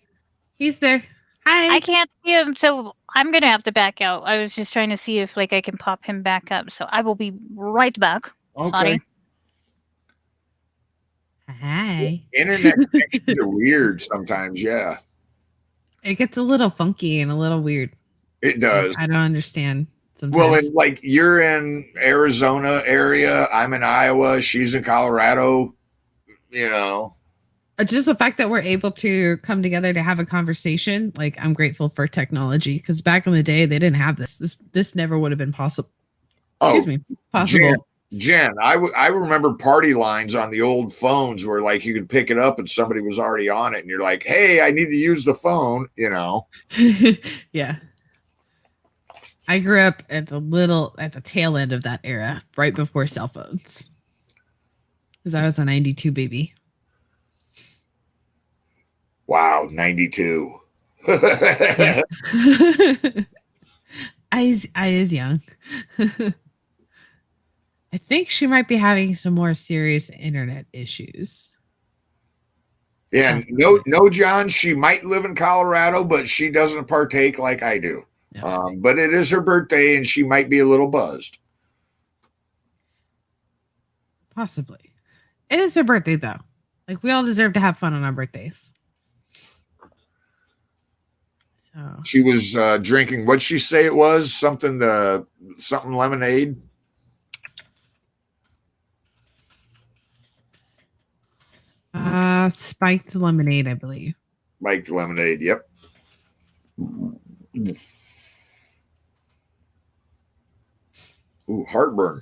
He's there. Hi. I can't see him, so I'm gonna have to back out. I was just trying to see if like I can pop him back up, so I will be right back. Okay. Sorry. Hi. Internet connections are weird sometimes. Yeah, It gets a little funky and a little weird. it does. I don't understand sometimes. Well, and like you're in Arizona area, I'm in Iowa, she's in Colorado. Just the fact that we're able to come together to have a conversation, like I'm grateful for technology, because back in the day they didn't have this never would have been possible. Excuse me, possible. Jen, I remember party lines on the old phones where like you could pick it up and somebody was already on it, and you're like, "Hey, I need to use the phone." Yeah, I grew up at the tail end of that era, right before cell phones, because I was a '92 baby. Wow, 92. Yes. I is young. I think she might be having some more serious internet issues. Yeah, no, John, she might live in Colorado, but she doesn't partake like I do. No. But it is her birthday, and she might be a little buzzed. Possibly. It is her birthday, though. Like, we all deserve to have fun on our birthdays. So She was drinking, what'd she say it was? Something lemonade? spiked lemonade, I believe. Spiked lemonade, yep. Ooh, heartburn.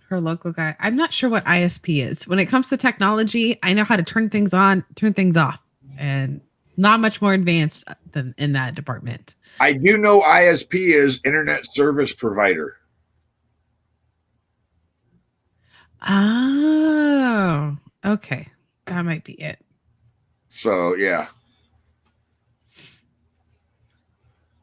Her local guy. I'm not sure what ISP is. When it comes to technology, I know how to turn things on, turn things off, and not much more advanced than in that department. I do know ISP is Internet Service Provider. Oh, okay. That might be it. So, yeah.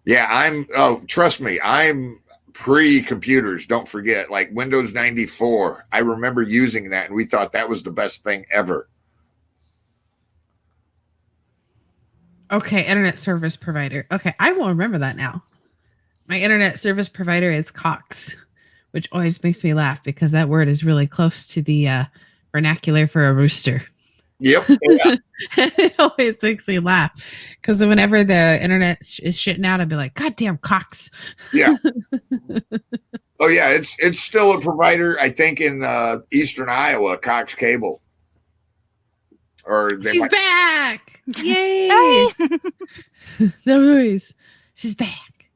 Yeah, trust me, I'm pre-computers. Don't forget, like Windows 94. I remember using that, and we thought that was the best thing ever. Okay, internet service provider. Okay, I will remember that now. My internet service provider is Cox, which always makes me laugh because that word is really close to the vernacular for a rooster. Yep. Yeah. It always makes me laugh because whenever the internet is shitting out, I'd be like, "God damn Cox!" Yeah. Oh yeah, it's still a provider. I think in eastern Iowa, Cox Cable. Or she's back! Yay! Hey! No worries. She's back.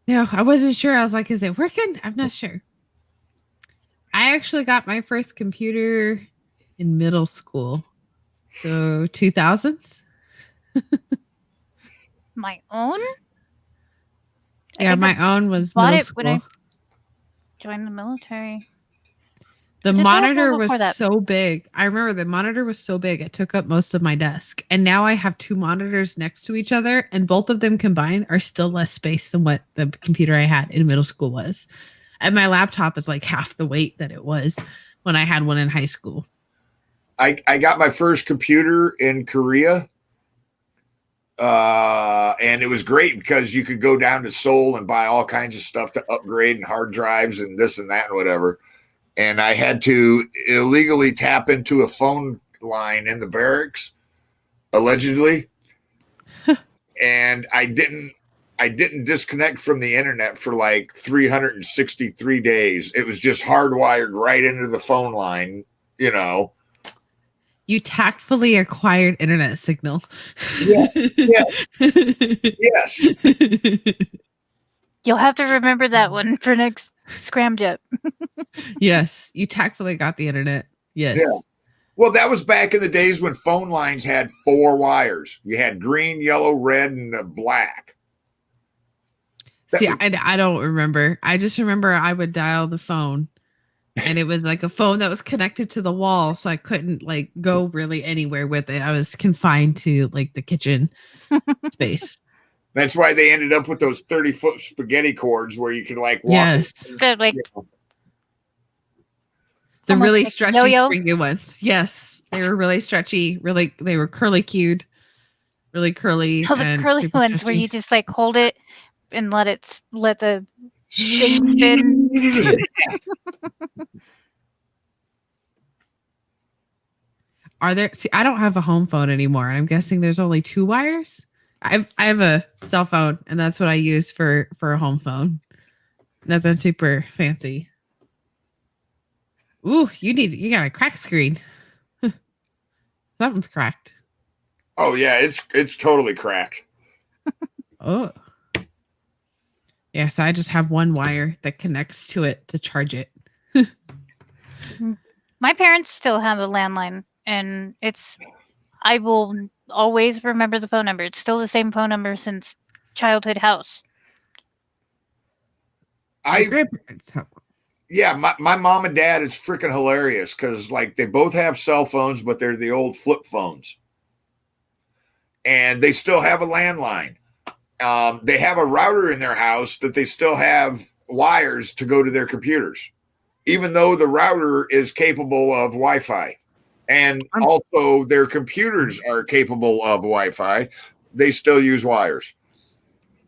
No, I wasn't sure. I was like, "Is it working?" I'm not sure. I actually got my first computer in middle school. So 2000s. My own? Yeah, my own was bought middle it school. when I joined the military. The Just monitor was before that. so big. I remember the monitor was so big it took up most of my desk. And now I have two monitors next to each other, and both of them combined are still less space than what the computer I had in middle school was. And my laptop is like half the weight that it was when I had one in high school. I got my first computer in Korea. And it was great because you could go down to Seoul and buy all kinds of stuff to upgrade and hard drives and this and that and whatever. And I had to illegally tap into a phone line in the barracks, allegedly. And I didn't disconnect from the internet for like 363 days. It was just hardwired right into the phone line, you know. You tactfully acquired internet signal. Yeah. Yes. You'll have to remember that one for next Scramjet. Yes, you tactfully got the internet. Yes. Yeah. Well, that was back in the days when phone lines had 4 wires. You had green, yellow, red, and black. See, I don't remember. I just remember I would dial the phone, and it was like a phone that was connected to the wall, so I couldn't like go really anywhere with it. I was confined to like the kitchen space. That's why they ended up with those 30-foot spaghetti cords where you could like walk. Yes. The, like, The almost really like stretchy yo-yo? springy ones. Yes. They were really stretchy, really they were curly cued, really curly. Oh, the and curly super ones where stretchy. you just like hold it and let the thing spin. Are there? See, I don't have a home phone anymore, and I'm guessing there's only 2 wires. I have a cell phone, and that's what I use for a home phone. Nothing super fancy. Ooh, you got a cracked screen. Something's cracked. Oh yeah, it's totally cracked. Oh. Yeah, so I just have one wire that connects to it to charge it. My parents still have a landline, and I will always remember the phone number. It's still the same phone number since childhood house. My grandparents have one. Yeah, my mom and dad, it's freaking hilarious because like they both have cell phones, but they're the old flip phones. And they still have a landline. They have a router in their house that they still have wires to go to their computers, even though the router is capable of Wi-Fi. And also their computers are capable of Wi-Fi. They still use wires.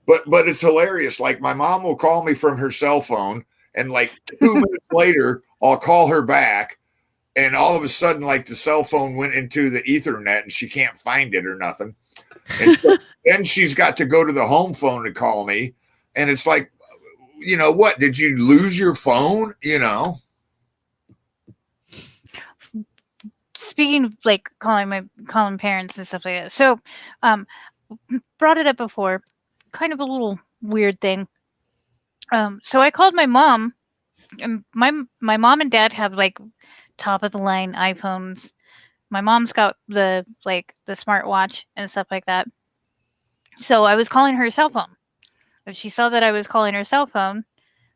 But it's hilarious. Like my mom will call me from her cell phone, and like 2 minutes later, I'll call her back, and all of a sudden, like the cell phone went into the Ethernet, and she can't find it or nothing. And so then she's got to go to the home phone to call me, and it's like, you know what? Did you lose your phone? You know. Speaking of like calling parents and stuff like that. So, brought it up before. Kind of a little weird thing. So I called my mom, and my mom and dad have like top of the line iPhones. My mom's got the smartwatch and stuff like that. So I was calling her cell phone. But she saw that I was calling her cell phone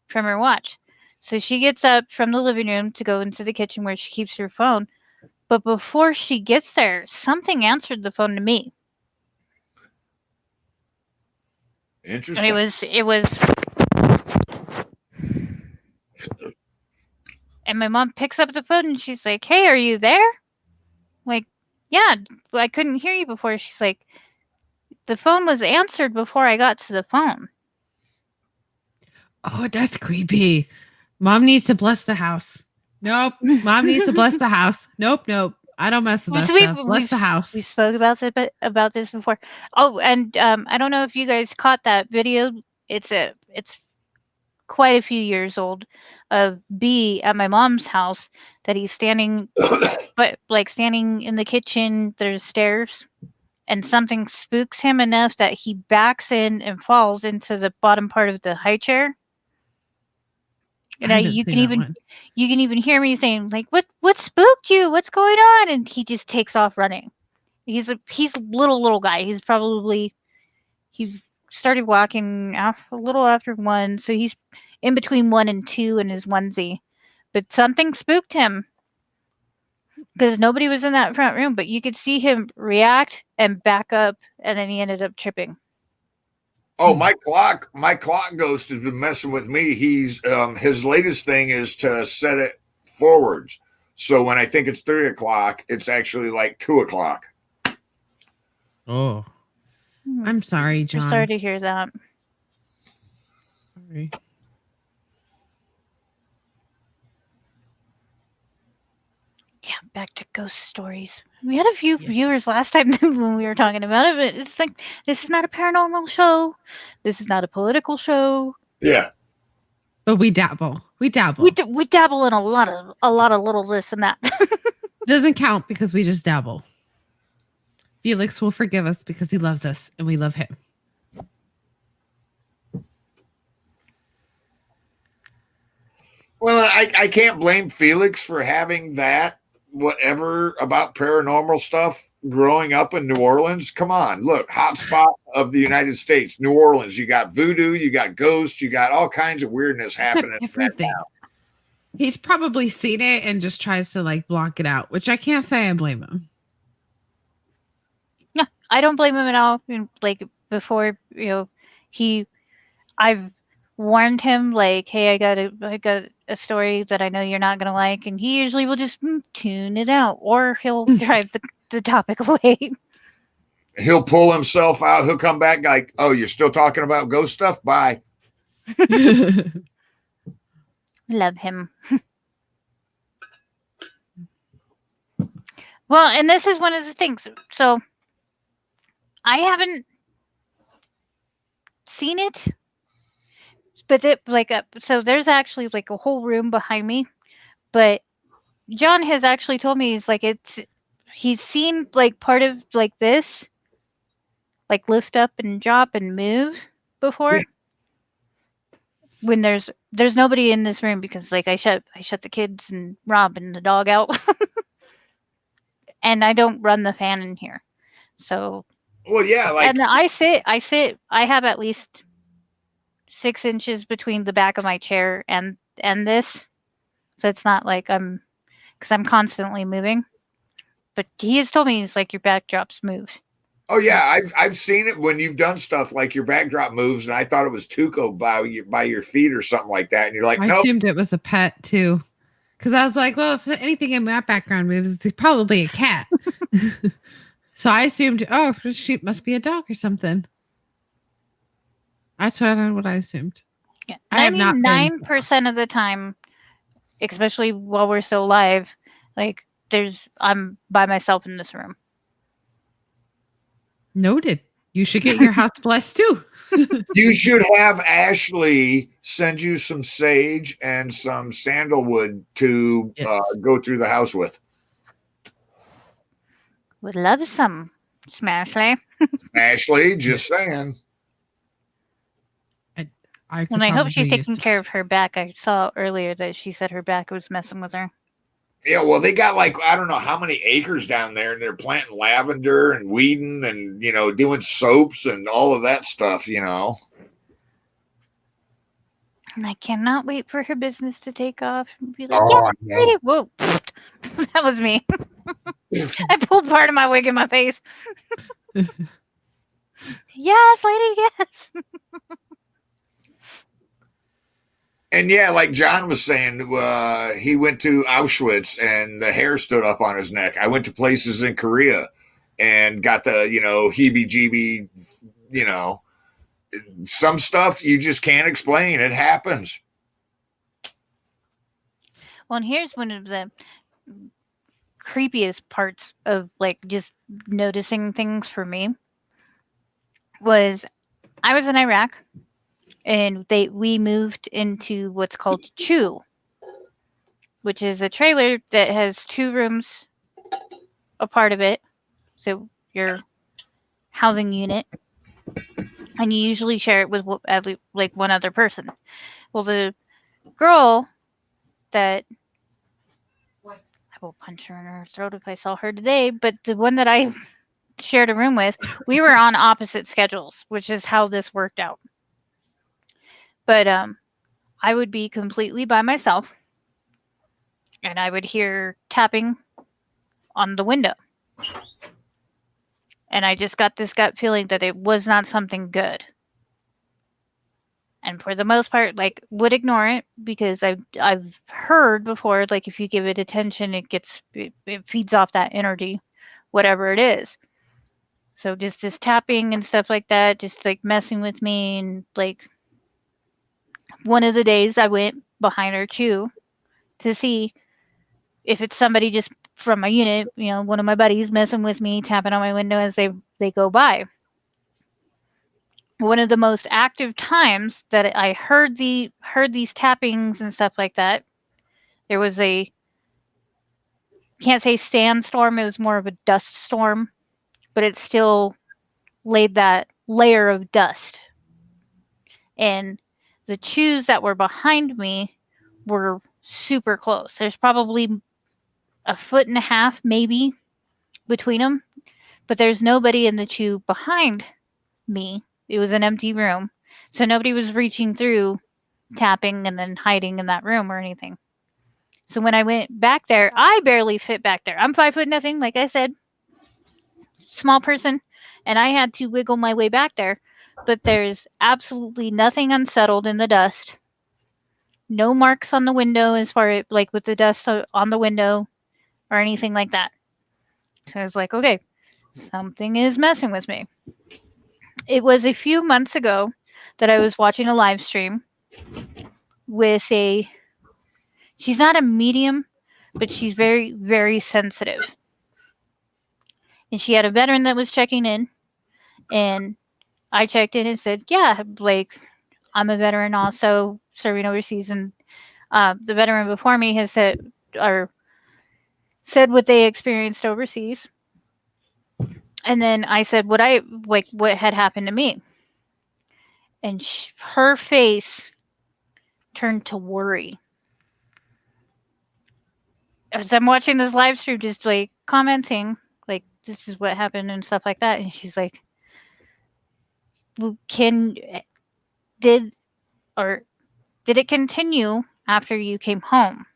from her watch. So she gets up from the living room to go into the kitchen where she keeps her phone. But before she gets there, something answered the phone to me. Interesting. And it was and my mom picks up the phone and she's like, "Hey, are you there?" Like, "Yeah, I couldn't hear you before." She's like, "The phone was answered before I got to the phone." Oh, that's creepy. Mom needs to bless the house. Nope. Mom needs to bless the house. Nope. I don't mess with that stuff. Bless the house. We spoke about this before. Oh, and I don't know if you guys caught that video. It's quite a few years old of B at my mom's house that he's standing, but like standing in the kitchen. There's stairs, and something spooks him enough that he backs in and falls into the bottom part of the high chair. And you can even hear me saying like, "What spooked you? What's going on?" And he just takes off running. He's a little guy. He started walking a little after 1, so he's in between 1 and 2 in his onesie. But something spooked him because nobody was in that front room. But you could see him react and back up, and then he ended up tripping. Oh, my clock ghost has been messing with me. He's his latest thing is to set it forwards. So when I think it's 3 o'clock, it's actually like 2 o'clock. Oh, I'm sorry, John. I'm sorry to hear that. Sorry. Yeah, back to ghost stories. We had a few viewers last time when we were talking about it, but it's like, this is not a paranormal show. This is not a political show. Yeah. But we dabble. We dabble. We dabble in a lot of little this and that. Doesn't count because we just dabble. Felix will forgive us because he loves us and we love him. Well, I can't blame Felix for having that whatever about paranormal stuff growing up in New Orleans. Come on, look, hotspot of the United States, New Orleans. You got voodoo, you got ghosts, you got all kinds of weirdness happening. Everything. He's probably seen it and just tries to like block it out, which I can't say I blame him. No, I don't blame him at all. Like before, I've warned him like, hey, I got a story that I know you're not gonna like, and he usually will just tune it out, or he'll drive the topic away. He'll pull himself out. He'll come back like, oh, you're still talking about ghost stuff? Bye. Love him. Well, and this is one of the things. So I haven't seen it, but so there's actually like a whole room behind me. But John has actually told me he's seen like part of like this, like lift up and drop and move before. Yeah. When there's nobody in this room because like I shut the kids and Rob and the dog out. And I don't run the fan in here. So well, yeah, like, and I have at least 6 inches between the back of my chair and this. So it's not like because I'm constantly moving. But he has told me he's like, your backdrop's moved. Oh yeah, I've seen it when you've done stuff like your backdrop moves, and I thought it was Tuco by your feet or something like that, and you're like, I assumed it was a pet too, because I was like, well, if anything in my background moves, it's probably a cat. So I assumed, oh, she must be a dog or something. That's what I assumed. Yeah, 99% of the time, especially while we're still live, like I'm by myself in this room. Noted. You should get your house blessed too. You should have Ashley send you some sage and some sandalwood to go through the house with. Would love some, Smashley. Ashley, just saying. I hope she's taking care of her back. I saw earlier that she said her back was messing with her. Yeah, well, they got like, I don't know how many acres down there, and they're planting lavender and weeding and, doing soaps and all of that stuff, And I cannot wait for her business to take off and be like, yeah, whoa, that was me. I pulled part of my wig in my face. Yes, lady, yes. And yeah, like John was saying, he went to Auschwitz and the hair stood up on his neck. I went to places in Korea and got the, heebie-jeebie, some stuff you just can't explain. It happens. Well, and here's one of the creepiest parts of like just noticing things for me was I was in Iraq. And we moved into what's called Chew, which is a trailer that has 2 rooms a part of it. So your housing unit, and you usually share it with at least like one other person. Well, the girl that I will punch her in her throat if I saw her today, but the one that I shared a room with, we were on opposite schedules, which is how this worked out. But I would be completely by myself, and I would hear tapping on the window. And I just got this gut feeling that it was not something good. And for the most part, like, would ignore it because I've heard before, like, if you give it attention, it feeds off that energy, whatever it is. So just this tapping and stuff like that, just like messing with me. And like one of the days I went behind her chew to see if it's somebody just from my unit, one of my buddies messing with me, tapping on my window as they go by. One of the most active times that I heard these tappings and stuff like that, there was can't say sandstorm, it was more of a dust storm, but it still laid that layer of dust. And the chews that were behind me were super close. There's probably a foot and a half maybe between them, but there's nobody in the chew behind me. It was an empty room. So nobody was reaching through, tapping, and then hiding in that room or anything. So when I went back there, I barely fit back there. I'm 5 foot nothing, like I said, small person, and I had to wiggle my way back there. But there's absolutely nothing unsettled in the dust. No marks on the window as far as like with the dust on the window or anything like that. So I was like, okay, something is messing with me. It was a few months ago that I was watching a live stream with she's not a medium, but she's very, very sensitive. And she had a veteran that was checking in, and I checked in and said, yeah, like, I'm a veteran also serving overseas. And the veteran before me has said what they experienced overseas. And then I said what had happened to me. And her face turned to worry. As I'm watching this live stream, just like commenting, like, this is what happened and stuff like that. And she's like, did it continue after you came home?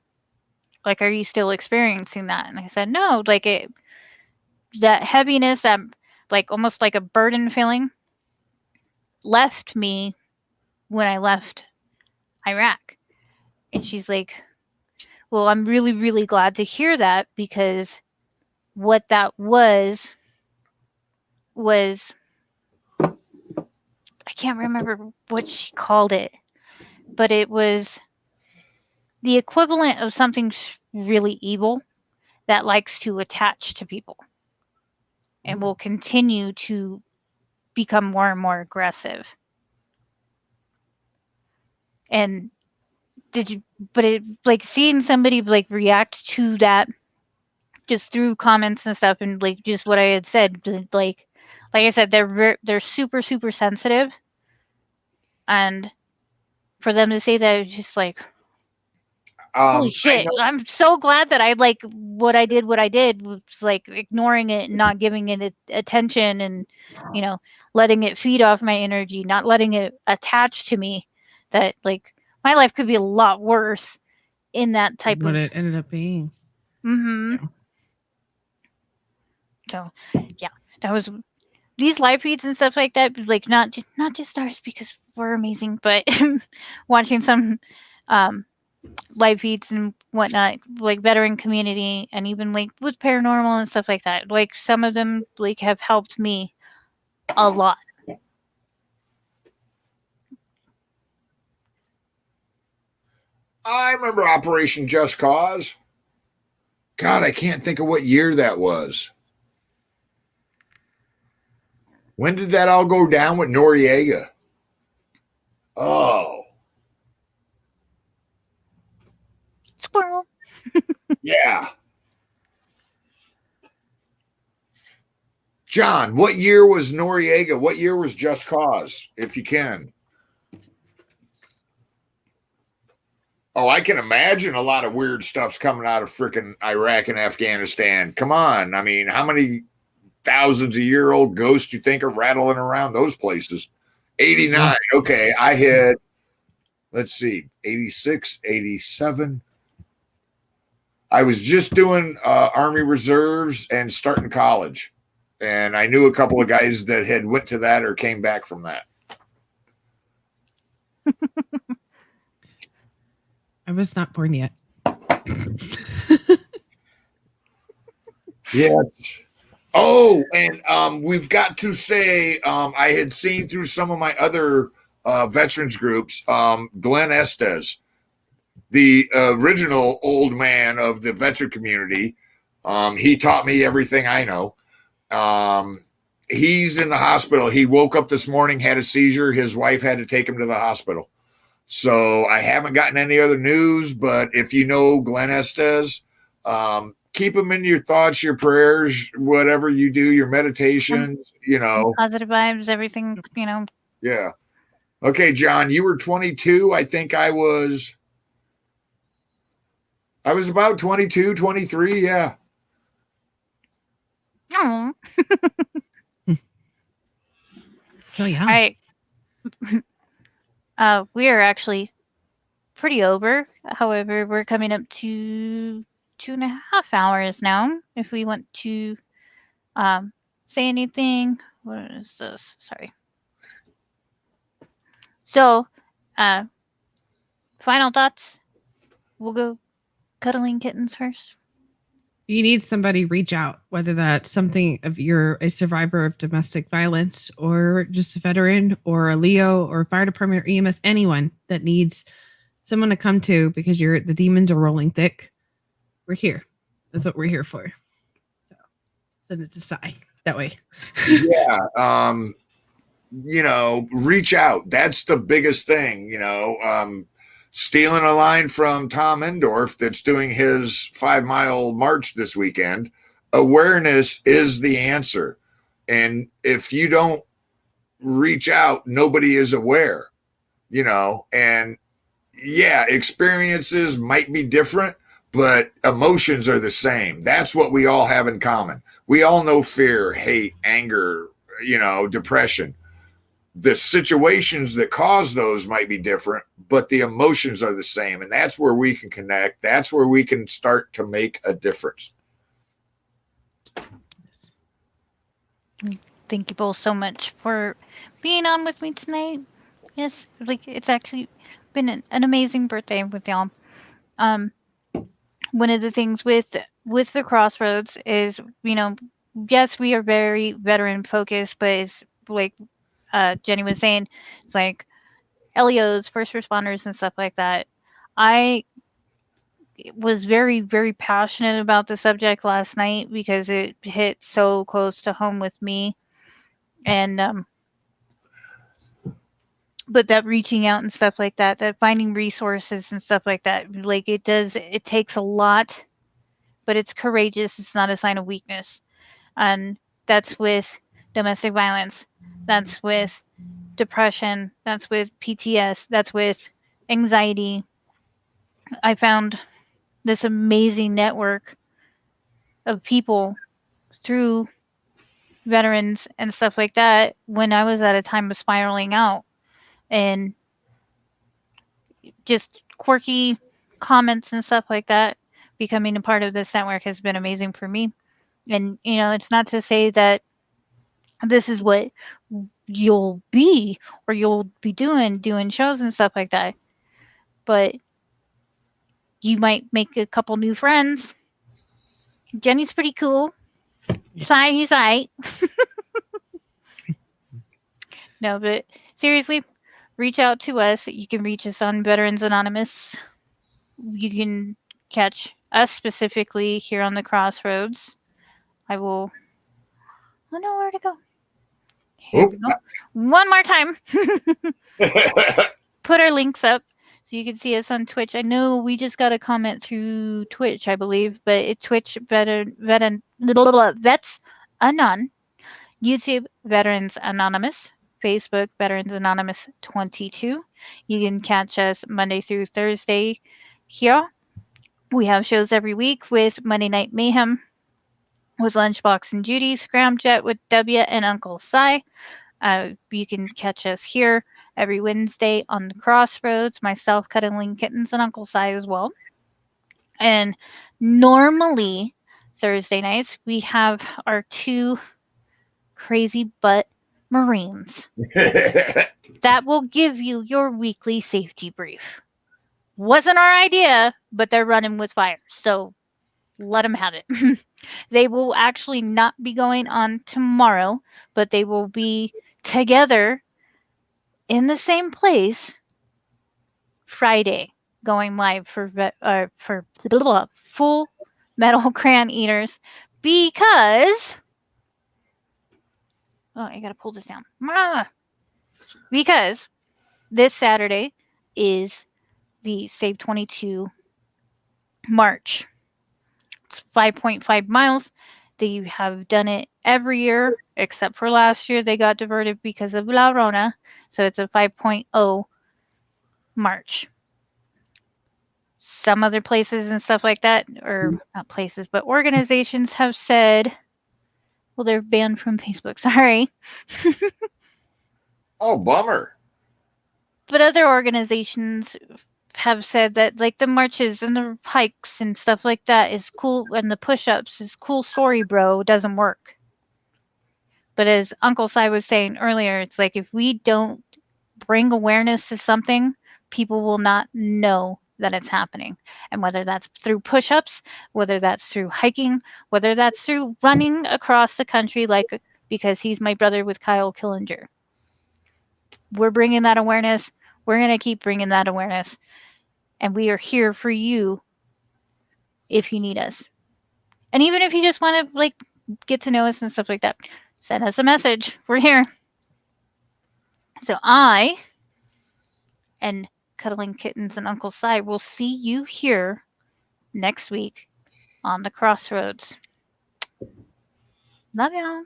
Like, are you still experiencing that? And I said, no, like that heaviness, that like almost like a burden feeling left me when I left Iraq. And she's like, well, I'm really, really glad to hear that, because what that was I can't remember what she called it, but it was the equivalent of something really evil that likes to attach to people and will continue to become more and more aggressive. And like seeing somebody like react to that just through comments and stuff, and like just what I had said, like I said, they're super, super sensitive. And for them to say that, it's just like, holy shit. I'm so glad that I like what I did was like ignoring it and not giving it attention, and letting it feed off my energy, not letting it attach to me. That like my life could be a lot worse in that type of what it ended up being. Yeah. So yeah, that was these live feeds and stuff like that, like not just ours because we're amazing, but watching some live feeds and whatnot, like veteran community, and even like with paranormal and stuff like that, like some of them like have helped me a lot. I remember Operation Just Cause. God, I can't think of what year that was. When did that all go down with Noriega? Oh. Squirrel. Yeah. John, what year was Noriega? What year was Just Cause, if you can? Oh, I can imagine a lot of weird stuff's coming out of freaking Iraq and Afghanistan. Come on. I mean, how many thousands of year old ghosts you think are rattling around those places? 89. Okay. I had, let's see, 86, 87. I was just doing Army Reserves and starting college. And I knew a couple of guys that had went to that or came back from that. I was not born yet. Yes. Oh, and we've got to say, I had seen through some of my other veterans groups, Glenn Estes, the original old man of the veteran community. He taught me everything I know. He's in the hospital. He woke up this morning, had a seizure. His wife had to take him to the hospital. So I haven't gotten any other news, but if you know Glenn Estes, keep him in your thoughts, your prayers, whatever you do, your meditations, Positive vibes, everything, Yeah. Okay, John, you were 22. I think I was about 22, 23. Yeah. Oh. So yeah. All right. We are actually pretty over. However, we're coming up to 2.5 hours now. If we want to say anything, what is this? Sorry. So, final thoughts. We'll go cuddling kittens first. If you need somebody, reach out, whether that's something if you're a survivor of domestic violence or just a veteran or a Leo or fire department or EMS, anyone that needs someone to come to because the demons are rolling thick. We're here. That's what we're here for. So send it to Sai that way. Yeah. Reach out. That's the biggest thing, stealing a line from Tom Endorf that's doing his 5-mile march this weekend. Awareness is the answer. And if you don't reach out, nobody is aware, and yeah, experiences might be different, but emotions are the same. That's what we all have in common. We all know fear, hate, anger, depression. The situations that cause those might be different, but the emotions are the same. And that's where we can connect. That's where we can start to make a difference. Thank you both so much for being on with me tonight. Yes, it's actually been an amazing birthday with y'all. One of the things with the Crossroads is, yes, we are very veteran focused, but it's like Jenny was saying, it's like LEOs, first responders, and stuff like that. I was very, very passionate about the subject last night because it hit so close to home with me. And but that reaching out and stuff like that finding resources and stuff like that, like it takes a lot, but it's courageous. It's not a sign of weakness. And that's with domestic violence, that's with depression, that's with PTS, that's with anxiety. I found this amazing network of people through veterans and stuff like that when I was at a time of spiraling out, and just quirky comments and stuff like that. Becoming a part of this network has been amazing for me. And it's not to say that this is what you'll be or you'll be doing shows and stuff like that, but you might make a couple new friends. Jenny's pretty cool. Sai, he's aight. No, but seriously, reach out to us. You can reach us on Veterans Anonymous. You can catch us specifically here on the Crossroads. I know where to go. Here we go. One more time. Put our links up so you can see us on Twitch. I know we just got a comment through Twitch, I believe, but it's Twitch Vets Anon, YouTube Veterans Anonymous, Facebook Veterans Anonymous 22. You can catch us Monday through Thursday here. We have shows every week with Monday Night Mayhem with Lunchbox and Judy, Scramjet with W and Uncle Cy. You can catch us here every Wednesday on the Crossroads, myself, Cuddling Kittens, and Uncle Cy as well. And normally Thursday nights, we have our two crazy butt Marines. That will give you your weekly safety brief. Wasn't our idea, but they're running with fire, so let them have it. They will actually not be going on tomorrow, but they will be together in the same place Friday, going live for Full Metal Crayon Eaters because I gotta pull this down. Because this Saturday is the Save 22 March. It's 5.5 miles. They have done it every year except for last year. They got diverted because of La Rona. So it's a 5.0 March. Some other places and stuff like that, or not places, but organizations have said, well, they're banned from Facebook. Sorry. Oh, bummer. But other organizations have said that like the marches and the hikes and stuff like that is cool, and the push-ups is cool story, bro, doesn't work. But as Uncle Si was saying earlier, it's like if we don't bring awareness to something, people will not know that it's happening. And whether that's through push-ups, whether that's through hiking, whether that's through running across the country, like because he's my brother with Kyle Killinger. We're bringing that awareness. We're going to keep bringing that awareness. And we are here for you if you need us. And even if you just want to like get to know us and stuff like that, send us a message. We're here. So I and Cuddling Kittens and Uncle Si will see you here next week on the Crossroads. Love y'all.